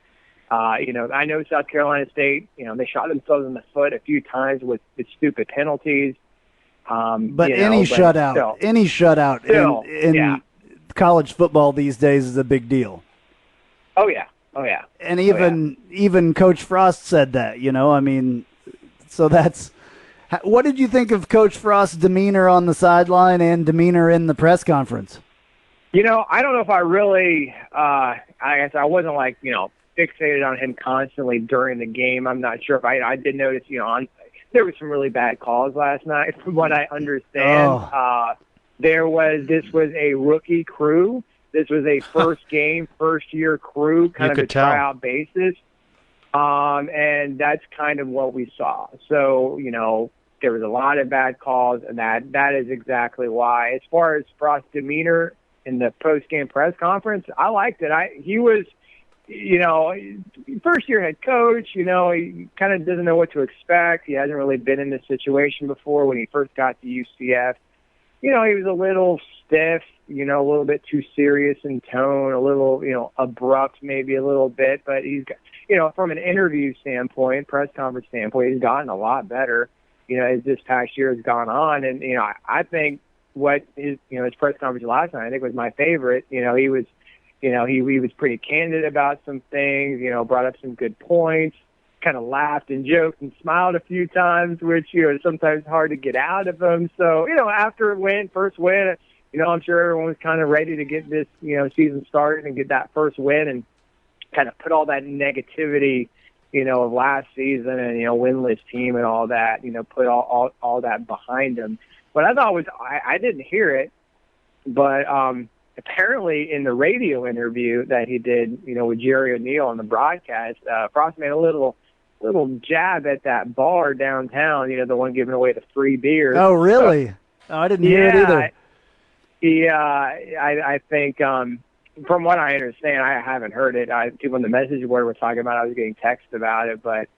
I know South Carolina State, they shot themselves in the foot a few times with stupid penalties. But any shutout in college football these days is a big deal. Oh yeah. Oh yeah. And even Coach Frost said that, I mean, so that's what did you think of Coach Frost's demeanor on the sideline and demeanor in the press conference? I don't know if I really I guess I wasn't like, fixated on him constantly during the game. I'm not sure if I did notice, there were some really bad calls last night from what I understand. This was a rookie crew. This was a first game, first year crew, kind of a tryout basis. And that's kind of what we saw. So, there was a lot of bad calls, and that is exactly why. As far as Frost's demeanor in the post-game press conference, I liked it. He was, first-year head coach, he kind of doesn't know what to expect. He hasn't really been in this situation before. When he first got to UCF, he was a little stiff, a little bit too serious in tone, a little, abrupt maybe a little bit. But he's, from an interview standpoint, press conference standpoint, he's gotten a lot better, as this past year has gone on. And, I think what his press conference last night, I think was my favorite. He was, he was pretty candid about some things, brought up some good points, kind of laughed and joked and smiled a few times, which, is sometimes hard to get out of him. So, after first win, I'm sure everyone was kind of ready to get this, season started and get that first win and kind of put all that negativity, of last season and, winless team and all that, put all that behind him. What I thought was, I didn't hear it, but apparently in the radio interview that he did, with Jerry O'Neill on the broadcast, Frost made a little jab at that bar downtown, the one giving away the free beers. Oh, really? I didn't hear it either. Yeah, I think from what I understand, I haven't heard it. People in the message board were talking about it. I was getting text about it, but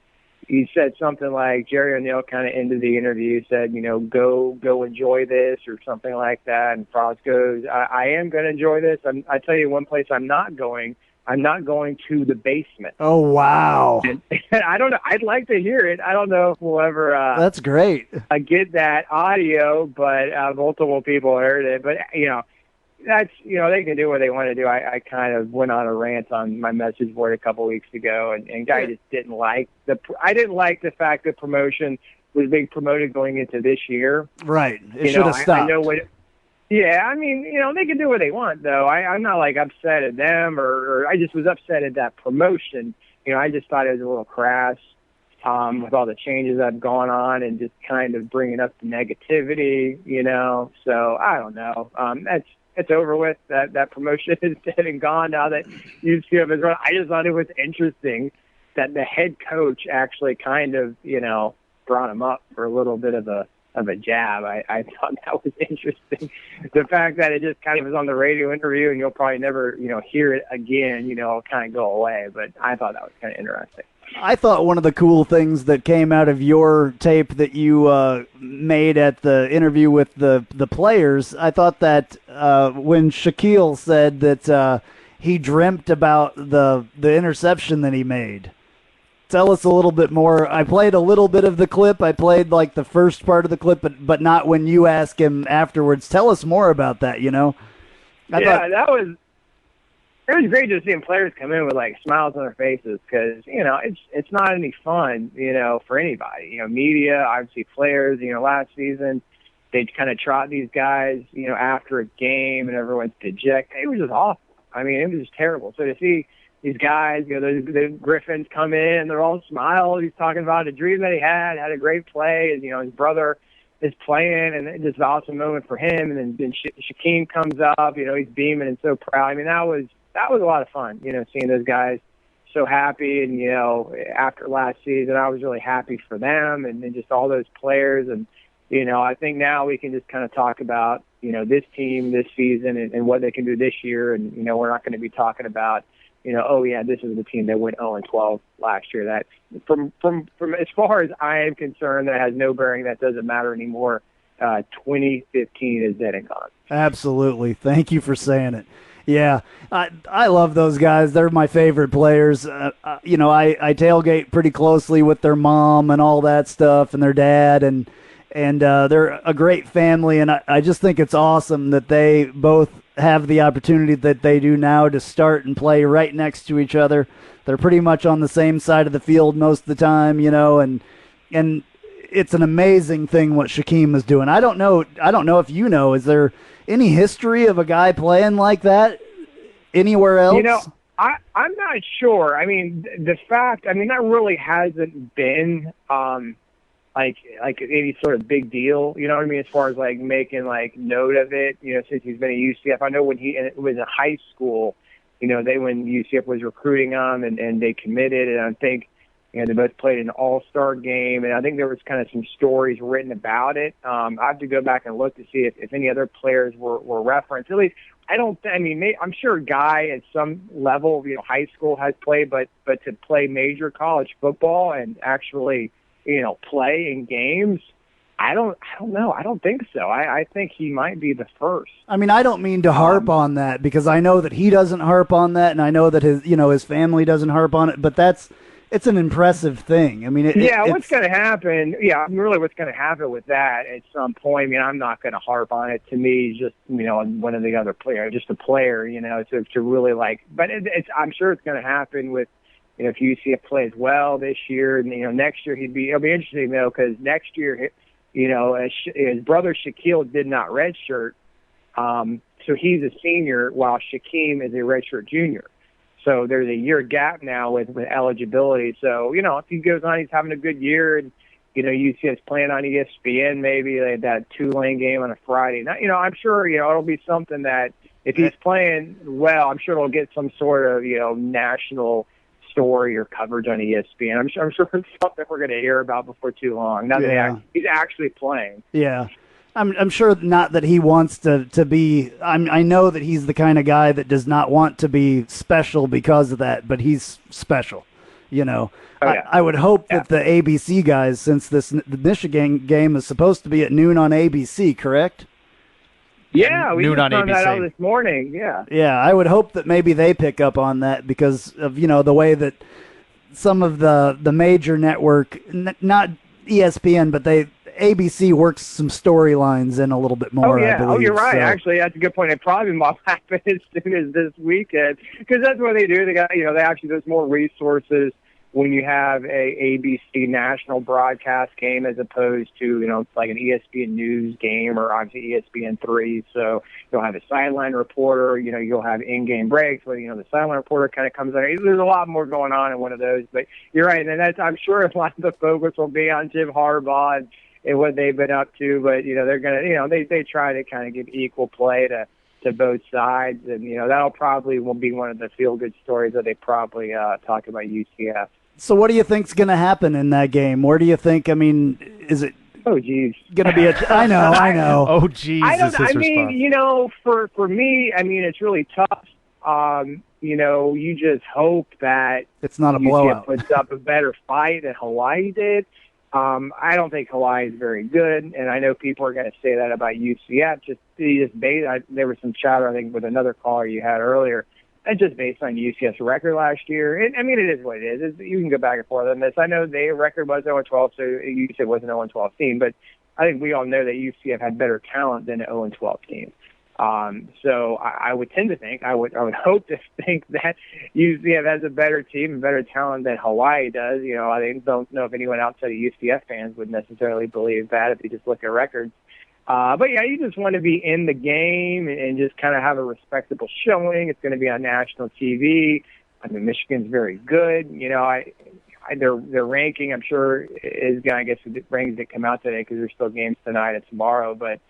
he said something like, Jerry O'Neill kind of ended the interview, said, go enjoy this or something like that. And Frost goes, I am going to enjoy this. I tell you one place I'm not going. I'm not going to the basement. Oh, wow. And I don't know. I'd like to hear it. I don't know if we'll ever that's great. Get that audio, but multiple people heard it. But, that's, they can do what they want to do. I kind of went on a rant on my message board a couple weeks ago, and I just didn't like I didn't like the fact that promotion was being promoted going into this year. Right. It should have stopped. I know what. Yeah, I mean, they can do what they want, though. I'm not like upset at them, or I just was upset at that promotion. I just thought it was a little crass with all the changes that have gone on and just kind of bringing up the negativity. So I don't know. It's over with. That promotion is dead and gone now that UCF is run. I just thought it was interesting that the head coach actually kind of, brought him up for a little bit of a jab. I thought that was interesting. The fact that it just kind of was on the radio interview and you'll probably never, hear it again, kind of go away. But I thought that was kind of interesting. I thought one of the cool things that came out of your tape that you made at the interview with the players, I thought that when Shaquille said that he dreamt about the interception that he made. Tell us a little bit more. I played a little bit of the clip. I played like the first part of the clip, but not when you ask him afterwards. Tell us more about that, It was great just seeing players come in with like smiles on their faces because, it's not any fun, for anybody. Media, obviously players, last season, they'd kind of trot these guys, after a game and everyone's dejected. It was just awful. I mean, it was just terrible. So to see these guys, the Griffins come in, they're all smiles. He's talking about a dream that he had a great play, and, his brother is playing, and it's just an awesome moment for him. And then Shaquem comes up, he's beaming and so proud. I mean, that was a lot of fun, seeing those guys so happy. And, after last season, I was really happy for them and then just all those players. And, I think now we can just kind of talk about, this team this season and what they can do this year. And, we're not going to be talking about, oh, yeah, this is the team that went 0-12 last year. That's from as far as I am concerned, that has no bearing. That doesn't matter anymore. 2015 is dead and gone. Absolutely. Thank you for saying it. Yeah, I love those guys. They're my favorite players. I tailgate pretty closely with their mom and all that stuff, and their dad, and they're a great family. And I just think it's awesome that they both have the opportunity that they do now to start and play right next to each other. They're pretty much on the same side of the field most of the time, and it's an amazing thing what Shaquem is doing. I don't know if you know, is there any history of a guy playing like that anywhere else? I'm not sure. I mean, that really hasn't been like any sort of big deal. You know what I mean? As far as like making like note of it, since he's been at UCF. I know when he was in high school, when UCF was recruiting him and they committed, and I think they both played an all-star game, and I think there was kind of some stories written about it. I have to go back and look to see if any other players were referenced. At least I'm sure a guy at some level, high school has played, but to play major college football and actually, play in games, I don't know. I don't think so. I think he might be the first. I mean, I don't mean to harp on that, because I know that he doesn't harp on that, and I know that his family doesn't harp on it, but it's an impressive thing. I mean, what's going to happen? Yeah, really, what's going to happen with that at some point? I mean, I'm not going to harp on it. To me, just one of the other players, just a player, to really like. But I'm sure it's going to happen with, if UCF plays well this year, and next year it'll be interesting though, because next year, his brother Shaquille did not redshirt, so he's a senior while Shaquem is a redshirt junior. So there's a year gap now with eligibility. So, if he goes on, he's having a good year, and, UCF's playing on ESPN, maybe they had that Tulane game on a Friday. Now, I'm sure, it'll be something that if he's playing well, I'm sure it'll get some sort of, national story or coverage on ESPN. I'm sure it's something we're going to hear about before too long. Now that he's actually playing. Yeah. I'm sure not that he wants to be. I know that he's the kind of guy that does not want to be special because of that, but he's special. I would hope that the ABC guys, since the Michigan game is supposed to be at noon on ABC, correct? Yeah, we noon just on found that ABC. out this morning. Yeah. Yeah, I would hope that maybe they pick up on that because of the way that some of the major network, not ESPN, but ABC works some storylines in a little bit more. Oh yeah, I believe. you're right. So, Actually, that's a good point. It probably might happen as soon as this weekend because that's what they do. They got there's more resources when you have a ABC national broadcast game as opposed to it's like an ESPN News game or obviously ESPN3. So you'll have a sideline reporter. You'll have in-game breaks where the sideline reporter kind of comes in. There's a lot more going on in one of those. But you're right, and I'm sure a lot of the focus will be on Jim Harbaugh and what they've been up to, but they're gonna they try to kind of give equal play to both sides, and that'll probably will be one of the feel good stories that they probably talk about UCF. So what do you think's going to happen in that game? Where do you think? I mean, is it? Oh geez, going to be I know. Oh geez, for me, I mean, it's really tough. You just hope that it's not a blowout. Puts up a better fight than Hawaii did. I don't think Hawaii is very good, and I know people are going to say that about UCF. There was some chatter, I think, with another caller you had earlier, and just based on UCF's record last year. And, I mean, it is what it is. You can go back and forth on this. I know their record was 0-12, so UCF wasn't an 0-12 team, but I think we all know that UCF had better talent than an 0-12 team. So I would tend to think, I would hope to think that UCF has a better team and better talent than Hawaii does. I don't know if anyone outside of UCF fans would necessarily believe that if you just look at records. But yeah, you just want to be in the game and just kind of have a respectable showing. It's going to be on national TV. I mean, Michigan's very good. Their ranking, I'm sure, is going to, I guess, the rankings that come out today because there's still games tonight and tomorrow, but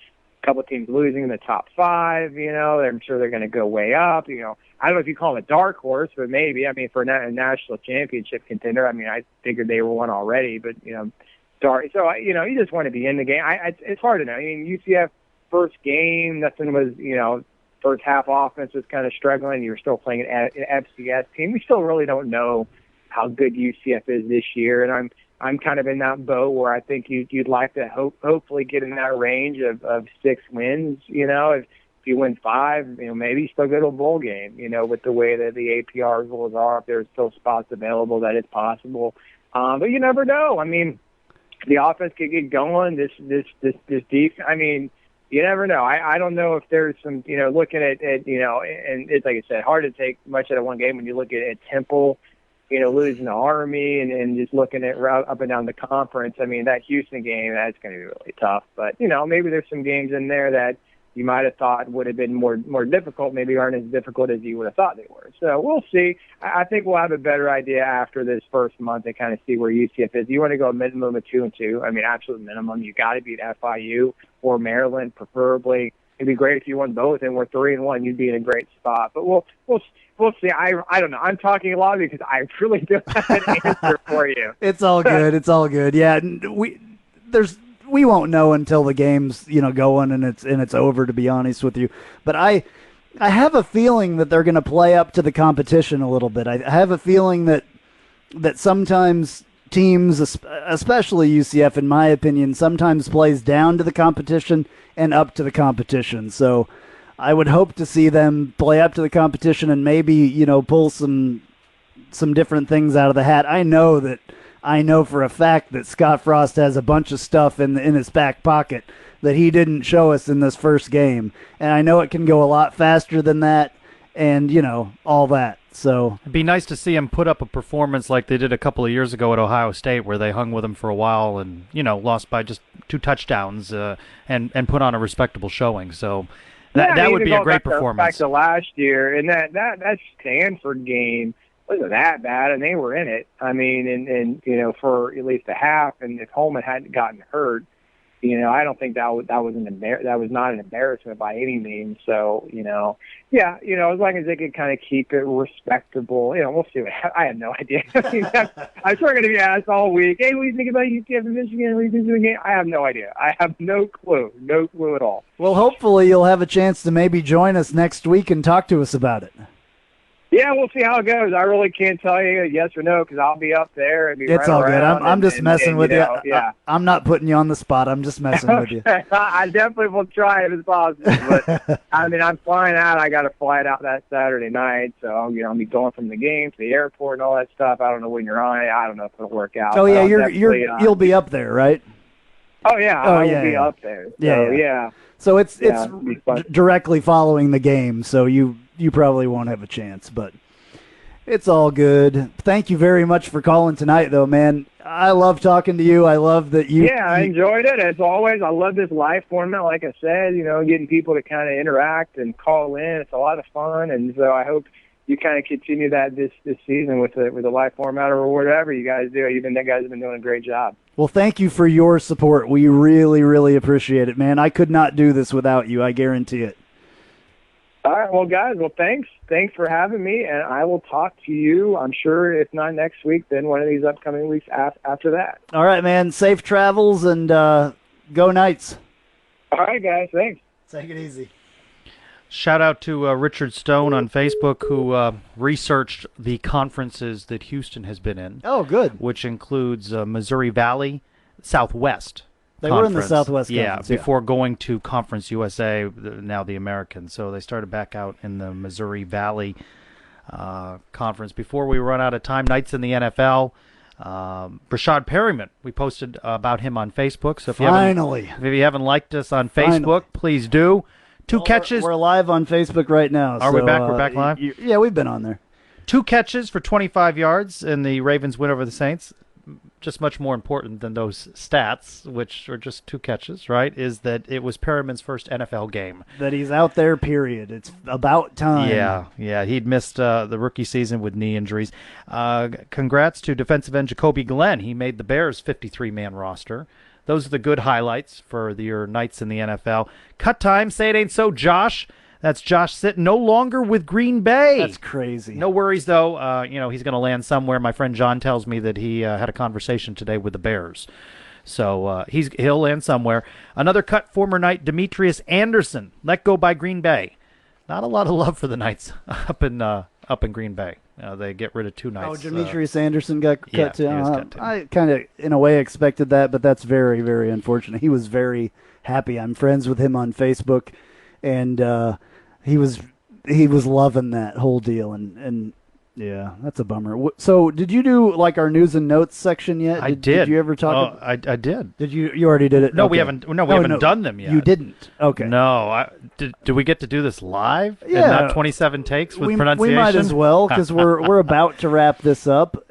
a couple of teams losing in the top 5, I'm sure they're going to go way up. I don't know if you call them a dark horse, but maybe. I mean, for a national championship contender, I mean, I figured they were one already, but, dark. So, you just want to be in the game. It's hard to know. I mean, UCF first game, nothing was, first half offense was kind of struggling. You were still playing an FCS team. We still really don't know how good UCF is this year, and I'm kind of in that boat where I think you'd like to hopefully get in that range of 6 wins. If you win 5, maybe you still go to a bowl game. With the way that the APR rules are, if there's still spots available, that it's possible. But you never know. I mean, the offense could get going. This defense. I mean, you never know. I don't know if there's some, looking at and it's like I said, hard to take much out of one game when you look at Temple, losing to Army and just looking at up and down the conference. I mean, that Houston game, that's going to be really tough. But, maybe there's some games in there that you might have thought would have been more difficult, maybe aren't as difficult as you would have thought they were. So we'll see. I think we'll have a better idea after this first month and kind of see where UCF is. You want to go a minimum of 2-2. I mean, absolute minimum. You got to beat FIU or Maryland, preferably. It'd be great if you won both and we're 3-1. You'd be in a great spot. But we'll see. I don't know. I'm talking a lot because I really don't have an answer for you. It's all good. It's all good. Yeah, we won't know until the game's going and it's over, to be honest with you. But I have a feeling that they're going to play up to the competition a little bit. I have a feeling that sometimes teams, especially UCF, in my opinion, sometimes plays down to the competition and up to the competition. So I would hope to see them play up to the competition and maybe pull some different things out of the hat. I know for a fact that Scott Frost has a bunch of stuff in his back pocket that he didn't show us in this first game. And I know it can go a lot faster than that and, all that. So it'd be nice to see him put up a performance like they did a couple of years ago at Ohio State, where they hung with him for a while and, lost by just 2 touchdowns and put on a respectable showing. So that would be a great performance. Back to last year, and that Stanford game wasn't that bad, and they were in it. I mean, and for at least a half, and if Holman hadn't gotten hurt, I don't think that was not an embarrassment by any means. So, as long as they could kind of keep it respectable, we'll see. I have no idea. I'm sure going to be asked all week, hey, what do you think about UCF and Michigan? What do you think doing game? I have no idea. I have no clue at all. Well, hopefully you'll have a chance to maybe join us next week and talk to us about it. Yeah, we'll see how it goes. I really can't tell you yes or no because I'll be up there. And be it's all good. I'm just messing with you. Yeah. I'm not putting you on the spot. I'm just messing with you. I definitely will try if it's possible. But, I'm flying out. I got a flight out that Saturday night. So, I'll be going from the game to the airport and all that stuff. I don't know when you're on it. I don't know if it'll work out. Oh, yeah, you'll be up there, right? Oh, yeah. I'll be up there. So, yeah. So it's directly following the game, so you probably won't have a chance, but it's all good. Thank you very much for calling tonight, though, man. I love talking to you. I love that you... Yeah, I enjoyed it. As always, I love this live format, like I said, getting people to kind of interact and call in. It's a lot of fun, and so I hope you kind of continue that this season with the live format or whatever you guys do. You guys have been doing a great job. Well, thank you for your support. We really, really appreciate it, man. I could not do this without you. I guarantee it. All right, well, guys, thanks. Thanks for having me, and I will talk to you, I'm sure, if not next week, then one of these upcoming weeks after that. All right, man. Safe travels, and go Knights. All right, guys. Thanks. Take it easy. Shout out to Richard Stone on Facebook, who researched the conferences that Houston has been in. Oh, good. Which includes Missouri Valley, Southwest. They were in the Southwest Conference. Before going to Conference USA, now the American. So they started back out in the Missouri Valley Conference. Before we run out of time, Knights in the NFL. Brashad Perryman, we posted about him on Facebook. So if you haven't liked us on Facebook, please do. Two catches. We're live on Facebook right now. Are we back? We're back live? Yeah, we've been on there. 2 catches for 25 yards in the Ravens win over the Saints. Just much more important than those stats, which are just 2 catches, right, is that it was Perriman's first NFL game. That he's out there, period. It's about time. Yeah. He'd missed the rookie season with knee injuries. Congrats to defensive end Jacoby Glenn. He made the Bears' 53-man roster. Those are the good highlights for your Knights in the NFL. Cut time, say it ain't so, Josh. That's Josh Sitton, no longer with Green Bay. That's crazy. No worries, though. He's going to land somewhere. My friend John tells me that he had a conversation today with the Bears. So he'll land somewhere. Another cut, former Knight Demetrius Anderson, let go by Green Bay. Not a lot of love for the Knights up in Green Bay. They get rid of 2 Knights. Oh, Demetrius Anderson got cut too. He was cut too. I kind of, in a way, expected that, but that's very, very unfortunate. He was very happy. I'm friends with him on Facebook, and he was loving that whole deal. And Yeah, that's a bummer. So, did you do like our news and notes section yet? I did. Did you ever talk? I did. Did you? You already did it. No, Okay. we haven't. No, we haven't done them yet. You didn't. Okay. No. Did we get to do this live? Yeah. And not 27 takes with pronunciation? We might as well because we're about to wrap this up.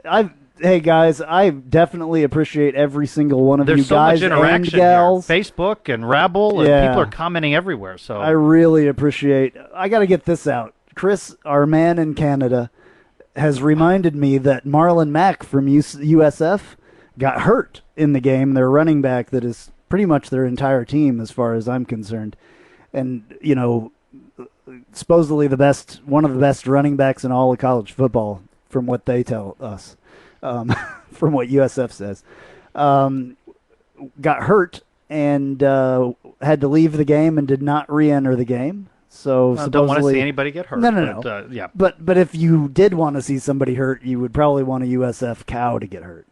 Hey guys, I definitely appreciate every single one of you There's so guys much and interaction gals. here. Facebook and Rabble, and people are commenting everywhere. So I really appreciate. I got to get this out. Chris, our man in Canada, has reminded me that Marlon Mack from USF got hurt in the game. Their running back that is pretty much their entire team as far as I'm concerned. And, supposedly one of the best running backs in all of college football from what they tell us, from what USF says, got hurt and had to leave the game and did not re-enter the game. So don't want to see anybody get hurt. No. Yeah. But if you did want to see somebody hurt, you would probably want a USF cow to get hurt.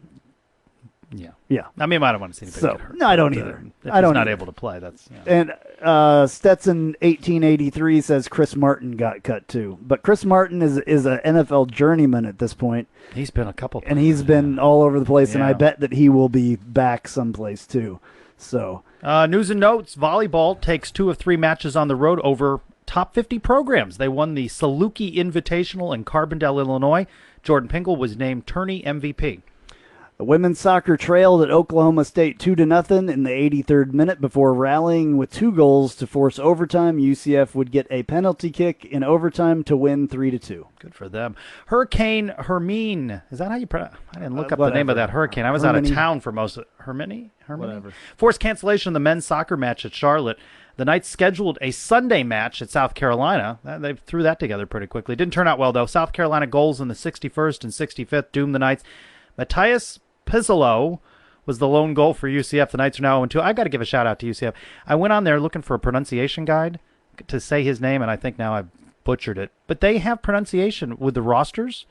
Yeah. Yeah. I mean, I don't want to see anybody get hurt. No, I don't either. If I don't he's not either. able to play, that's... Yeah. And Stetson 1883 says Chris Martin got cut too. But Chris Martin is an NFL journeyman at this point. He's been a couple and he's been all over the place, and Yeah. I bet that he will be back someplace too. So news and notes, volleyball takes 2 of 3 matches on the road over top 50 programs. They won the Saluki Invitational in Carbondale, Illinois. Jordan Pingle was named tourney MVP. the women's soccer trailed at Oklahoma State 2-0 in the 83rd minute before rallying with 2 goals to force overtime. UCF would get a penalty kick in overtime to win 3-2. Good for them. Hurricane Hermine. Is that how you pronounce? I didn't look up the name whatever. of that hurricane. I was out of town for most of it. Hermine? Whatever. Forced cancellation of the men's soccer match at Charlotte. The Knights scheduled a Sunday match at South Carolina. They threw that together pretty quickly. Didn't turn out well, though. South Carolina goals in the 61st and 65th doomed the Knights. Matthias Pizzolo was the lone goal for UCF. The Knights are now 0-2. I got to give a shout-out to UCF. I went on there looking for a pronunciation guide to say his name, and I think now I've butchered it. But they have pronunciation with the rosters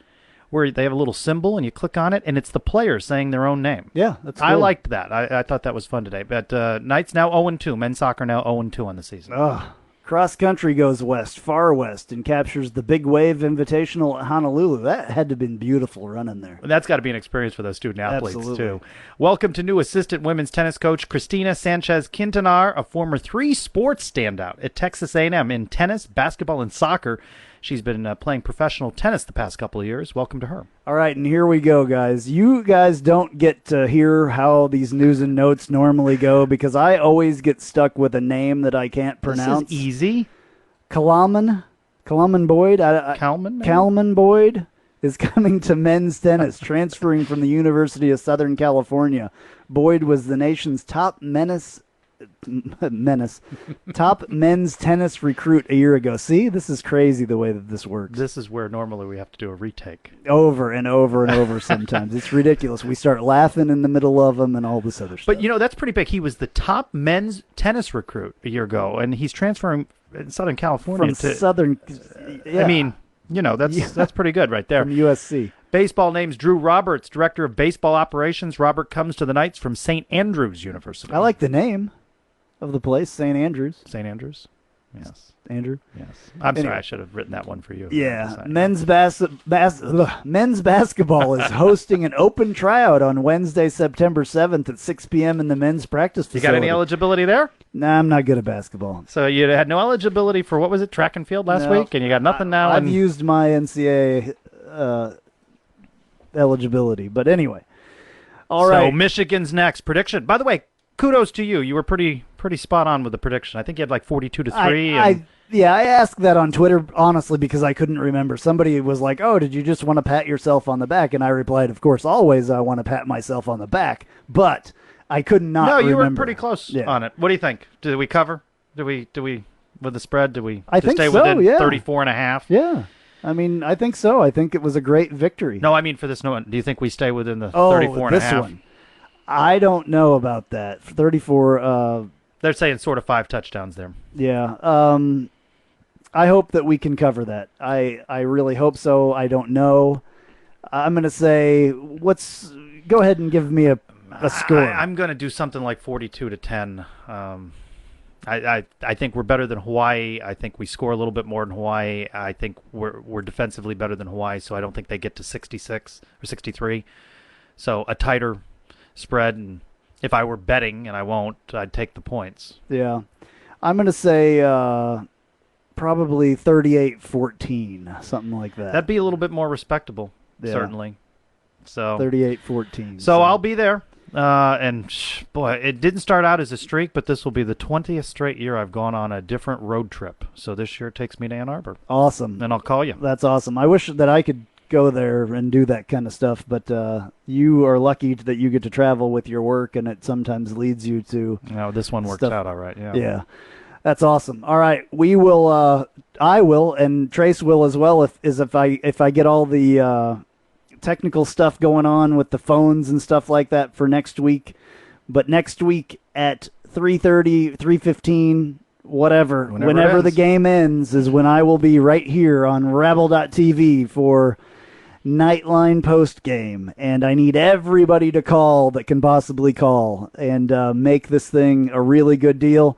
where they have a little symbol, and you click on it, and it's the players saying their own name. Yeah, that's I cool. liked that. I thought that was fun today. But Knights now 0-2. Men's soccer now 0-2 on the season. Cross country goes west, far west, and captures the Big Wave Invitational at Honolulu. That had to have been beautiful running there. And that's got to be an experience for those student athletes, Absolutely. too. Welcome to new assistant women's tennis coach Christina Sanchez-Quintanar, a former 3-sports standout at Texas A&M in tennis, basketball, and soccer. She's been playing professional tennis the past couple of years. Welcome to her. All right, and here we go, guys. You guys don't get to hear how these news and notes normally go because I always get stuck with a name that I can't pronounce. This is easy. Kalman Boyd. Kalman Boyd is coming to men's tennis, transferring from the University of Southern California. Boyd was the nation's top top men's tennis recruit a year ago. See, this is crazy the way that this works. This is where normally we have to do a retake. Over and over and over sometimes. It's ridiculous. We start laughing in the middle of them and all this other stuff. But, that's pretty big. He was the top men's tennis recruit a year ago, and he's transferring in Southern California From Southern... Yeah. I mean, that's pretty good right there. From USC. Baseball names Drew Roberts, Director of Baseball Operations. Robert comes to the Knights from St. Andrews University. I like the name of the place, St. Andrews. St. Andrews? Yes. Andrew? Yes. I'm sorry, I should have written that one for you. Yeah. Men's basketball is hosting an open tryout on Wednesday, September 7th at 6 p.m. in the men's practice facility. You got any eligibility there? Nah, I'm not good at basketball. So you had no eligibility for, what was it, track and field last week? And you got nothing now? I've used my NCAA eligibility. But anyway. All right. So Michigan's next. Prediction. By the way, kudos to you. You were pretty spot on with the prediction. I think you had like 42-3. I asked that on Twitter, honestly, because I couldn't remember. Somebody was like, oh, did you just want to pat yourself on the back? And I replied, of course, always I want to pat myself on the back. But I could not remember. No, you were pretty close on it. What do you think? Did we cover? Do we with the spread, did we I think stay so, within yeah. 34.5? Yeah. I mean, I think so. I think it was a great victory. No, I mean for this one. Do you think we stay within the 34.5? This one. I don't know about that. 34. They're saying sort of 5 touchdowns there. Yeah. I hope that we can cover that. I really hope so. I don't know. I'm going to say, go ahead and give me a score. I'm going to do something like 42-10. I think we're better than Hawaii. I think we score a little bit more than Hawaii. I think we're defensively better than Hawaii, so I don't think they get to 66 or 63. So a tighter spread, and if I were betting, and I won't, I'd take the points. Yeah. I'm going to say probably 38-14, something like that. That'd be a little bit more respectable, certainly. So 38-14. So I'll be there. Boy, it didn't start out as a streak, but this will be the 20th straight year I've gone on a different road trip. So this year it takes me to Ann Arbor. Awesome. And I'll call you. That's awesome. I wish that I could go there and do that kind of stuff, but you are lucky that you get to travel with your work, and it sometimes leads you to this one works out all right. Yeah. That's awesome. All right. We will, I will, and Trace will as well if I get all the technical stuff going on with the phones and stuff like that for next week. But next week at 3:30, 3:15, whenever the game ends is when I will be right here on Rabble.tv for Knightline post game. And I need everybody to call that can possibly call and make this thing a really good deal.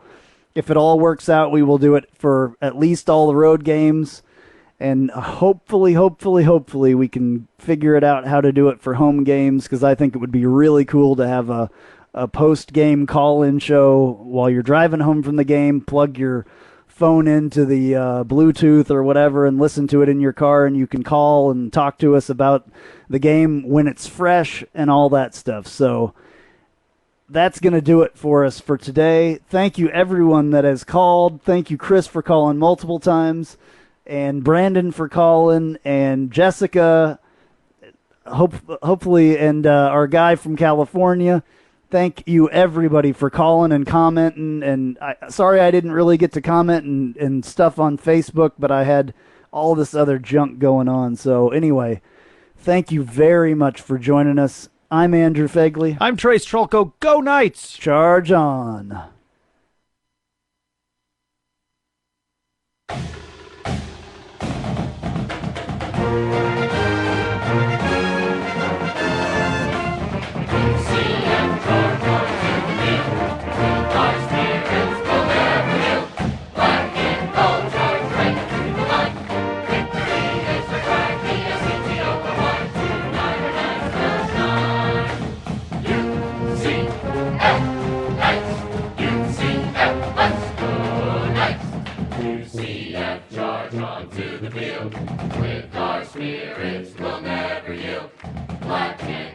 If it all works out, we will do it for at least all the road games. And hopefully we can figure it out how to do it for home games, because I think it would be really cool to have a post-game call-in show while you're driving home from the game. Plug your phone into the Bluetooth or whatever and listen to it in your car, and you can call and talk to us about the game when it's fresh and all that stuff. So that's going to do it for us for today. Thank you, everyone that has called. Thank you, Chris, for calling multiple times. And Brandon for calling, and Jessica, hopefully, and our guy from California. Thank you, everybody, for calling and commenting. And sorry I didn't really get to comment and stuff on Facebook, but I had all this other junk going on. So anyway, thank you very much for joining us. I'm Andrew Phegley. I'm Trace Trylko. Go Knights! Charge on. With our spirits, we'll never yield. Black and